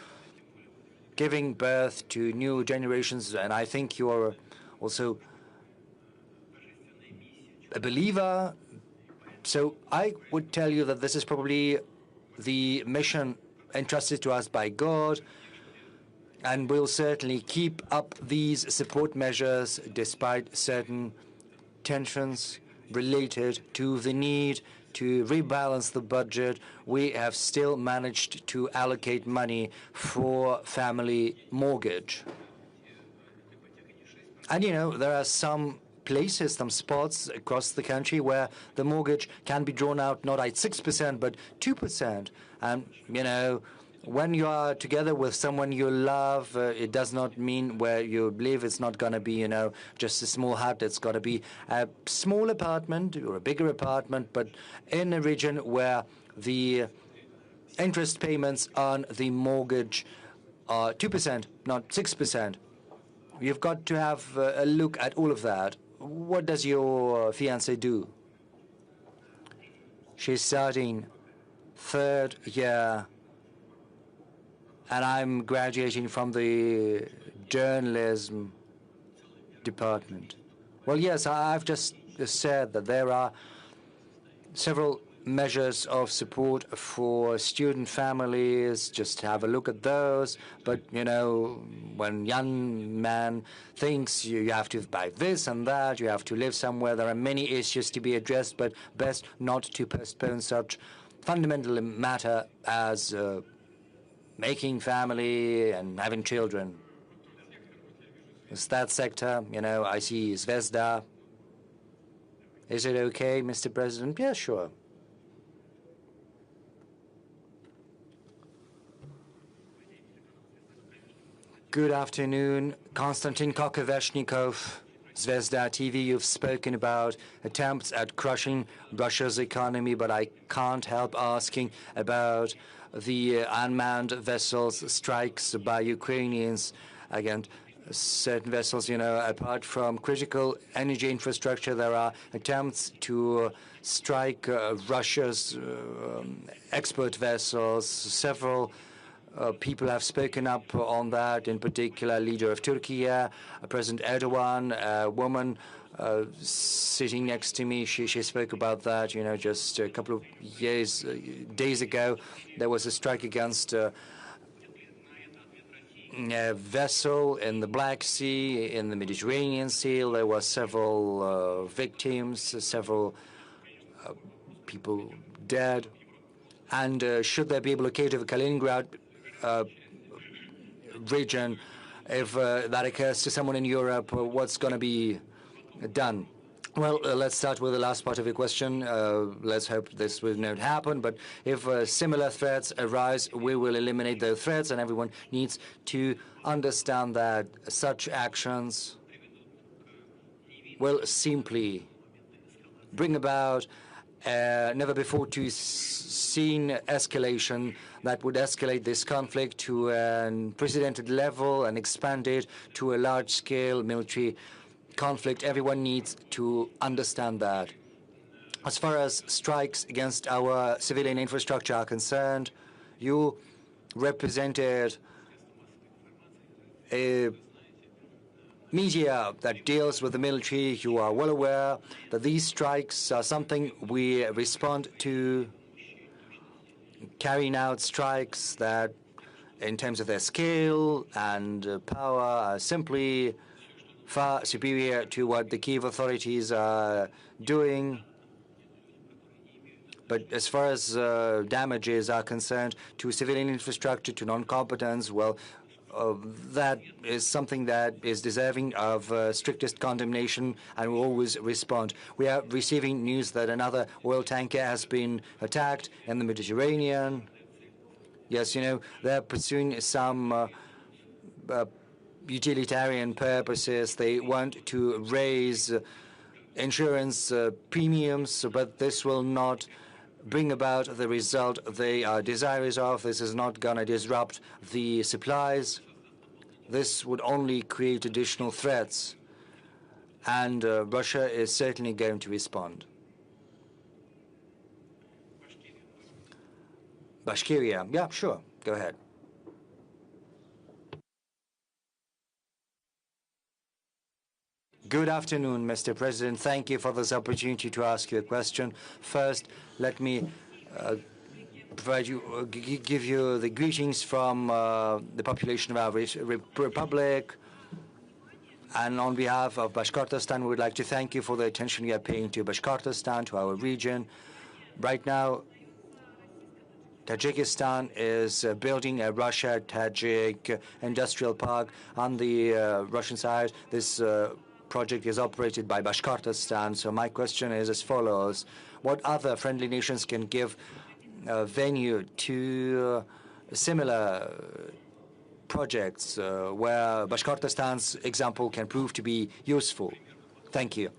giving birth to new generations, and I think you're also a believer, so I would tell you that this is probably the mission entrusted to us by God, and we'll certainly keep up these support measures despite certain tensions related to the need to rebalance the budget. We have still managed to allocate money for family mortgage. And, you know, there are some places, some spots across the country where the mortgage can be drawn out not at 6%, but 2%. And, you know, when you are together with someone you love, it does not mean where you live. It's not going to be, you know, just a small hut. It's got to be a small apartment or a bigger apartment, but in a region where the interest payments on the mortgage are 2%, not 6%. You've got to have a look at all of that. what does your fiancée do? She's studying third year, and I'm graduating from the journalism department. Well, yes, I've just said that there are several measures of support for student families. Just have a look at those. But, you know, when young man thinks you have to buy this and that, you have to live somewhere, there are many issues to be addressed, but best not to postpone such fundamental matter as making family and having children. It's that sector, you know, I see Zvezda. Is it okay, Mr. President? Yeah, sure. Good afternoon, Konstantin Kokoveshnikov, Zvezda TV. You've spoken about attempts at crushing Russia's economy, but I can't help asking about the unmanned vessels strikes by Ukrainians against certain vessels. You know, apart from critical energy infrastructure, there are attempts to strike Russia's export vessels. Several people have spoken up on that, in particular, leader of Turkey, President Erdogan, a woman sitting next to me. She spoke about that. You know, just a couple of days ago, there was a strike against a vessel in the Black Sea, in the Mediterranean Sea. There were several victims, several people dead. And should there be a blockade of Kaliningrad region, if that occurs to someone in Europe, what's going to be done? Well, let's start with the last part of your question. Let's hope this will not happen. But if similar threats arise, we will eliminate those threats, and everyone needs to understand that such actions will simply bring about never before seen escalation that would escalate this conflict to an unprecedented level and expand it to a large-scale military conflict. Everyone needs to understand that. As far as strikes against our civilian infrastructure are concerned, you represented a media that deals with the military. You are well aware that these strikes are something we respond to, carrying out strikes that, in terms of their scale and power, are simply far superior to what the Kiev authorities are doing. But as far as damages are concerned to civilian infrastructure, to non-competence, well, that is something that is deserving of strictest condemnation, and will always respond. We are receiving news that another oil tanker has been attacked in the Mediterranean. Yes, you know, they're pursuing some utilitarian purposes. They want to raise insurance premiums, but this will not bring about the result they are desirous of. This is not going to disrupt the supplies. This would only create additional threats, and Russia is certainly going to respond. Bashkiria, yeah, sure, go ahead. Good afternoon, Mr. President. Thank you for this opportunity to ask you a question. First, let me give you the greetings from the population of our republic. And on behalf of Bashkortostan, we would like to thank you for the attention you are paying to Bashkortostan, to our region. Right now, Tajikistan is building a Russia-Tajik industrial park on the Russian side. This project is operated by Bashkortostan. So my question is as follows. What other friendly nations can give venue to similar projects where Bashkortostan's example can prove to be useful? Thank you.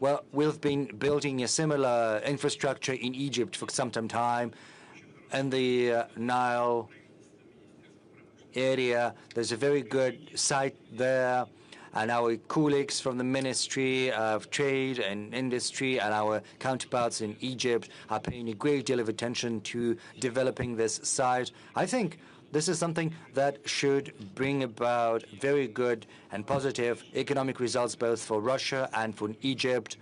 Well, we've been building a similar infrastructure in Egypt for some time. In the Nile area, there's a very good site there. and our colleagues from the Ministry of Trade and Industry and our counterparts in Egypt are paying a great deal of attention to developing this site. I think this is something that should bring about very good and positive economic results both for Russia and for Egypt.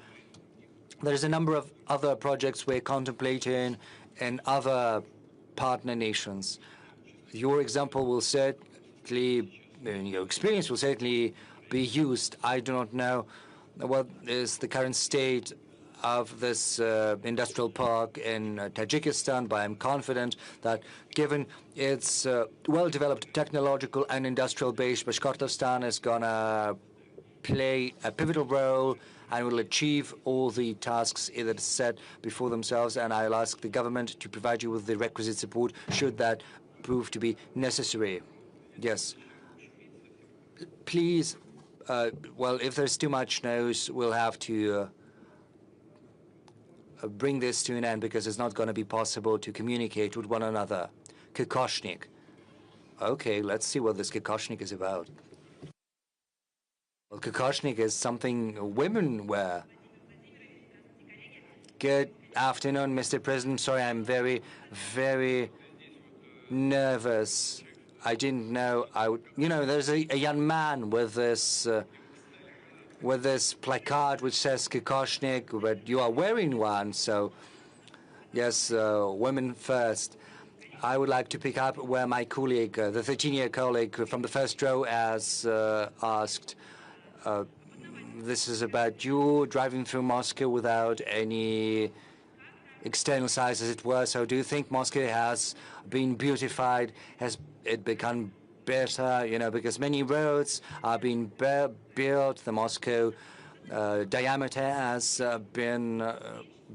There's a number of other projects we're contemplating in other partner nations. Your example will certainly, your experience will certainly be used. I do not know what is the current state of this industrial park in Tajikistan, but I'm confident that given its well-developed technological and industrial base, Bashkortostan is going to play a pivotal role and will achieve all the tasks that are set before themselves, and I'll ask the government to provide you with the requisite support should that prove to be necessary. Yes. Please, well, if there's too much noise, we'll have to bring this to an end because it's not going to be possible to communicate with one another. Kokoshnik. Okay, let's see what this kokoshnik is about. Well, kokoshnik is something women wear. Good afternoon, Mr. President. Sorry, I'm very, very nervous. I didn't know I would. You know, there's a young man with this placard which says kokoshnik, but you are wearing one, so yes, women first. I would like to pick up where my colleague, the 13-year colleague from the first row, has asked. This is about you driving through Moscow without any external size, as it were. So do you think Moscow has been beautified? Has it become better? You know, because many roads are being built. The Moscow diameter has been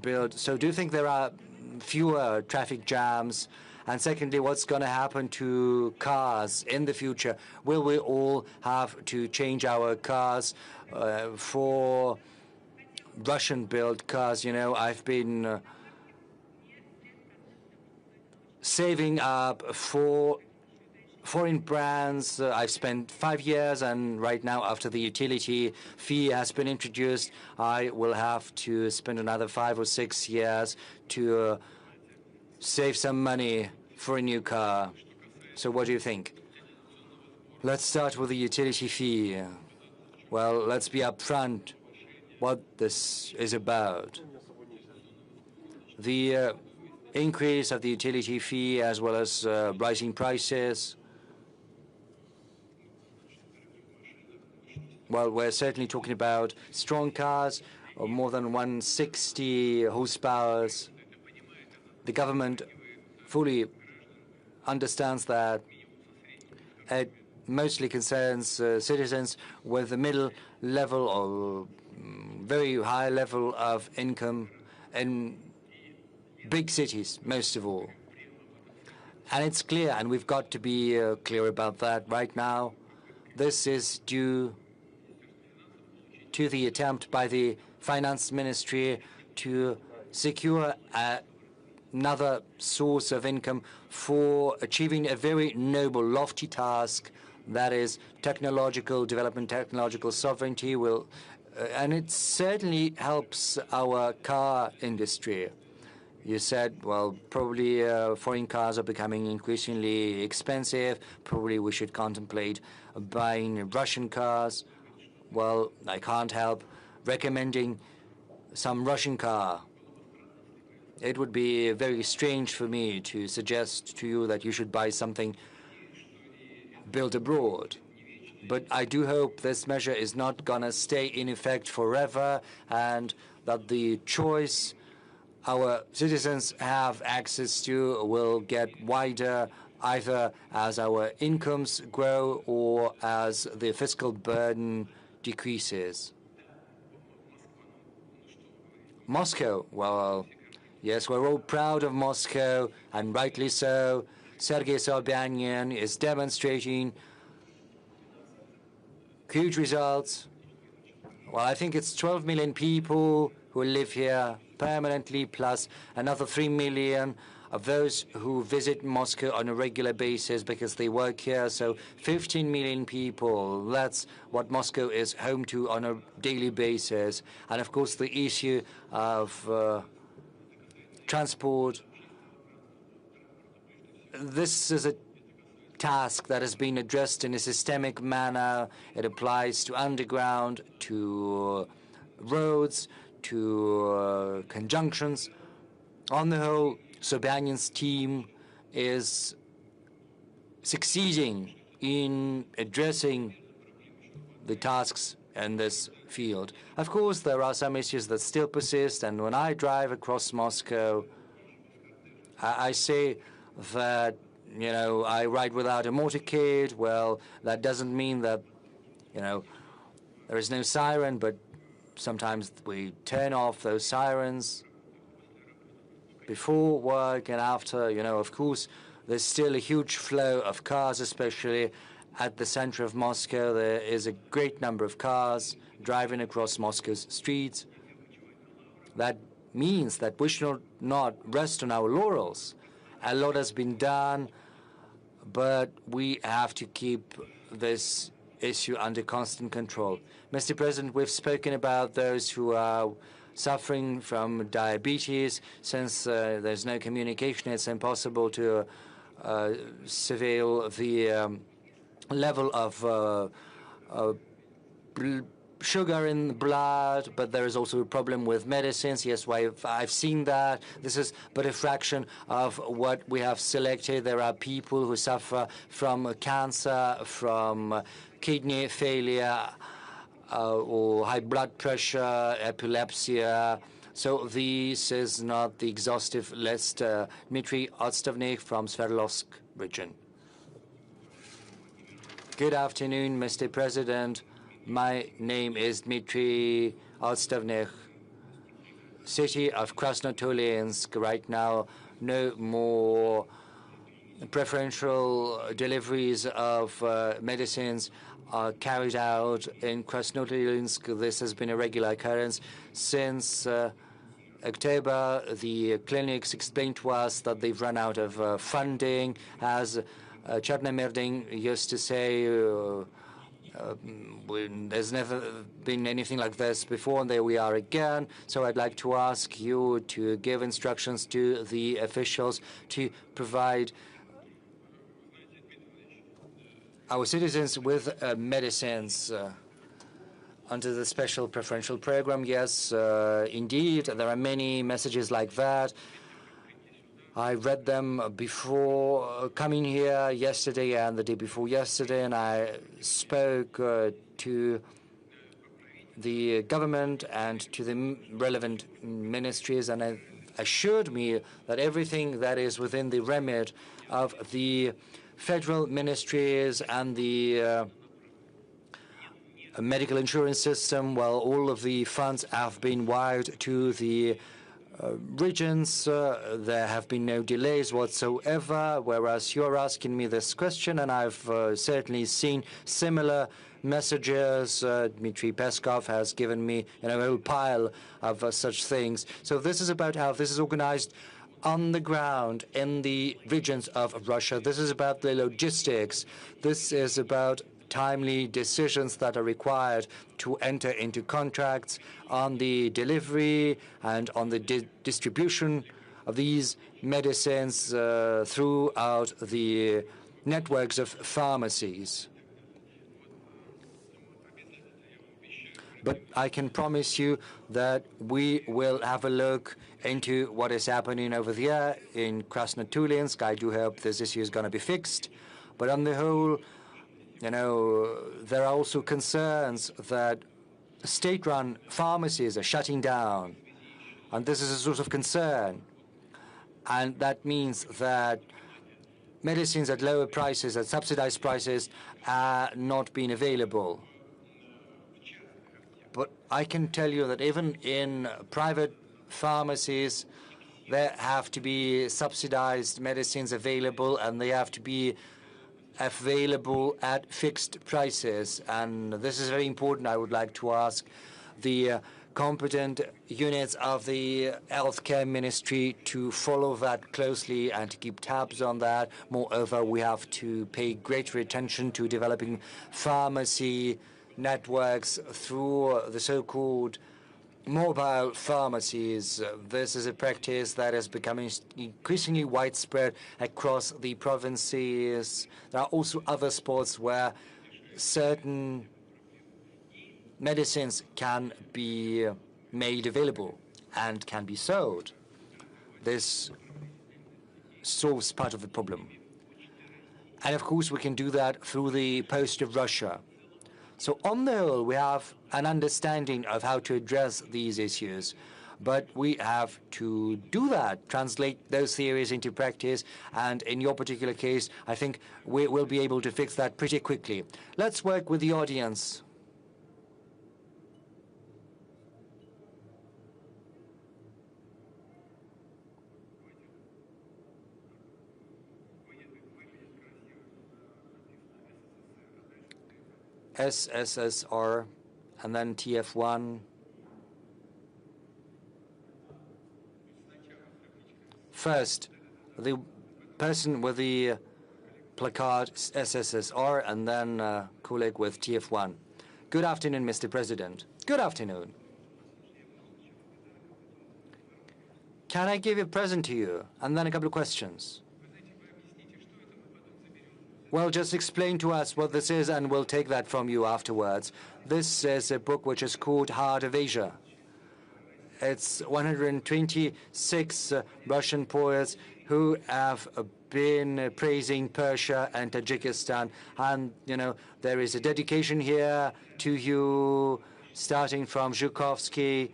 built. So do you think there are fewer traffic jams? And secondly, what's going to happen to cars in the future? Will we all have to change our cars for Russian-built cars? You know, I've been saving up for foreign brands. I've spent 5 years, and right now, after the utility fee has been introduced, I will have to spend another 5 or 6 years to save some money for a new car. So what do you think? Let's start with the utility fee. Well, let's be upfront what this is about. The increase of the utility fee as well as rising prices. Well, we're certainly talking about strong cars of more than 160 horsepower. The government fully understands that it mostly concerns citizens with a middle level or very high level of income in big cities, most of all. And it's clear, and we've got to be clear about that right now. This is due to the attempt by the Finance Ministry to secure another source of income for achieving a very noble, lofty task, that is technological development, technological sovereignty, and it certainly helps our car industry. You said, well, probably foreign cars are becoming increasingly expensive. Probably we should contemplate buying Russian cars. Well, I can't help recommending some Russian car. It would be very strange for me to suggest to you that you should buy something built abroad. But I do hope this measure is not going to stay in effect forever and that the choice our citizens have access to will get wider, either as our incomes grow or as the fiscal burden decreases. Moscow, well, yes, we're all proud of Moscow, and rightly so. Sergei Sobyanin is demonstrating huge results. Well, I think it's 12 million people who live here permanently, plus another 3 million of those who visit Moscow on a regular basis because they work here. So 15 million people, that's what Moscow is home to on a daily basis. And of course, the issue of transport, this is a task that has been addressed in a systemic manner. It applies to underground, to roads, to conjunctions. On the whole, Sobyanin's team is succeeding in addressing the tasks in this field. Of course, there are some issues that still persist, and when I drive across Moscow, I say that, you know, I ride without a motorcade. Well, that doesn't mean that, you know, there is no siren, but sometimes we turn off those sirens before work and after. You know, of course, there's still a huge flow of cars, especially at the center of Moscow. There is a great number of cars driving across Moscow's streets. That means that we should not rest on our laurels. A lot has been done, but we have to keep this issue under constant control. Mr. President, we've spoken about those who are suffering from diabetes. Since there's no communication, it's impossible to surveil the level of sugar in the blood, but there is also a problem with medicines. Yes, I've seen that. This is but a fraction of what we have selected. There are people who suffer from cancer, from kidney failure, or high blood pressure, epilepsy. So this is not the exhaustive list. Dmitry Otstovnik from Sverdlovsk region. Good afternoon, Mr. President. My name is Dmitry Otstovnik, city of Krasnotolinsk. Right now, no more preferential deliveries of medicines are carried out in Krasnotolinsk. This has been a regular occurrence since October. The clinics explained to us that they've run out of funding. As Chernomyrdin used to say, there's never been anything like this before, and there we are again. So I'd like to ask you to give instructions to the officials to provide our citizens with medicines under the special preferential program. Yes, indeed, there are many messages like that. I read them before coming here yesterday and the day before yesterday, and I spoke to the government and to the relevant ministries, and they assured me that everything that is within the remit of the federal ministries and the medical insurance system, well, all of the funds have been wired to the regions. There have been no delays whatsoever, whereas you're asking me this question, and I've certainly seen similar messages. Dmitry Peskov has given me a whole pile of such things. So this is about how this is organized on the ground in the regions of Russia. This is about the logistics. This is about timely decisions that are required to enter into contracts on the delivery and on the distribution of these medicines throughout the networks of pharmacies. But I can promise you that we will have a look into what is happening over there in Krasnotolinsk. I do hope this issue is going to be fixed. But on the whole, you know, there are also concerns that state-run pharmacies are shutting down, and this is a source of concern. And that means that medicines at lower prices, at subsidized prices, are not being available. But I can tell you that even in private pharmacies, there have to be subsidized medicines available, and they have to be available at fixed prices. And this is very important. I would like to ask the competent units of the healthcare ministry to follow that closely and to keep tabs on that. Moreover, we have to pay greater attention to developing pharmacy networks through the so-called mobile pharmacies. This is a practice that is becoming increasingly widespread across the provinces. There are also other spots where certain medicines can be made available and can be sold. This solves part of the problem. And of course, we can do that through the post of Russia. So on the whole, we have an understanding of how to address these issues, but we have to do that, translate those theories into practice, and in your particular case, I think we will be able to fix that pretty quickly. Let's work with the audience. SSSR, and then TF1. First, the person with the placard SSSR, and then colleague with TF1. Good afternoon, Mr. President. Good afternoon. Can I give a present to you? And then a couple of questions. Well, just explain to us what this is, and we'll take that from you afterwards. This is a book which is called Heart of Asia. It's 126 Russian poets who have been praising Persia and Tajikistan. And, you know, there is a dedication here to you, starting from Zhukovsky,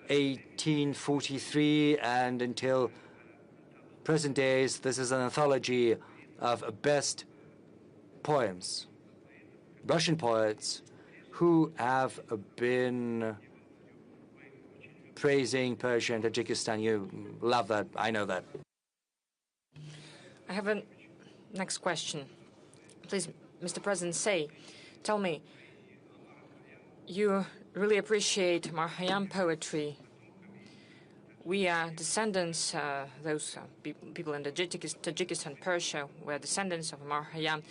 1843, and until present days. This is an anthology of best poems, Russian poets who have been praising Persia and Tajikistan. You love that. I know that. I have a next question. Please, Mr. President, tell me, you really appreciate Marhayan poetry. We are descendants, those people in Tajikistan, Persia, were descendants of Marhayan.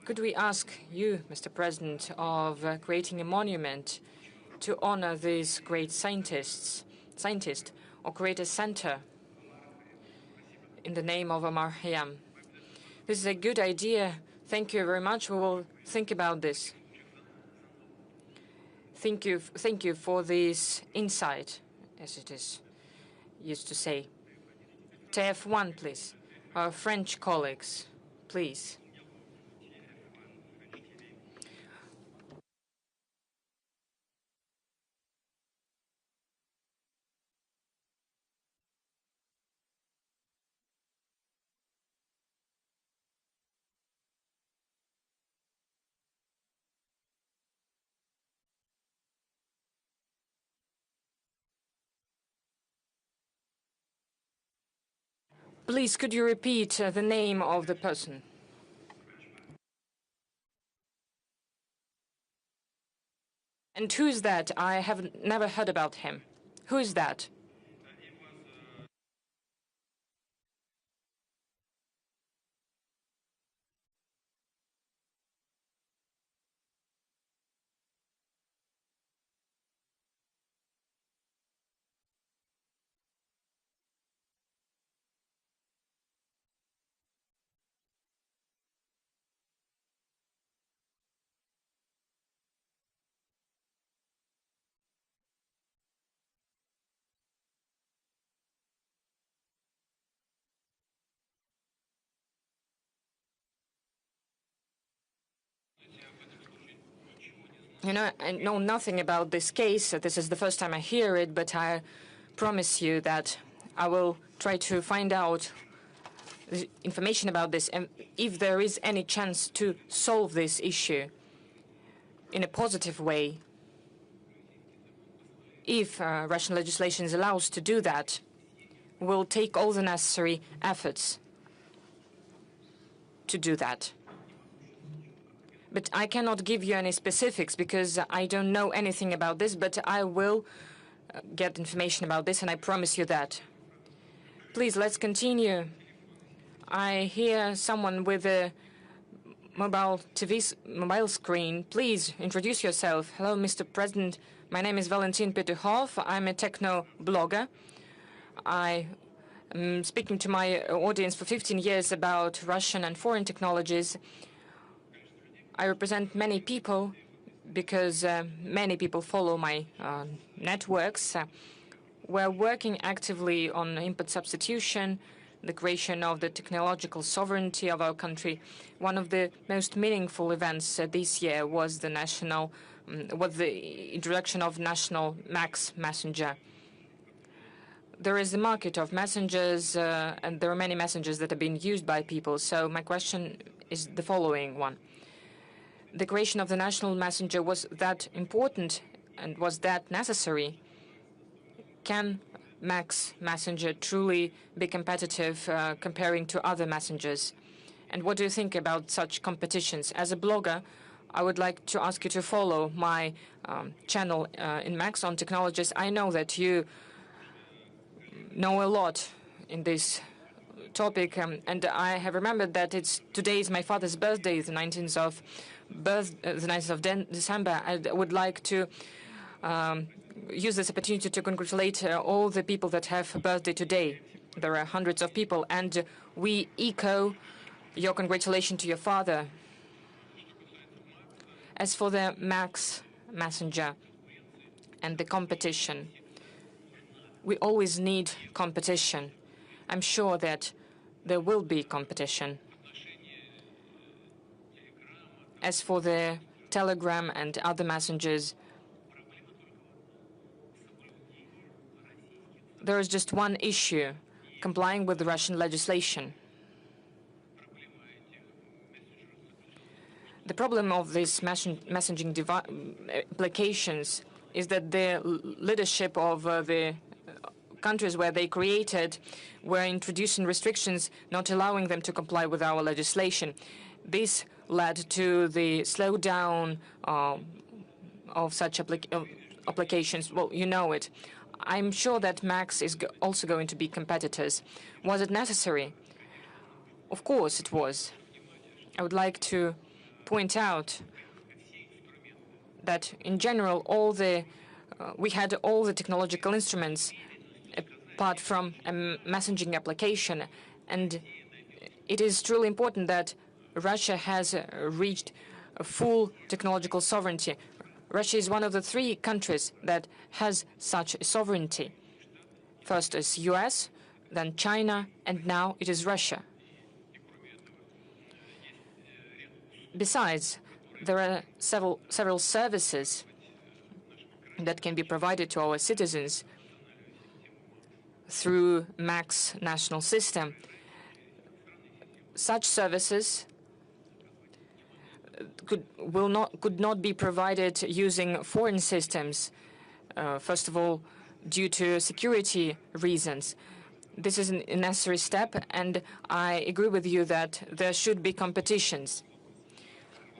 Could we ask you, Mr. President, of creating a monument to honor these great scientists, or create a center in the name of Amar Khayyam? This is a good idea. Thank you very much. We will think about this. Thank you for this insight, as it is used to say. TF1, please. Our French colleagues, please. Please, could you repeat the name of the person? And who is that? I have never heard about him. Who is that? You know, I know nothing about this case. This is the first time I hear it, but I promise you that I will try to find out information about this, and if there is any chance to solve this issue in a positive way. If Russian legislation allows to do that, we'll take all the necessary efforts to do that. But I cannot give you any specifics because I don't know anything about this, but I will get information about this, and I promise you that. Please, let's continue. I hear someone with a mobile screen. Please, introduce yourself. Hello, Mr. President. My name is Valentin Petukhov. I'm a techno-blogger. I am speaking to my audience for 15 years about Russian and foreign technologies. I represent many people because many people follow my networks. We're working actively on input substitution, the creation of the technological sovereignty of our country. One of the most meaningful events this year was the introduction of national MAX messenger. There is a market of messengers, and there are many messengers that are being used by people. So my question is the following one. The creation of the national messenger, was that important and was that necessary? Can MAX messenger truly be competitive comparing to other messengers? And what do you think about such competitions? As a blogger, I would like to ask you to follow my channel in MAX on technologies. I know that you know a lot in this topic, and I have remembered that today is my father's birthday, the 19th of December. I would like to use this opportunity to congratulate all the people that have a birthday today. There are hundreds of people, and we echo your congratulations to your father. As for the MAX messenger and the competition, we always need competition. I'm sure that there will be competition. As for the Telegram and other messengers, there is just one issue: complying with the Russian legislation. The problem of these messaging applications is that the leadership of the countries where they created were introducing restrictions, not allowing them to comply with our legislation. This led to the slowdown of such applications. Well, you know it. I'm sure that MAX is also going to be competitors. Was it necessary? Of course it was. I would like to point out that in general we had all the technological instruments apart from a messaging application, and it is truly important that Russia has reached a full technological sovereignty. Russia is one of the 3 countries that has such sovereignty. First is US, then China, and now it is Russia. Besides, there are several services that can be provided to our citizens through MAX national system. Such services could not be provided using foreign systems. First of all, due to security reasons. This is a necessary step, and I agree with you that there should be competitions.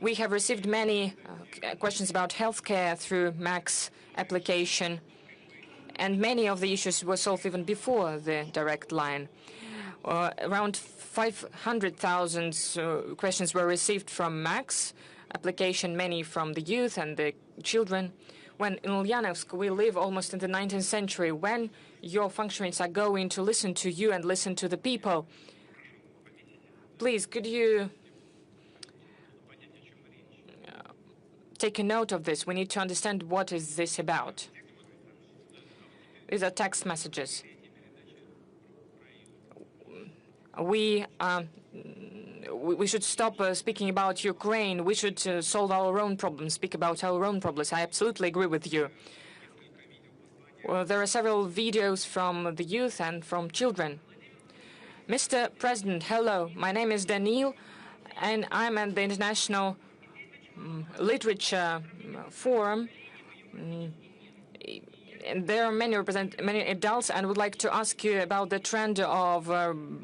We have received many questions about healthcare through MAX application, and many of the issues were solved even before the direct line. Around 500,000 questions were received from MAX application, many from the youth and the children. When in Ulyanovsk we live almost in the 19th century, when your functionaries are going to listen to you and listen to the people, please, could you take a note of this? We need to understand what is this about. These are text messages. We should stop speaking about Ukraine. We should solve our own problems, speak about our own problems. I absolutely agree with you. Well, there are several videos from the youth and from children. Mr. President, hello. My name is Daniil, and I'm at the International Literature Forum there are many adults, and would like to ask you about the trend of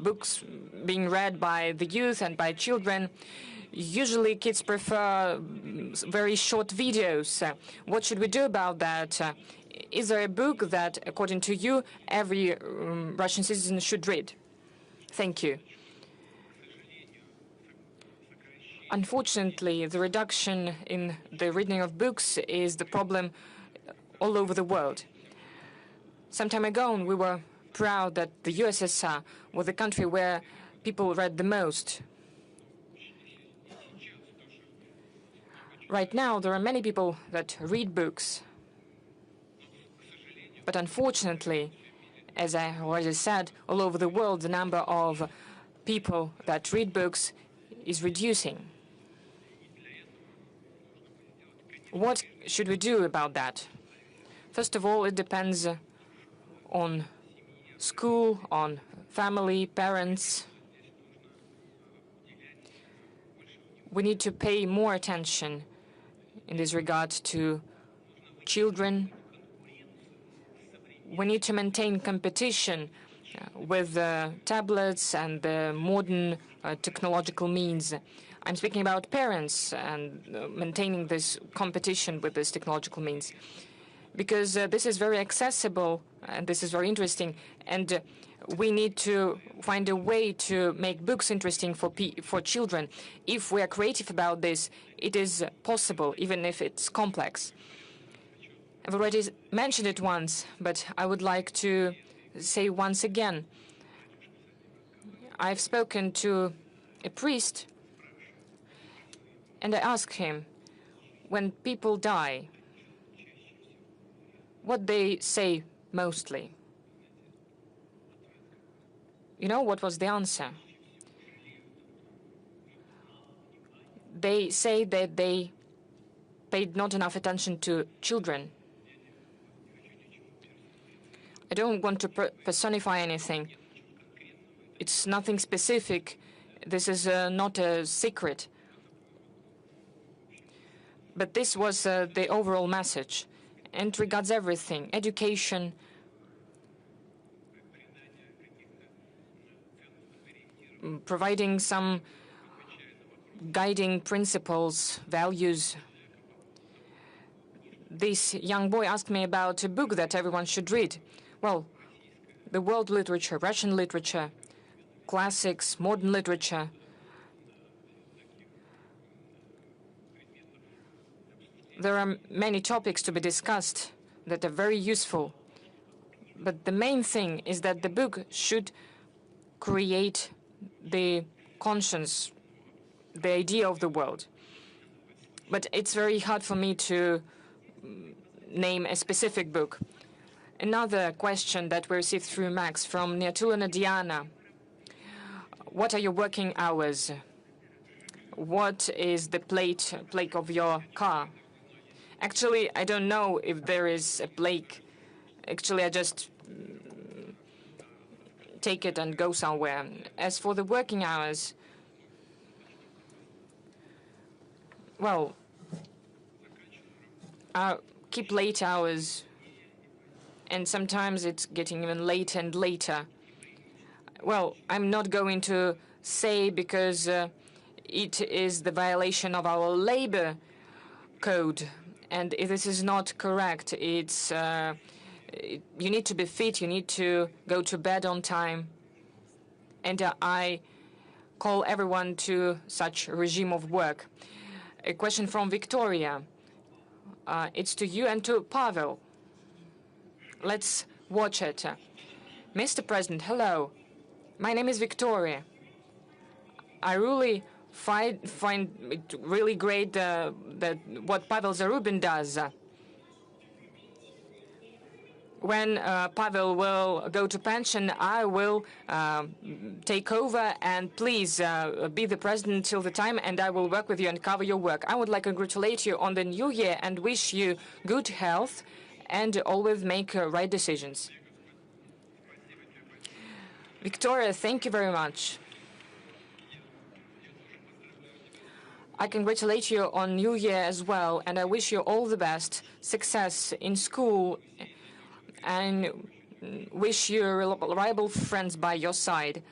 books being read by the youth and by children. Usually kids prefer very short videos. What should we do about that? Is there a book that, according to you, every Russian citizen should read? Thank you. Unfortunately, the reduction in the reading of books is the problem all over the world. Some time ago, we were proud that the USSR was the country where people read the most. Right now, there are many people that read books. But unfortunately, as I already said, all over the world, the number of people that read books is reducing. What should we do about that? First of all, it depends on school, on family, parents. We need to pay more attention in this regard to children. We need to maintain competition with tablets and modern technological means. I'm speaking about parents and maintaining this competition with this technological means, because this is very accessible and this is very interesting, and we need to find a way to make books interesting for children. If we are creative about this, it is possible, even if it's complex. I've already mentioned it once, but I would like to say once again. I've spoken to a priest, and I asked him, when people die, what they say mostly. You know what was the answer? They say that they paid not enough attention to children. I don't want to personify anything. It's nothing specific. This is not a secret. But this was the overall message, and regards everything: education, providing some guiding principles, values. This young boy asked me about a book that everyone should read. Well, the world literature, Russian literature, classics, modern literature. There are many topics to be discussed that are very useful. But the main thing is that the book should create the conscience, the idea of the world. But it's very hard for me to name a specific book. Another question that we received through Max from Niatulina Diana. What are your working hours? What is the plate of your car? Actually, I don't know if there is a plate. Actually, I just take it and go somewhere. As for the working hours, well, I keep late hours, and sometimes it's getting even later and later. Well, I'm not going to say, because it is the violation of our labor code, and if this is not correct. It's you need to be fit, you need to go to bed on time, and I call everyone to such regime of work. A question from Victoria. It's to you and to Pavel. Let's watch it. Mr. President, hello. My name is Victoria. I really find it really great that what Pavel Zarubin does. When Pavel will go to pension, I will take over, and please be the president till the time, and I will work with you and cover your work. I would like to congratulate you on the new year and wish you good health and always make right decisions. Victoria, thank you very much. I congratulate you on New Year as well, and I wish you all the best, success in school, and wish you reliable friends by your side.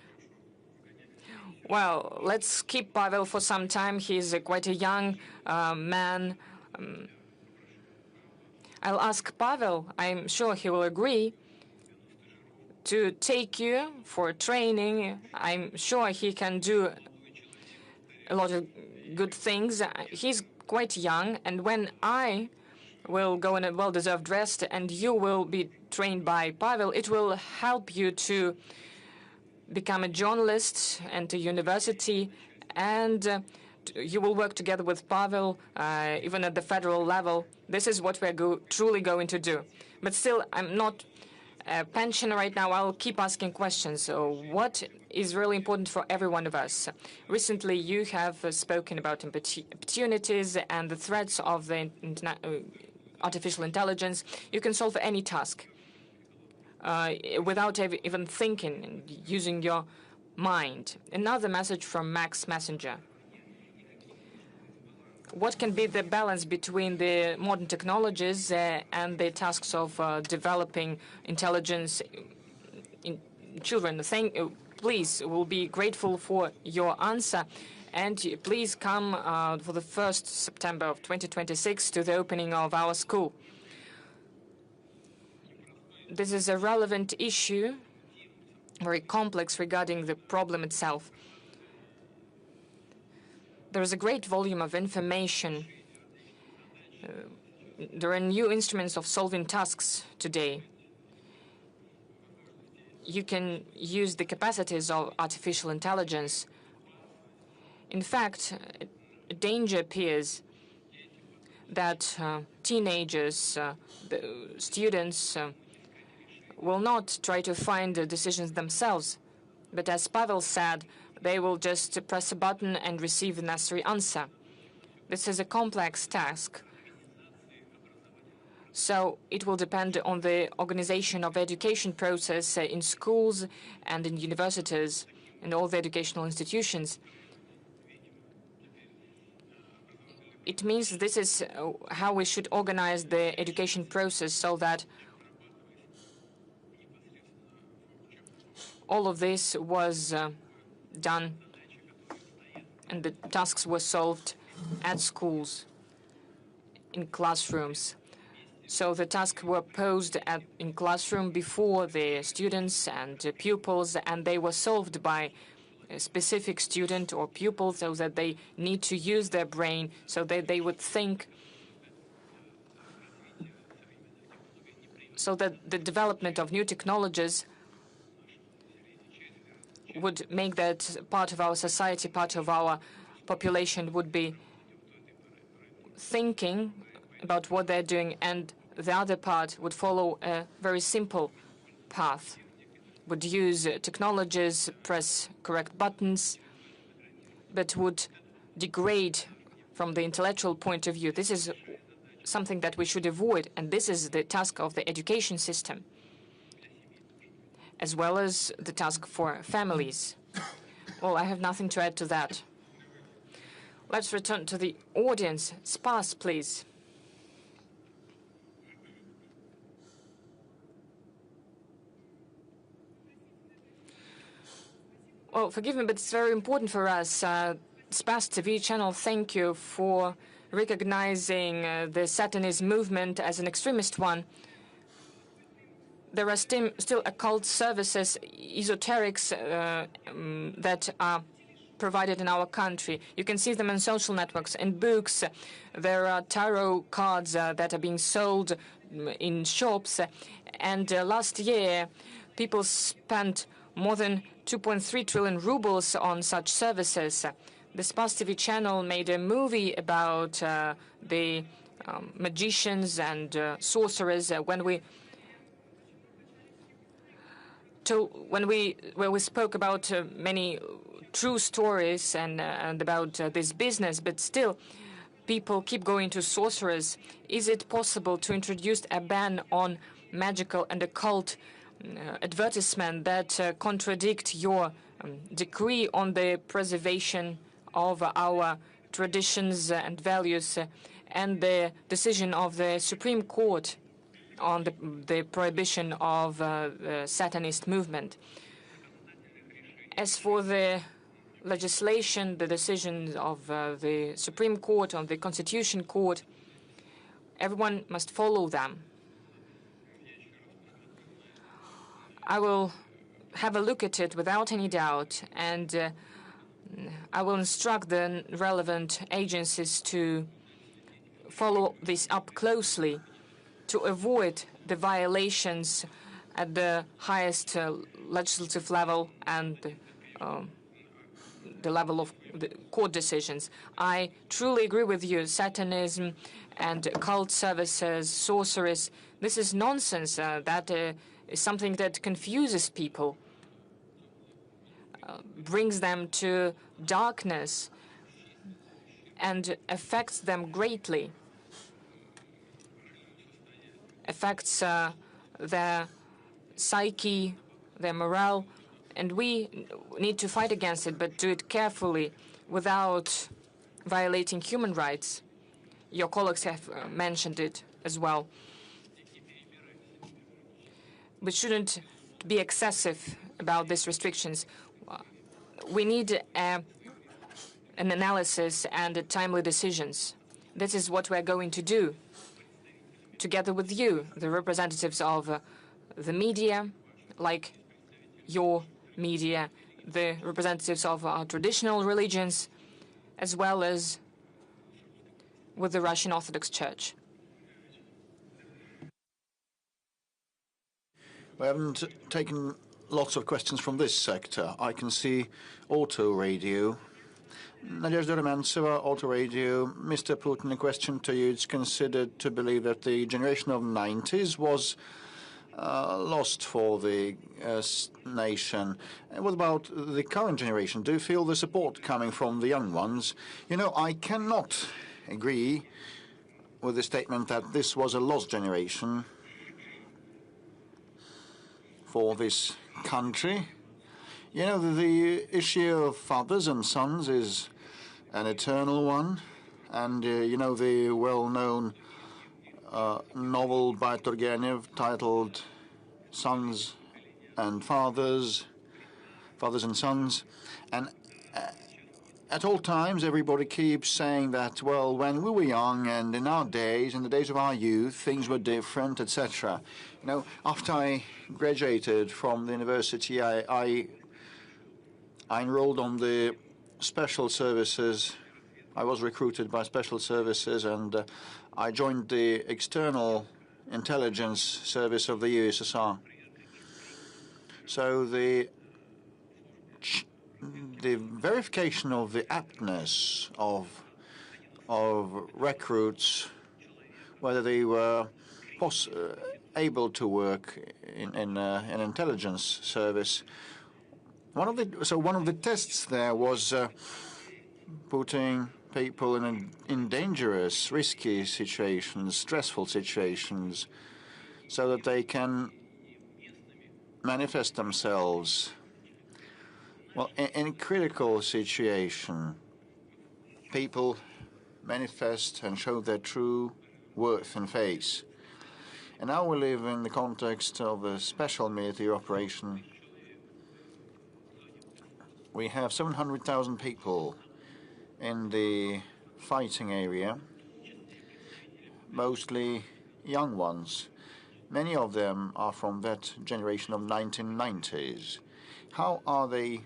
Well, let's keep Pavel for some time. He's quite a young man. I'll ask Pavel, I'm sure he will agree, to take you for training. I'm sure he can do a lot of good things. He's quite young, and when I will go on a well-deserved rest and you will be trained by Pavel, it will help you to become a journalist and a university, and you will work together with Pavel, even at the federal level. This is what we're truly going to do. But still, I'm not a pensioner right now. I'll keep asking questions. So what is really important for every one of us? Recently, you have spoken about opportunities and the threats of the artificial intelligence. You can solve any task without even thinking and using your mind. Another message from Max Messenger. What can be the balance between the modern technologies and the tasks of developing intelligence in children? Please, we'll be grateful for your answer. And please come for the 1st September of 2026 to the opening of our school. This is a relevant issue, very complex regarding the problem itself. There is a great volume of information. There are new instruments of solving tasks today. You can use the capacities of artificial intelligence. In fact, a danger appears that teenagers, the students, will not try to find the decisions themselves. But as Pavel said, they will just press a button and receive the necessary answer. This is a complex task. So it will depend on the organization of the education process in schools and in universities and all the educational institutions. It means this is how we should organize the education process, so that all of this was done and the tasks were solved at schools, in classrooms. So the tasks were posed in classroom before the students and pupils, and they were solved by a specific student or pupil, so that they need to use their brain, so that they would think, so that the development of new technologies would make that part of our society, part of our population would be thinking about what they're doing, and the other part would follow a very simple path, would use technologies, press correct buttons, but would degrade from the intellectual point of view. This is something that we should avoid, and this is the task of the education system, as well as the task for families. Well, I have nothing to add to that. Let's return to the audience. Spas, please. Well, forgive me, but it's very important for us. Spas TV channel, thank you for recognizing the Satanist movement as an extremist one. There are still occult services, esoterics that are provided in our country. You can see them in social networks, in books. There are tarot cards that are being sold in shops. And last year, people spent more than 2.3 trillion rubles on such services. The Spas TV channel made a movie about the magicians and sorcerers when we spoke about many true stories and about this business, but still people keep going to sorcerers. Is it possible to introduce a ban on magical and occult advertisement that contradict your decree on the preservation of our traditions and values and the decision of the Supreme Court on the prohibition of the Satanist movement. As for the legislation, the decisions of the Supreme Court, on the Constitution Court, everyone must follow them. I will have a look at it without any doubt, and I will instruct the relevant agencies to follow this up closely to avoid the violations at the highest legislative level and the level of the court decisions. I truly agree with you. Satanism and cult services, sorceries, this is nonsense. That is something that confuses people, brings them to darkness, and affects them greatly, affects their psyche, their morale, and we need to fight against it, but do it carefully without violating human rights. Your colleagues have mentioned it as well. We shouldn't be excessive about these restrictions. We need an analysis and timely decisions. This is what we're going to do, together with you, the representatives of the media, like your media, the representatives of our traditional religions, as well as with the Russian Orthodox Church. We haven't taken lots of questions from this sector. I can see auto radio. Nadezhda Romantseva, auto radio. Mr. Putin, a question to you. It's considered to believe that the generation of 90s was lost for the nation. And what about the current generation? Do you feel the support coming from the young ones? You know, I cannot agree with the statement that this was a lost generation for this country. You know, the issue of fathers and sons is an eternal one. And, you know, the well-known novel by Turgenev titled Sons and Fathers, Fathers and Sons. And at all times, everybody keeps saying that, well, when we were young and in our days, in the days of our youth, things were different, etc. You know, after I graduated from the university, I enrolled on the special services. I was recruited by special services, and I joined the external intelligence service of the USSR. So the verification of the aptness of recruits, whether they were able to work in an intelligence service. One of the tests there was putting people in dangerous, risky situations, stressful situations, so that they can manifest themselves. Well, in a critical situation, people manifest and show their true worth and face. And now we live in the context of a special military operation. We have 700,000 people in the fighting area, mostly young ones. Many of them are from that generation of 1990s. How are they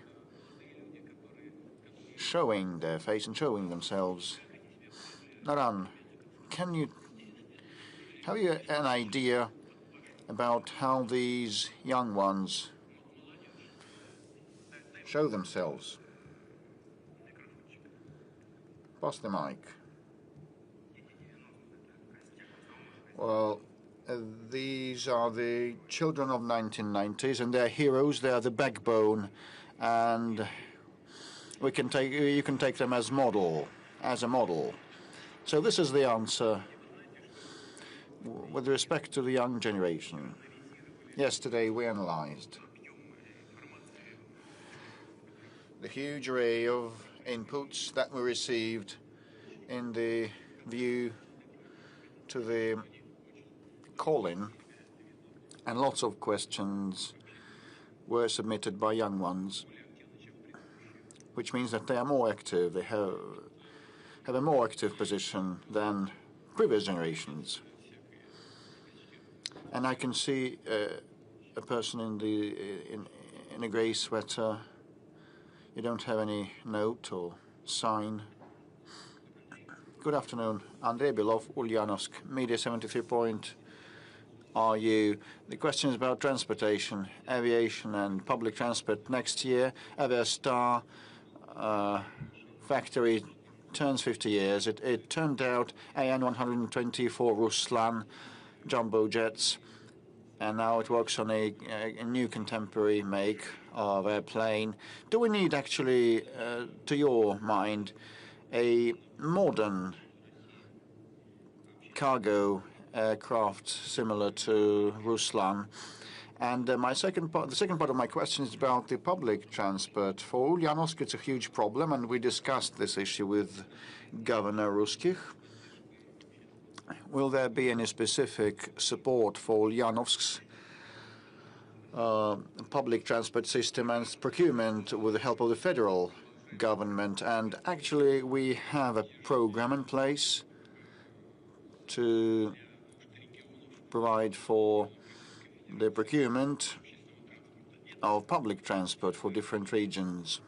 showing their face and showing themselves? Naran, have you an idea about how these young ones show themselves? Pass the mic. Well, these are the children of 1990s, and they're heroes. They are the backbone, and you can take them as a model. So this is the answer with respect to the young generation. Yesterday we analyzed the huge array of inputs that we received in the view to the call-in And lots of questions were submitted by young ones, which means that they are more active. They have a more active position than previous generations. And I can see a person in a grey sweater. You don't have any note or sign. Good afternoon. Andrei Belov, Ulyanovsk, Media 73.RU. The question is about transportation, aviation and public transport. Next year, Aviastar factory turns 50 years. It turned out AN-120 for Ruslan jumbo jets, and now it works on a new contemporary make of airplane. Do we need actually, to your mind, a modern cargo aircraft similar to Ruslan? And the second part of my question is about the public transport. For Ulyanovsk, it's a huge problem, and we discussed this issue with Governor Ruskich. Will there be any specific support for Ulyanovsk's public transport system and its procurement with the help of the federal government? And actually, we have a program in place to provide for the procurement of public transport for different regions.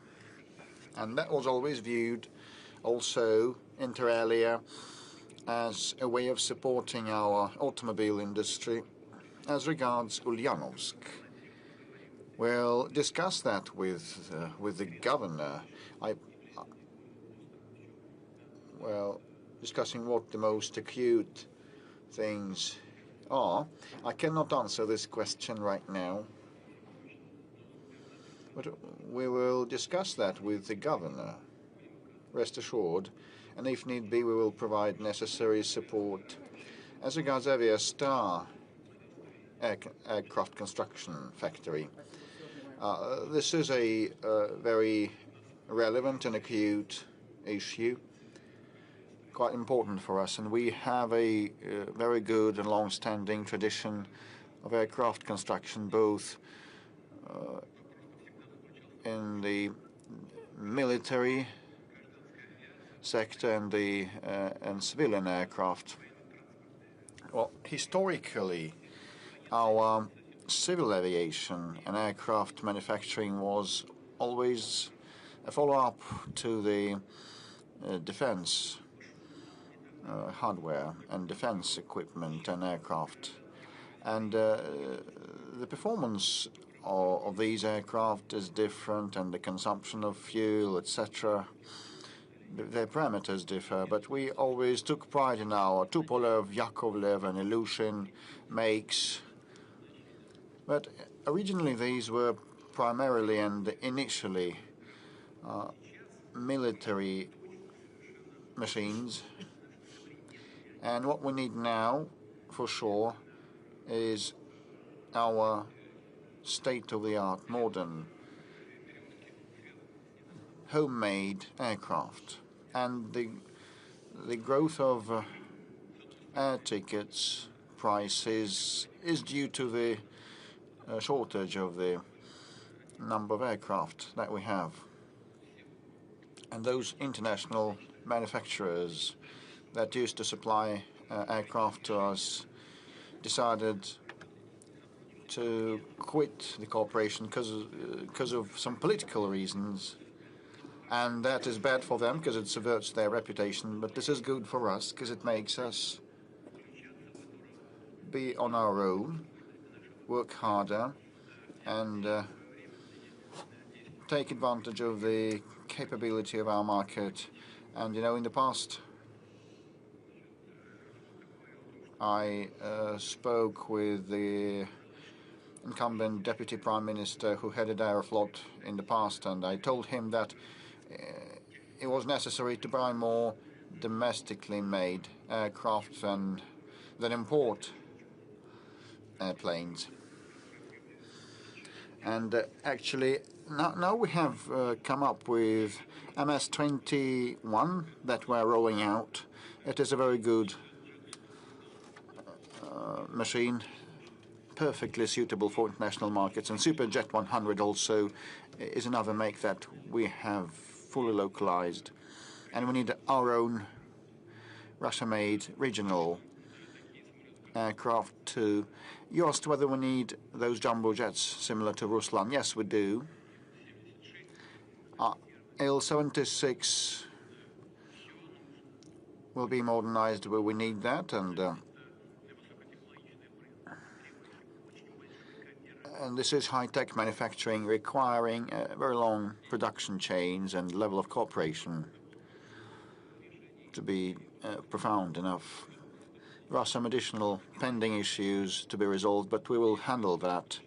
And that was always viewed also, inter alia, as a way of supporting our automobile industry. As regards Ulyanovsk, we'll discuss that with the governor. Discussing what the most acute things are. I cannot answer this question right now, but we will discuss that with the governor, rest assured, and if need be, we will provide necessary support. As regards Aviastar aircraft construction factory, this is a very relevant and acute issue, quite important for us, and we have a very good and long-standing tradition of aircraft construction, both in the military sector and civilian aircraft. Well, historically, our civil aviation and aircraft manufacturing was always a follow-up to the defense hardware and defense equipment and aircraft. And the performance of these aircraft is different, and the consumption of fuel, etc., their parameters differ. But we always took pride in our Tupolev, Yakovlev, and Ilyushin makes. But originally these were primarily and initially military machines. And what we need now, for sure, is our state-of-the-art, modern, homemade aircraft. And the growth of air tickets prices is due to the shortage of the number of aircraft that we have. And those international manufacturers that used to supply aircraft to us decided to quit the cooperation because of some political reasons. And that is bad for them because it subverts their reputation. But this is good for us because it makes us be on our own, work harder, and take advantage of the capability of our market. And, you know, in the past, I spoke with the incumbent deputy prime minister who headed Aeroflot in the past, and I told him that it was necessary to buy more domestically made aircraft than import airplanes. And actually, now we have come up with MS-21 that we're rolling out. It is a very good machine, perfectly suitable for international markets. And Superjet 100 also is another make that we have fully localized. And we need our own Russia-made regional aircraft too. You asked whether we need those jumbo jets similar to Ruslan. Yes, we do. Il-76 will be modernized where we need that, and this is high-tech manufacturing requiring very long production chains and level of cooperation to be profound enough. There are some additional pending issues to be resolved, but we will handle that,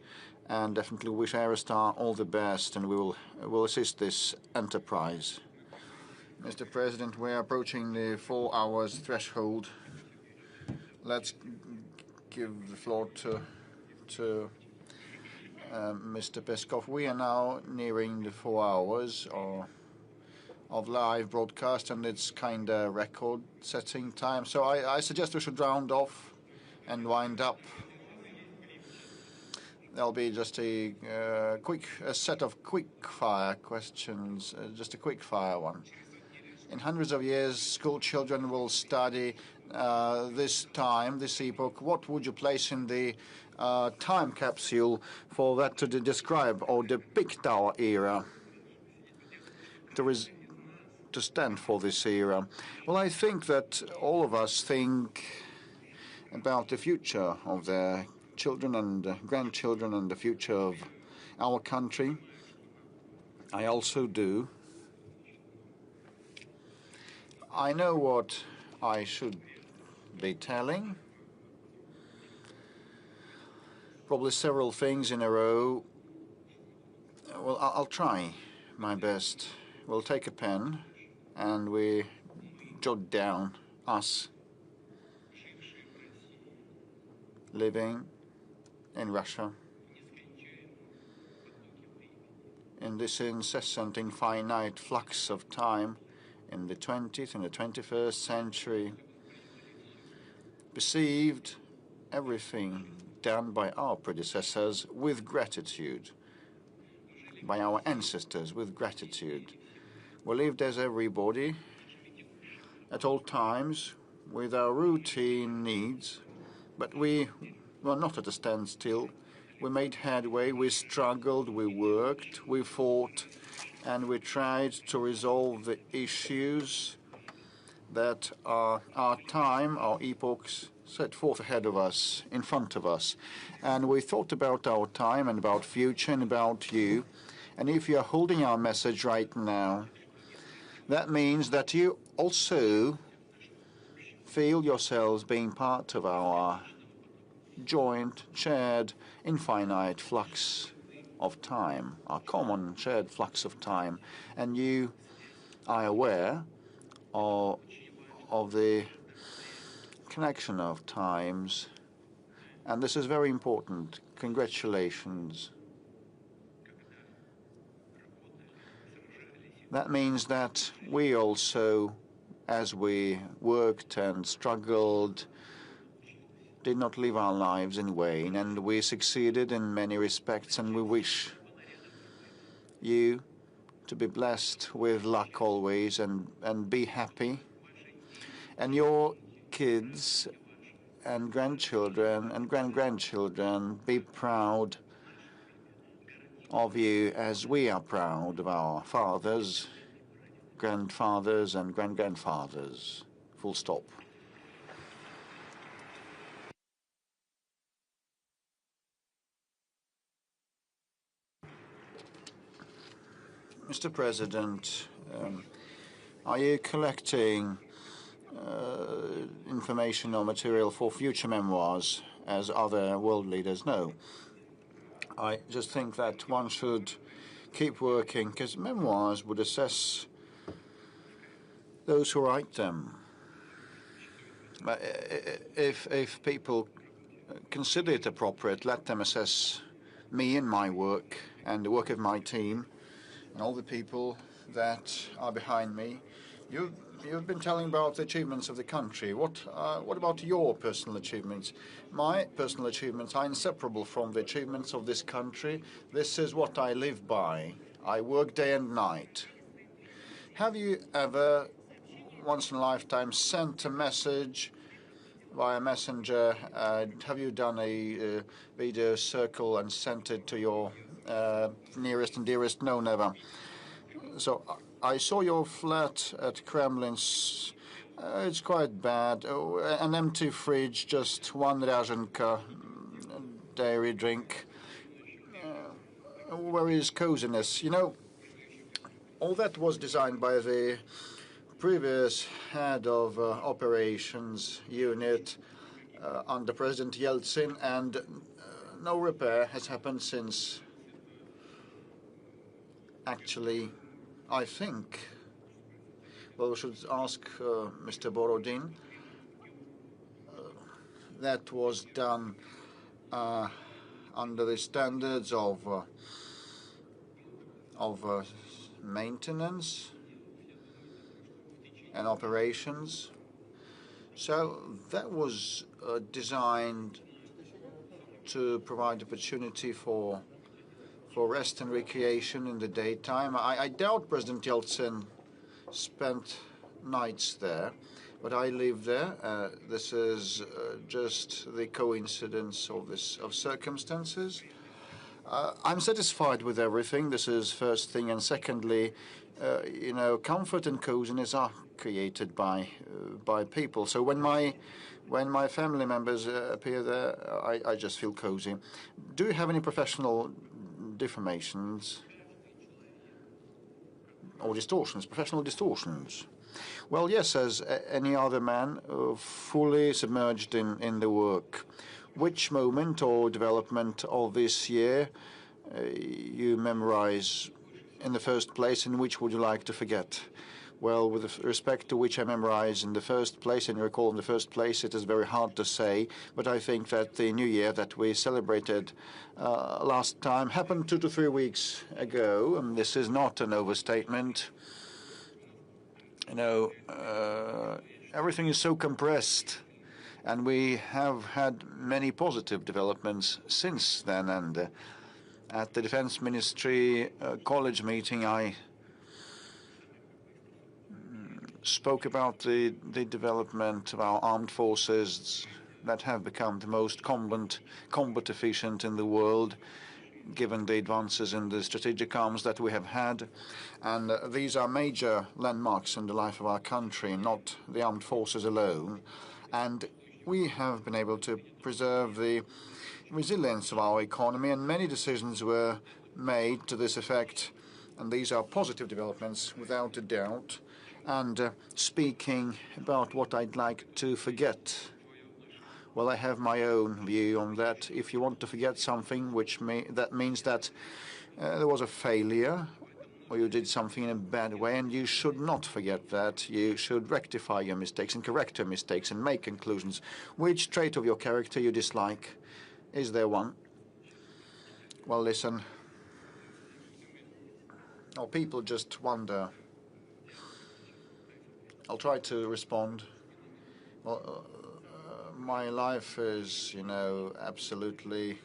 and definitely wish Aerostar all the best, and we will assist this enterprise. Mr. President, we are approaching the 4 hours threshold. Let's give the floor to Mr. Peskov. We are now nearing the 4 hours of live broadcast, and it's kind of record-setting time. So I suggest we should round off and wind up. There'll be just a set of quick-fire questions, just a quick-fire one. In hundreds of years, school children will study this time, this epoch. What would you place in the time capsule for that to describe or depict our era, to stand for this era? Well, I think that all of us think about the future of their children and grandchildren and the future of our country. I also do. I know what I should be telling. Probably several things in a row. Well, I'll try my best. We'll take a pen and we jot down us living in Russia in this incessant, infinite flux of time in the 20th and the 21st century, perceived everything done by our predecessors with gratitude, by our ancestors with gratitude. We lived as everybody at all times with our routine needs, but we were not at a standstill. We made headway, we struggled, we worked, we fought, and we tried to resolve the issues that our time, our epochs, set forth ahead of us, in front of us. And we thought about our time and about future and about you. And if you are holding our message right now, that means that you also feel yourselves being part of our joint, shared, infinite flux of time, our common shared flux of time, and you are aware of the connection of times, and this is very important. Congratulations. That means that we also, as we worked and struggled, did not live our lives in vain, and we succeeded in many respects, and we wish you to be blessed with luck always and be happy. And your kids and grandchildren and grandchildren be proud of you as we are proud of our fathers, grandfathers, and grandfathers. Full stop. Mr. President, are you collecting information or material for future memoirs, as other world leaders know? I just think that one should keep working, because memoirs would assess those who write them. But if people consider it appropriate, let them assess me and my work and the work of my team and all the people that are behind me, You've been telling about the achievements of the country. What about your personal achievements? My personal achievements are inseparable from the achievements of this country. This is what I live by. I work day and night. Have you ever, once in a lifetime, sent a message via messenger? Have you done a video circle and sent it to your nearest and dearest? No, never. So I saw your flat at Kremlin's. It's quite bad. An empty fridge, just one Razhenka dairy drink. Where is coziness? You know, all that was designed by the previous head of operations unit under President Yeltsin, and no repair has happened since. Actually, I think, well, we should ask Mr. Borodin. That was done under the standards of maintenance and operations. So that was designed to provide opportunity for rest and recreation in the daytime. I doubt President Yeltsin spent nights there, but I live there. This is just the coincidence of circumstances. I'm satisfied with everything. This is first thing, and secondly, you know, comfort and coziness are created by people. So when my family members appear there, I just feel cozy. Do you have any professional deformations or distortions, professional distortions? Well, yes, as any other man, fully submerged in the work. Which moment or development of this year you memorize in the first place, and which would you like to forget? Well, with respect to which I memorize in the first place and recall in the first place, it is very hard to say, but I think that the New Year that we celebrated last time happened 2 to 3 weeks ago, and this is not an overstatement. You know, everything is so compressed, and we have had many positive developments since then, and at the Defense Ministry college meeting, I spoke about the development of our armed forces that have become the most combat efficient in the world, given the advances in the strategic arms that we have had. And these are major landmarks in the life of our country, not the armed forces alone. And we have been able to preserve the resilience of our economy, and many decisions were made to this effect. And these are positive developments, without a doubt. And speaking about what I'd like to forget, well, I have my own view on that. If you want to forget something, that means that there was a failure, or you did something in a bad way, and you should not forget that. You should rectify your mistakes and correct your mistakes and make conclusions. Which trait of your character you dislike? Is there one? Well, listen. Oh, people just wonder. I'll try to respond. Well, my life is, you know, absolutely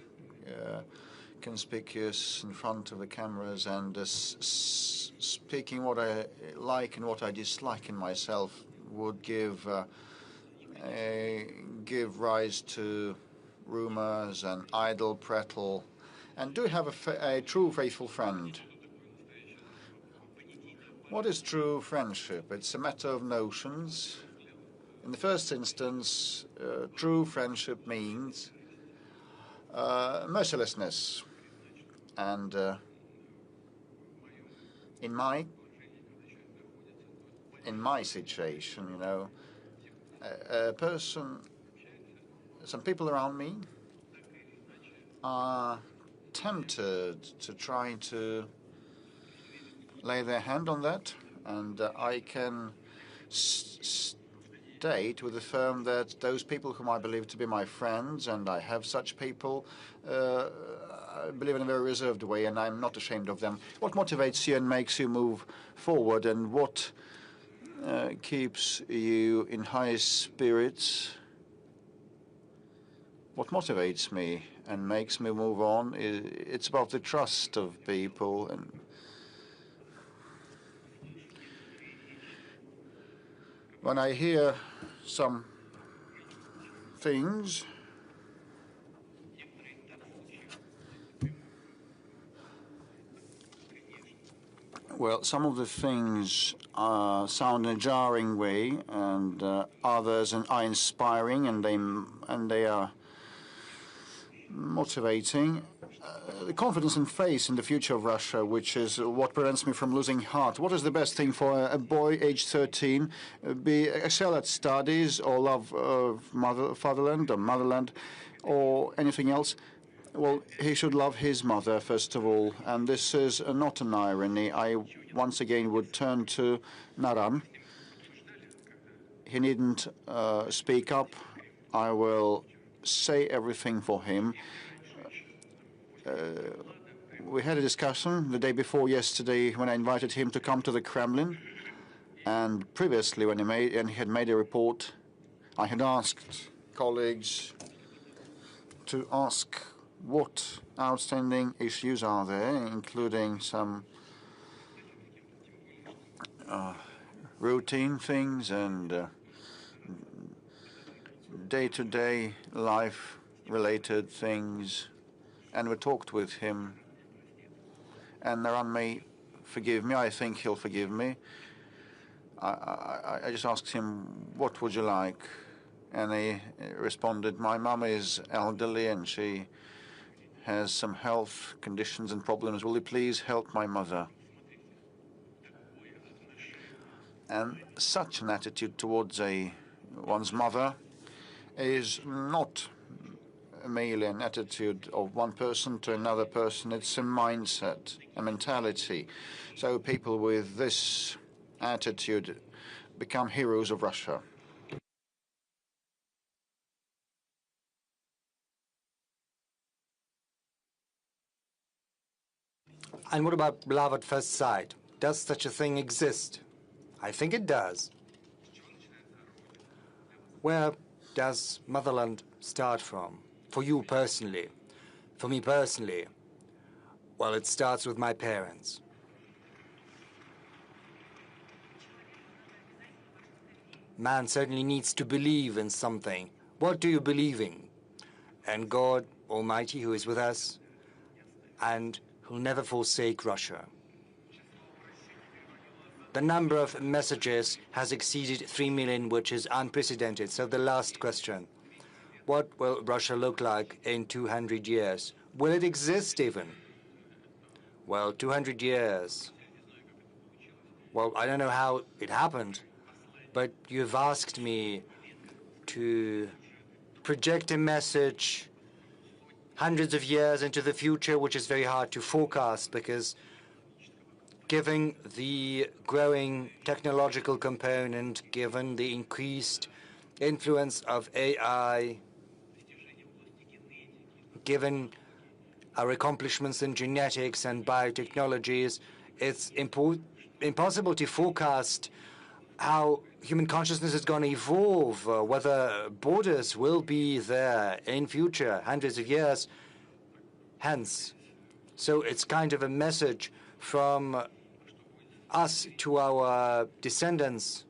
conspicuous in front of the cameras, and speaking what I like and what I dislike in myself would give rise to rumors and idle prattle. And do have a true faithful friend. What is true friendship? It's a matter of notions. In the first instance, true friendship means mercilessness. And in my situation, you know, some people around me are tempted to try to lay their hand on that, and I can state with affirm that those people whom I believe to be my friends, and I have such people, I believe in a very reserved way, and I'm not ashamed of them. What motivates you and makes you move forward, and what keeps you in high spirits? What motivates me and makes me move on it's about the trust of people. And when I hear some things, well, some of the things sound in a jarring way, and others are inspiring, and they are motivating. The confidence and faith in the future of Russia, which is what prevents me from losing heart. What is the best thing for a boy aged 13? Excel at studies, or love fatherland or motherland, or anything else? Well, he should love his mother, first of all. And this is not an irony. I once again would turn to Naran. He needn't speak up. I will say everything for him. We had a discussion the day before yesterday when I invited him to come to the Kremlin. And previously, when he had made a report, I had asked colleagues to ask what outstanding issues are there, including some routine things and day-to-day life-related things. And we talked with him. And Naran may forgive me. I think he'll forgive me. I just asked him, what would you like? And he responded, my mom is elderly and she has some health conditions and problems. Will you please help my mother? And such an attitude towards one's mother is not merely an attitude of one person to another person. It's a mindset, a mentality. So people with this attitude become heroes of Russia. And what about love at first sight? Does such a thing exist? I think it does. Where does motherland start from? For you personally? For me personally? Well, it starts with my parents. Man certainly needs to believe in something. What do you believe in? And God Almighty, who is with us, and who'll never forsake Russia. The number of messages has exceeded 3 million, which is unprecedented. So the last question, what will Russia look like in 200 years? Will it exist even? Well, 200 years. Well, I don't know how it happened, but you've asked me to project a message hundreds of years into the future, which is very hard to forecast because given the growing technological component, given the increased influence of AI, given our accomplishments in genetics and biotechnologies, it's impossible to forecast how human consciousness is going to evolve, whether borders will be there in future, hundreds of years hence. So it's kind of a message from us to our descendants.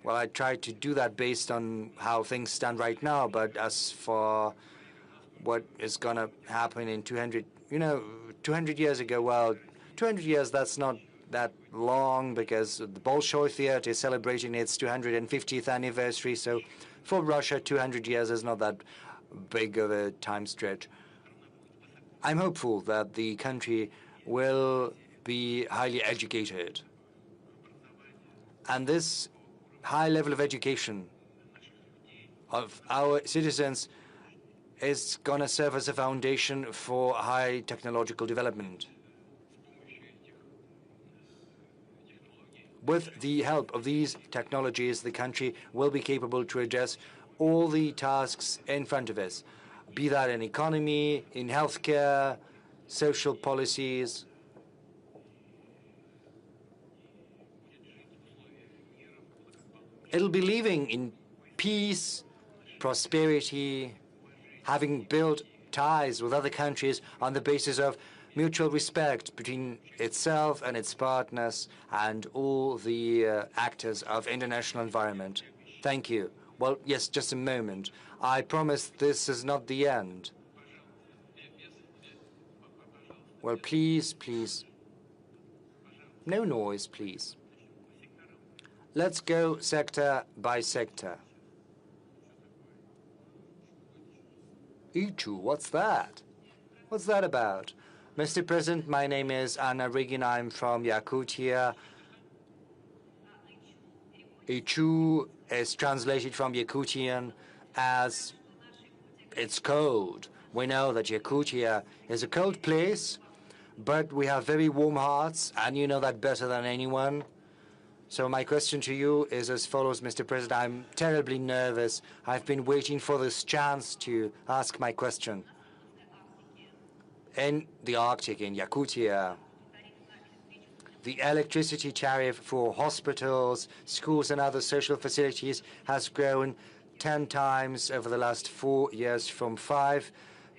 Well, I try to do that based on how things stand right now, but as for what is going to happen in 200, 200 years ago, well, 200 years, that's not that long because the Bolshoi Theater is celebrating its 250th anniversary. So for Russia, 200 years is not that big of a time stretch. I'm hopeful that the country will be highly educated. And this high level of education of our citizens is going to serve as a foundation for high technological development. With the help of these technologies, the country will be capable to address all the tasks in front of us, be that in economy, in healthcare, social policies. It'll be living in peace, prosperity, having built ties with other countries on the basis of mutual respect between itself and its partners and all the actors of international environment. Thank you. Well, yes, just a moment. I promise this is not the end. Well, please, please. No noise, please. Let's go sector by sector. Ichu, what's that? What's that about? Mr. President, my name is Anna Rigin. I'm from Yakutia. Ichu is translated from Yakutian as it's cold. We know that Yakutia is a cold place, but we have very warm hearts, and you know that better than anyone. So my question to you is as follows, Mr. President. I'm terribly nervous. I've been waiting for this chance to ask my question. In the Arctic, in Yakutia, the electricity tariff for hospitals, schools, and other social facilities has grown 10 times over the last 4 years, from 5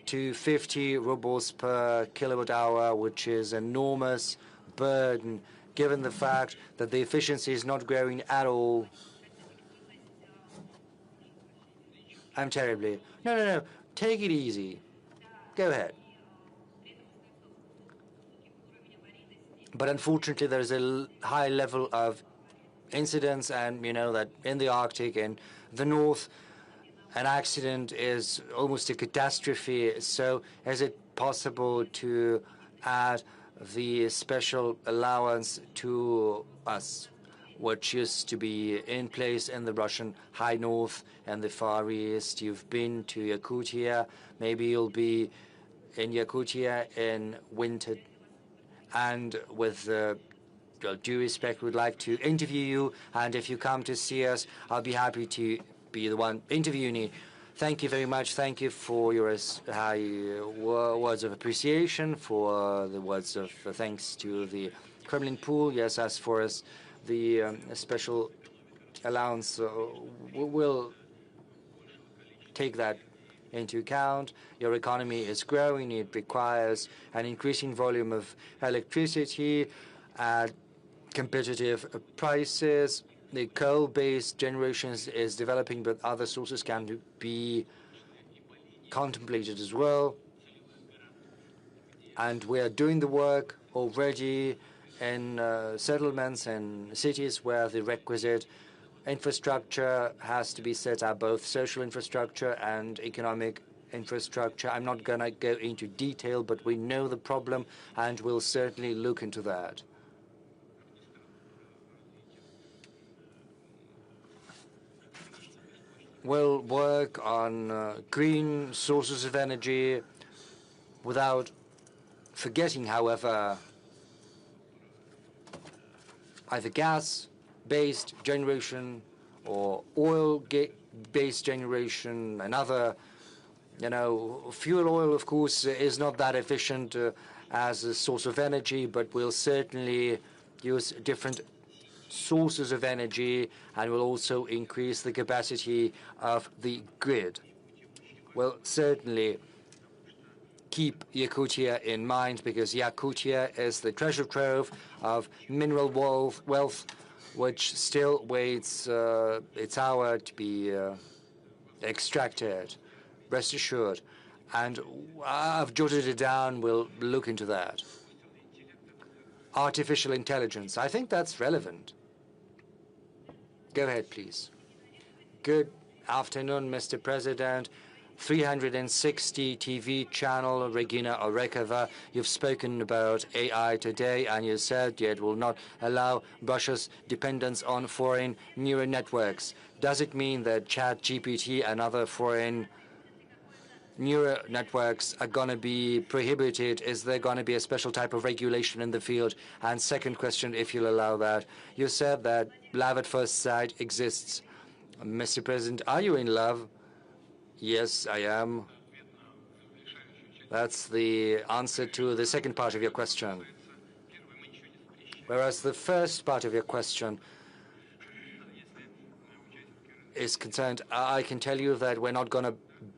to 50 rubles per kilowatt hour, which is an enormous burden, given the fact that the efficiency is not growing at all. I'm terribly... No. Take it easy. Go ahead. But unfortunately, there's a high level of incidents, and you know that in the Arctic and the North, an accident is almost a catastrophe. So is it possible to add the special allowance to us, which used to be in place in the Russian High North and the Far East? You've been to Yakutia. Maybe you'll be in Yakutia in winter. And with due respect, we'd like to interview you. And if you come to see us, I'll be happy to be the one interviewing you. Thank you very much. Thank you for your words of appreciation, for the words of thanks to the Kremlin pool. Yes, as far as the special allowance, we'll take that into account. Your economy is growing. It requires an increasing volume of electricity at competitive prices. The coal-based generation is developing, but other sources can be contemplated as well. And we are doing the work already in settlements and cities where the requisite infrastructure has to be set up, both social infrastructure and economic infrastructure. I'm not going to go into detail, but we know the problem, and we'll certainly look into that. We'll work on green sources of energy without forgetting, however, either gas-based generation or oil-based generation. Another, fuel oil, of course, is not that efficient as a source of energy, but we'll certainly use different sources of energy, and will also increase the capacity of the grid. We'll certainly keep Yakutia in mind, because Yakutia is the treasure trove of mineral wealth, which still waits its hour to be extracted. Rest assured. And I've jotted it down. We'll look into that. Artificial intelligence. I think that's relevant. Go ahead, please. Good afternoon, Mr. President. 360 TV channel, Regina Orekova. You've spoken about AI today, and you said it will not allow Russia's dependence on foreign neural networks. Does it mean that ChatGPT and other foreign neural networks are going to be prohibited? Is there going to be a special type of regulation in the field? And second question, if you'll allow that, you said that love at first sight exists. Mr. President, are you in love? Yes, I am. That's the answer to the second part of your question. Whereas the first part of your question, is concerned, I can tell you that we're not going to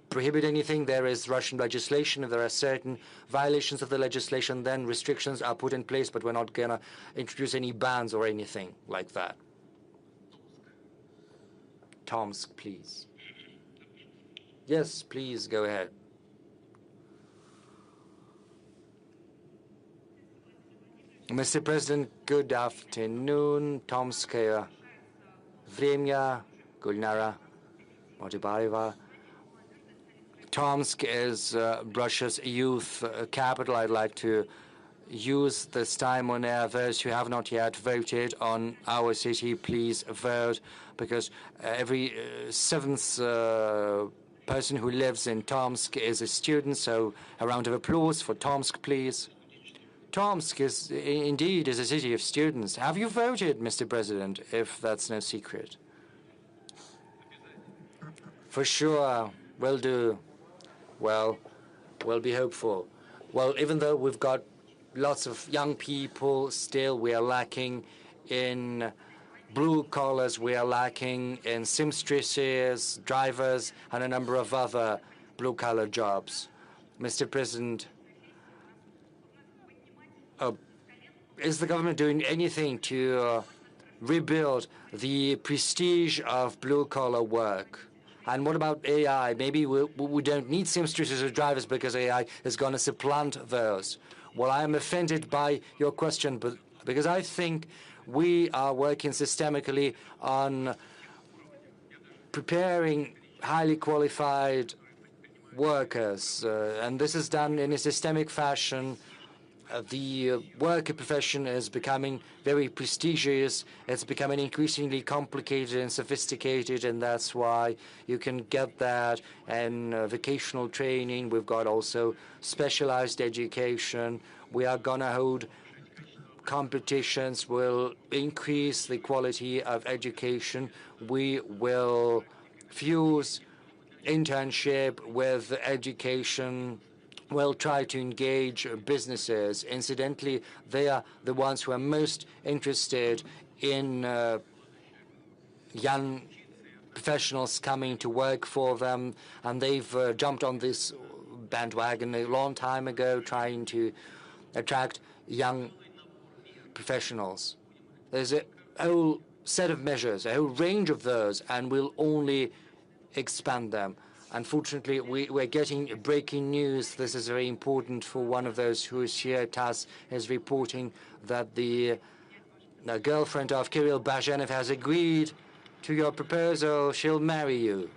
prohibit anything. There is Russian legislation. If there are certain violations of the legislation, then restrictions are put in place, but we're not going to introduce any bans or anything like that. Tomsk, please. Yes, please, go ahead. Mr. President, good afternoon. Tomskaya Vremya, Gulnara, Motibareva. Tomsk is Russia's youth capital. I'd like to use this time on air. Those who have not yet voted on our city, please vote, because every seventh person who lives in Tomsk is a student. So a round of applause for Tomsk, please. Tomsk is indeed a city of students. Have you voted, Mr. President, if that's no secret? For sure, will do. Well, we'll be hopeful. Well, even though we've got lots of young people, still we are lacking in blue collars, we are lacking in seamstresses, drivers, and a number of other blue-collar jobs. Mr. President, is the government doing anything to rebuild the prestige of blue-collar work? And what about AI? Maybe we don't need seamstresses or drivers because AI is going to supplant those. Well, I am offended by your question, but because I think we are working systemically on preparing highly qualified workers, and this is done in a systemic fashion. The worker profession is becoming very prestigious. It's becoming increasingly complicated and sophisticated, and that's why you can get that in vocational training. We've got also specialized education. We are going to hold competitions. We'll increase the quality of education. We will fuse internship with education. We'll try to engage businesses. Incidentally, they are the ones who are most interested in young professionals coming to work for them, and they've jumped on this bandwagon a long time ago, trying to attract young professionals. There's a whole set of measures, a whole range of those, and we'll only expand them. Unfortunately, we're getting breaking news. This is very important for one of those who is here. TASS is reporting that the girlfriend of Kirill Bazhenev has agreed to your proposal. She'll marry you.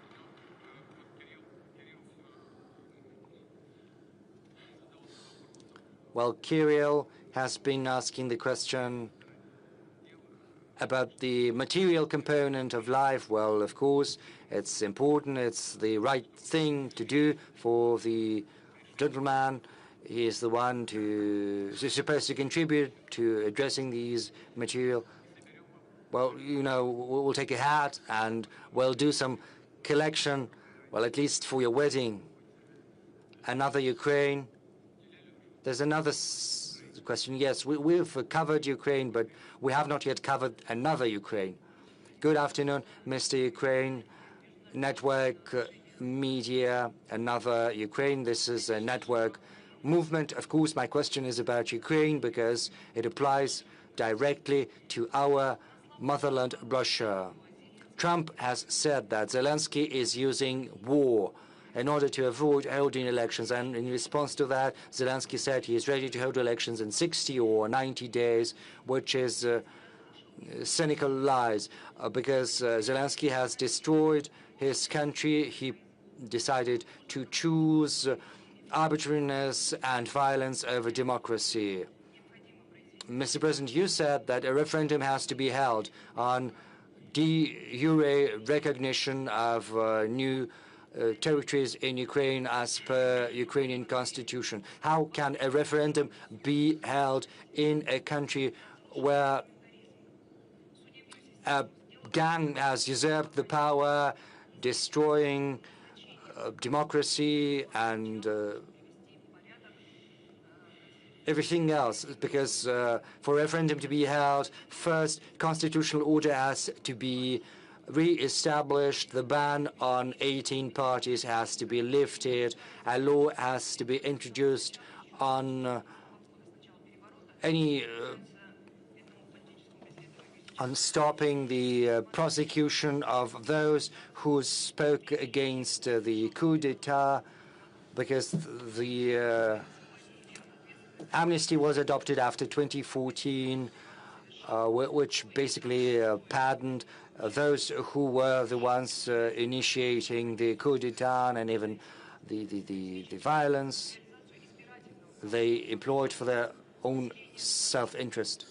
Well, Kirill has been asking the question about the material component of life. Well, of course, it's important. It's the right thing to do for the gentleman. He is the one who's supposed to contribute to addressing these material. Well, you know, we'll take a hat and we'll do some collection, well, at least for your wedding. Another Ukraine. There's another question. Yes, we've covered Ukraine, but we have not yet covered another Ukraine. Good afternoon, Mr. Ukraine. Network media, another Ukraine. This is a network movement. Of course, my question is about Ukraine because it applies directly to our motherland, Russia. Trump has said that Zelensky is using war in order to avoid holding elections. And in response to that, Zelensky said he is ready to hold elections in 60 or 90 days, which is cynical lies, because Zelensky has destroyed his country. He decided to choose arbitrariness and violence over democracy. Mr. President, you said that a referendum has to be held on de jure recognition of new territories in Ukraine as per Ukrainian constitution. How can a referendum be held in a country where a gang has usurped the power, destroying democracy and everything else? Because for a referendum to be held, first constitutional order has to be re-established. The ban on 18 parties has to be lifted. A law has to be introduced on on stopping the prosecution of those who spoke against the coup d'etat, because the amnesty was adopted after 2014, which basically pardoned those who were the ones initiating the coup d'etat and even the violence they employed for their own self-interest.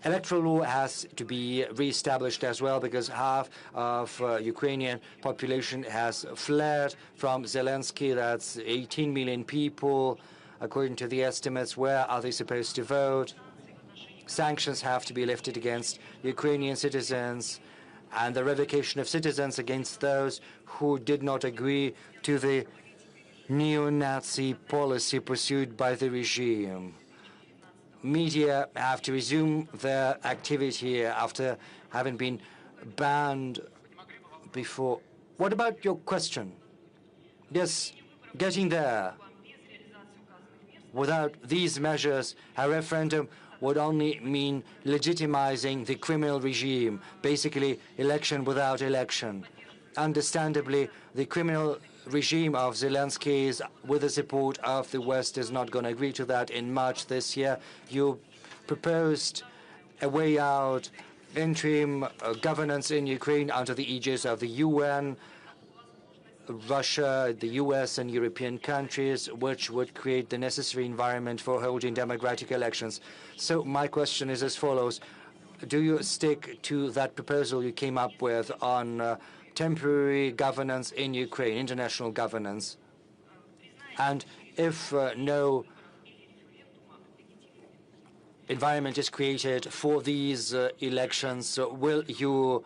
Electoral law has to be re-established as well, because half of Ukrainian population has fled from Zelensky. That's 18 million people, according to the estimates. Where are they supposed to vote? Sanctions have to be lifted against Ukrainian citizens, and the revocation of citizens against those who did not agree to the neo-Nazi policy pursued by the regime. Media have to resume their activity after having been banned before. What about your question? Yes, getting there. Without these measures, a referendum would only mean legitimizing the criminal regime, basically election without election. Understandably, the criminal regime of Zelensky, with the support of the West, is not going to agree to that. In March this year, you proposed a way out, interim governance in Ukraine under the aegis of the UN, Russia, the US, and European countries, which would create the necessary environment for holding democratic elections. So my question is as follows. Do you stick to that proposal you came up with on temporary governance in Ukraine, international governance? And if no environment is created for these elections, will you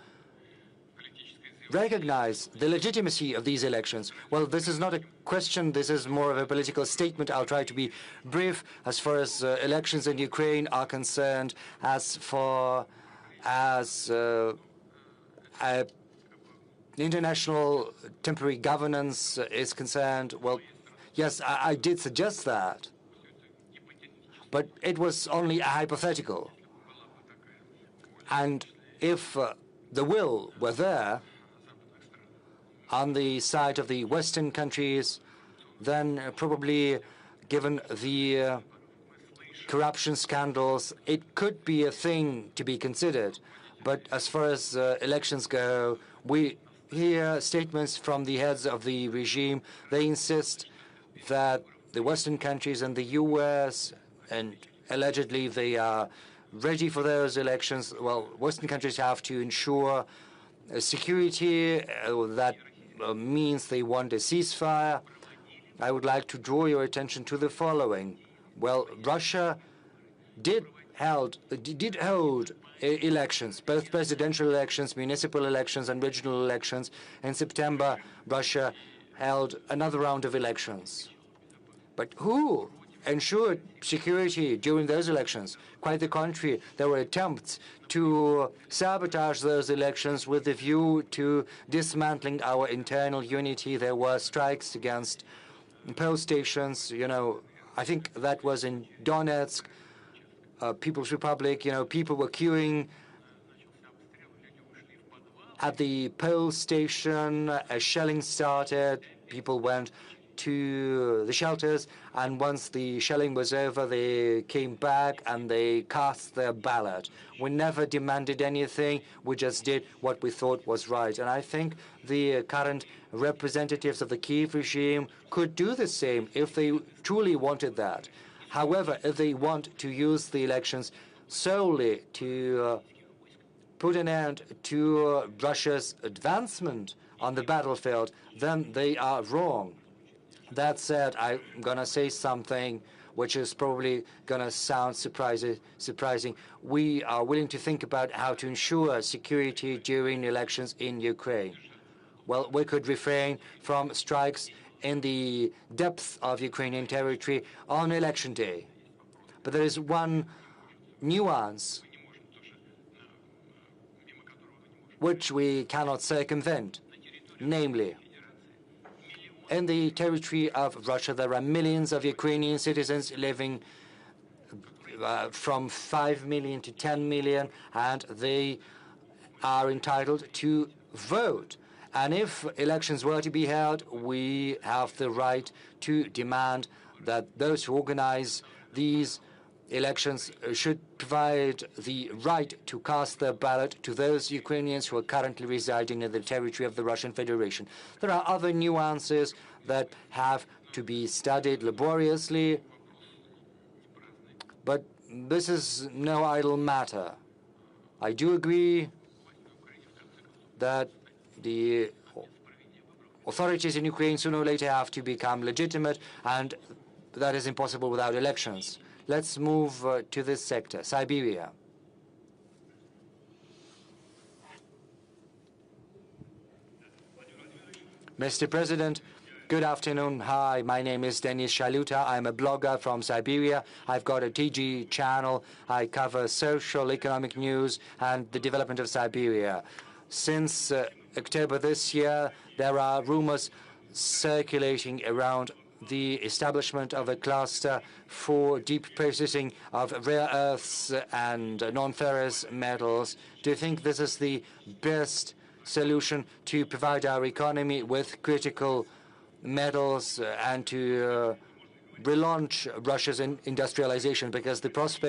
recognize the legitimacy of these elections? Well, this is not a question. This is more of a political statement. I'll try to be brief. As far as elections in Ukraine are concerned, as far as international temporary governance is concerned, well, yes, I did suggest that, but it was only a hypothetical. And if the will were there on the side of the Western countries, then probably, given the corruption scandals, it could be a thing to be considered. But as far as elections go, we hear statements from the heads of the regime. They insist that the Western countries and the US, and allegedly they are ready for those elections. Well, Western countries have to ensure security. That means they want a ceasefire. I would like to draw your attention to the following. Well, Russia did hold elections, both presidential elections, municipal elections, and regional elections. In September, Russia held another round of elections. But who ensured security during those elections? Quite the contrary. There were attempts to sabotage those elections with a view to dismantling our internal unity. There were strikes against poll stations. I think that was in Donetsk, People's Republic. People were queuing at the poll station. As shelling started, people went to the shelters, and once the shelling was over, they came back and they cast their ballot. We never demanded anything. We just did what we thought was right. And I think the current representatives of the Kiev regime could do the same if they truly wanted that. However, if they want to use the elections solely to put an end to Russia's advancement on the battlefield, then they are wrong. That said, I'm going to say something which is probably going to sound surprising. We are willing to think about how to ensure security during elections in Ukraine. Well, we could refrain from strikes in the depth of Ukrainian territory on election day. But there is one nuance which we cannot circumvent. Namely, in the territory of Russia, there are millions of Ukrainian citizens living from 5 million to 10 million, and they are entitled to vote. And if elections were to be held, we have the right to demand that those who organize these elections should provide the right to cast their ballot to those Ukrainians who are currently residing in the territory of the Russian Federation. There are other nuances that have to be studied laboriously, but this is no idle matter. I do agree that the authorities in Ukraine sooner or later have to become legitimate, and that is impossible without elections. Let's move to this sector, Siberia. Mr. President, good afternoon. Hi, my name is Denis Shaluta. I'm a blogger from Siberia. I've got a TG channel. I cover social, economic news and the development of Siberia. Since October this year, there are rumors circulating around the establishment of a cluster for deep processing of rare earths and non-ferrous metals. Do you think this is the best solution to provide our economy with critical metals and to relaunch Russia's industrialization? Because the prospect